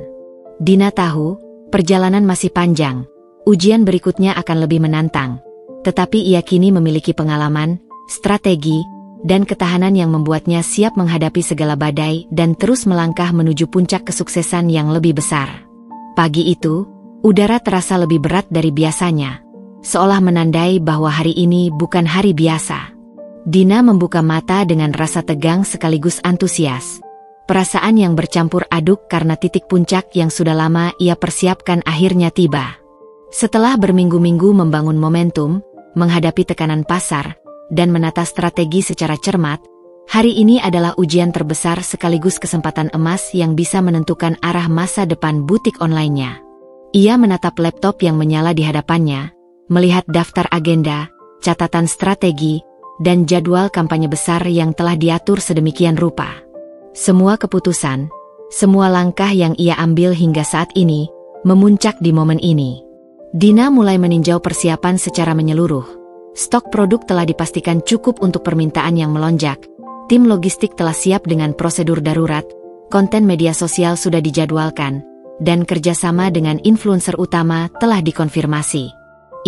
Dina tahu, perjalanan masih panjang, ujian berikutnya akan lebih menantang, tetapi ia kini memiliki pengalaman, strategi, dan ketahanan yang membuatnya siap menghadapi segala badai dan terus melangkah menuju puncak kesuksesan yang lebih besar. Pagi itu, udara terasa lebih berat dari biasanya, seolah menandai bahwa hari ini bukan hari biasa. Dina membuka mata dengan rasa tegang sekaligus antusias. Perasaan yang bercampur aduk karena titik puncak yang sudah lama ia persiapkan akhirnya tiba. Setelah berminggu-minggu membangun momentum, menghadapi tekanan pasar, dan menata strategi secara cermat, hari ini adalah ujian terbesar sekaligus kesempatan emas yang bisa menentukan arah masa depan butik online-nya. Ia menatap laptop yang menyala di hadapannya, melihat daftar agenda, catatan strategi, dan jadwal kampanye besar yang telah diatur sedemikian rupa. Semua keputusan, semua langkah yang ia ambil hingga saat ini, memuncak di momen ini. Dina mulai meninjau persiapan secara menyeluruh. Stok produk telah dipastikan cukup untuk permintaan yang melonjak, tim logistik telah siap dengan prosedur darurat, konten media sosial sudah dijadwalkan, dan kerjasama dengan influencer utama telah dikonfirmasi.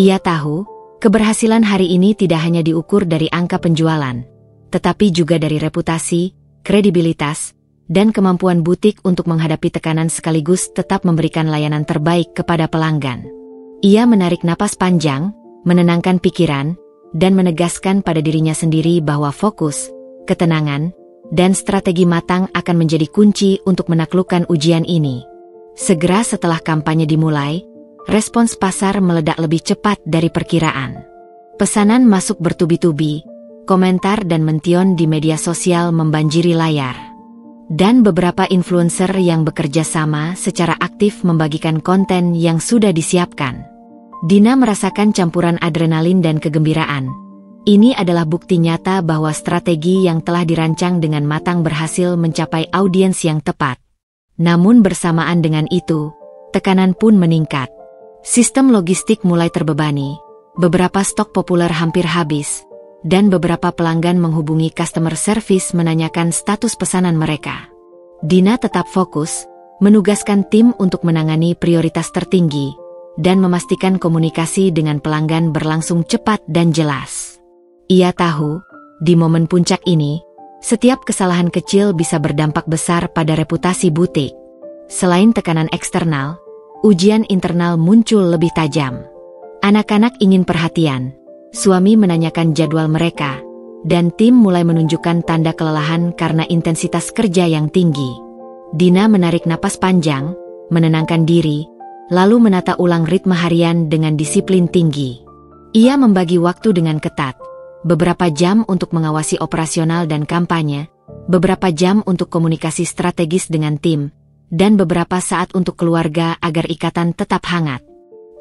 Ia tahu, keberhasilan hari ini tidak hanya diukur dari angka penjualan, tetapi juga dari reputasi, kredibilitas, dan kemampuan butik untuk menghadapi tekanan sekaligus tetap memberikan layanan terbaik kepada pelanggan. Ia menarik napas panjang, menenangkan pikiran, dan menegaskan pada dirinya sendiri bahwa fokus, ketenangan, dan strategi matang akan menjadi kunci untuk menaklukkan ujian ini. Segera setelah kampanye dimulai, respons pasar meledak lebih cepat dari perkiraan. Pesanan masuk bertubi-tubi, komentar dan mention di media sosial membanjiri layar. Dan beberapa influencer yang bekerja sama secara aktif membagikan konten yang sudah disiapkan. Dina merasakan campuran adrenalin dan kegembiraan. Ini adalah bukti nyata bahwa strategi yang telah dirancang dengan matang berhasil mencapai audiens yang tepat. Namun bersamaan dengan itu, tekanan pun meningkat. Sistem logistik mulai terbebani, beberapa stok populer hampir habis, dan beberapa pelanggan menghubungi customer service menanyakan status pesanan mereka. Dina tetap fokus, menugaskan tim untuk menangani prioritas tertinggi, dan memastikan komunikasi dengan pelanggan berlangsung cepat dan jelas. Ia tahu, di momen puncak ini, setiap kesalahan kecil bisa berdampak besar pada reputasi butik. Selain tekanan eksternal, ujian internal muncul lebih tajam. Anak-anak ingin perhatian, suami menanyakan jadwal mereka, dan tim mulai menunjukkan tanda kelelahan karena intensitas kerja yang tinggi. Dina menarik napas panjang, menenangkan diri, lalu menata ulang ritme harian dengan disiplin tinggi. Ia membagi waktu dengan ketat, beberapa jam untuk mengawasi operasional dan kampanye, beberapa jam untuk komunikasi strategis dengan tim, dan beberapa saat untuk keluarga agar ikatan tetap hangat.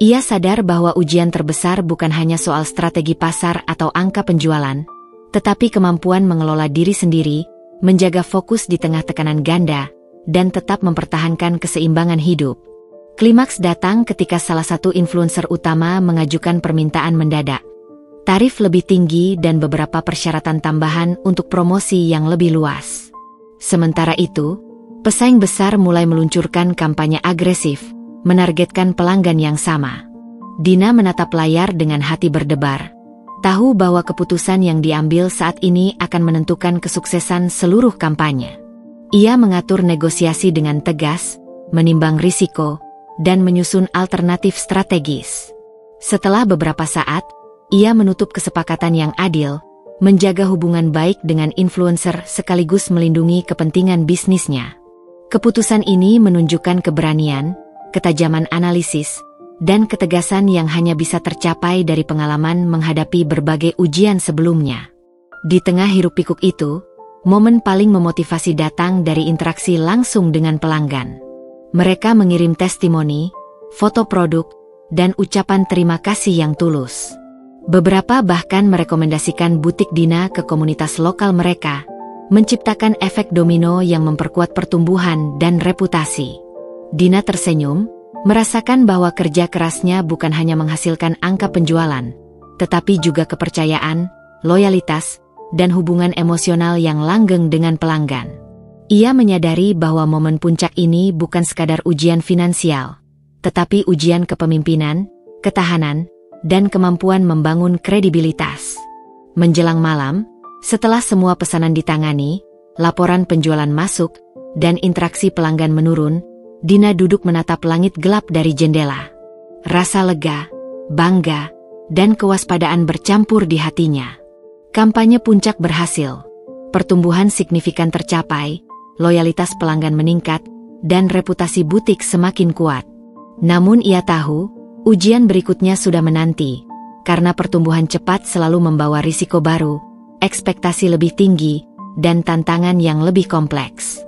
Ia sadar bahwa ujian terbesar bukan hanya soal strategi pasar atau angka penjualan, tetapi kemampuan mengelola diri sendiri, menjaga fokus di tengah tekanan ganda, dan tetap mempertahankan keseimbangan hidup. Klimaks datang ketika salah satu influencer utama mengajukan permintaan mendadak. Tarif lebih tinggi dan beberapa persyaratan tambahan untuk promosi yang lebih luas. Sementara itu, pesaing besar mulai meluncurkan kampanye agresif, menargetkan pelanggan yang sama. Dina menatap layar dengan hati berdebar, tahu bahwa keputusan yang diambil saat ini akan menentukan kesuksesan seluruh kampanye. Ia mengatur negosiasi dengan tegas, menimbang risiko, dan menyusun alternatif strategis. Setelah beberapa saat, ia menutup kesepakatan yang adil, menjaga hubungan baik dengan influencer sekaligus melindungi kepentingan bisnisnya. Keputusan ini menunjukkan keberanian, ketajaman analisis, dan ketegasan yang hanya bisa tercapai dari pengalaman menghadapi berbagai ujian sebelumnya. Di tengah hiruk-pikuk itu, momen paling memotivasi datang dari interaksi langsung dengan pelanggan. Mereka mengirim testimoni, foto produk, dan ucapan terima kasih yang tulus. Beberapa bahkan merekomendasikan butik Dina ke komunitas lokal mereka, menciptakan efek domino yang memperkuat pertumbuhan dan reputasi. Dina tersenyum, merasakan bahwa kerja kerasnya bukan hanya menghasilkan angka penjualan, tetapi juga kepercayaan, loyalitas, dan hubungan emosional yang langgeng dengan pelanggan. Ia menyadari bahwa momen puncak ini bukan sekadar ujian finansial, tetapi ujian kepemimpinan, ketahanan, dan kemampuan membangun kredibilitas. Menjelang malam, setelah semua pesanan ditangani, laporan penjualan masuk, dan interaksi pelanggan menurun, Dina duduk menatap langit gelap dari jendela. Rasa lega, bangga, dan kewaspadaan bercampur di hatinya. Kampanye puncak berhasil, pertumbuhan signifikan tercapai, loyalitas pelanggan meningkat, dan reputasi butik semakin kuat. Namun ia tahu, ujian berikutnya sudah menanti, karena pertumbuhan cepat selalu membawa risiko baru, ekspektasi lebih tinggi, dan tantangan yang lebih kompleks.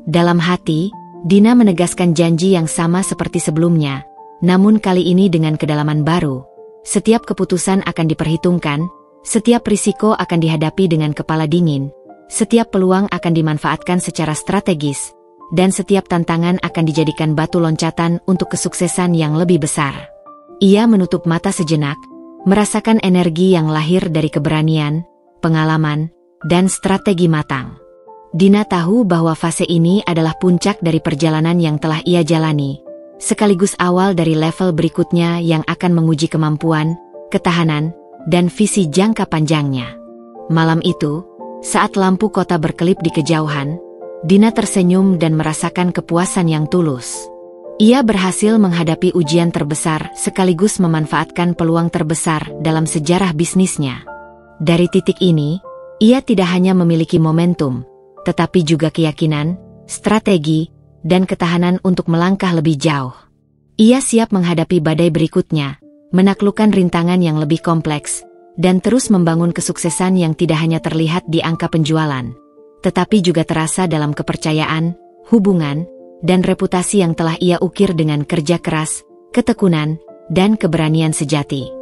Dalam hati, Dina menegaskan janji yang sama seperti sebelumnya, namun kali ini dengan kedalaman baru. Setiap keputusan akan diperhitungkan, setiap risiko akan dihadapi dengan kepala dingin, setiap peluang akan dimanfaatkan secara strategis, dan setiap tantangan akan dijadikan batu loncatan untuk kesuksesan yang lebih besar. Ia menutup mata sejenak, merasakan energi yang lahir dari keberanian, pengalaman, dan strategi matang. Dina tahu bahwa fase ini adalah puncak dari perjalanan yang telah ia jalani, sekaligus awal dari level berikutnya yang akan menguji kemampuan, ketahanan, dan visi jangka panjangnya. Malam itu, saat lampu kota berkelip di kejauhan, Dina tersenyum dan merasakan kepuasan yang tulus. Ia berhasil menghadapi ujian terbesar sekaligus memanfaatkan peluang terbesar dalam sejarah bisnisnya. Dari titik ini, ia tidak hanya memiliki momentum, tetapi juga keyakinan, strategi, dan ketahanan untuk melangkah lebih jauh. Ia siap menghadapi badai berikutnya, menaklukkan rintangan yang lebih kompleks, dan terus membangun kesuksesan yang tidak hanya terlihat di angka penjualan, tetapi juga terasa dalam kepercayaan, hubungan, dan reputasi yang telah ia ukir dengan kerja keras, ketekunan, dan keberanian sejati.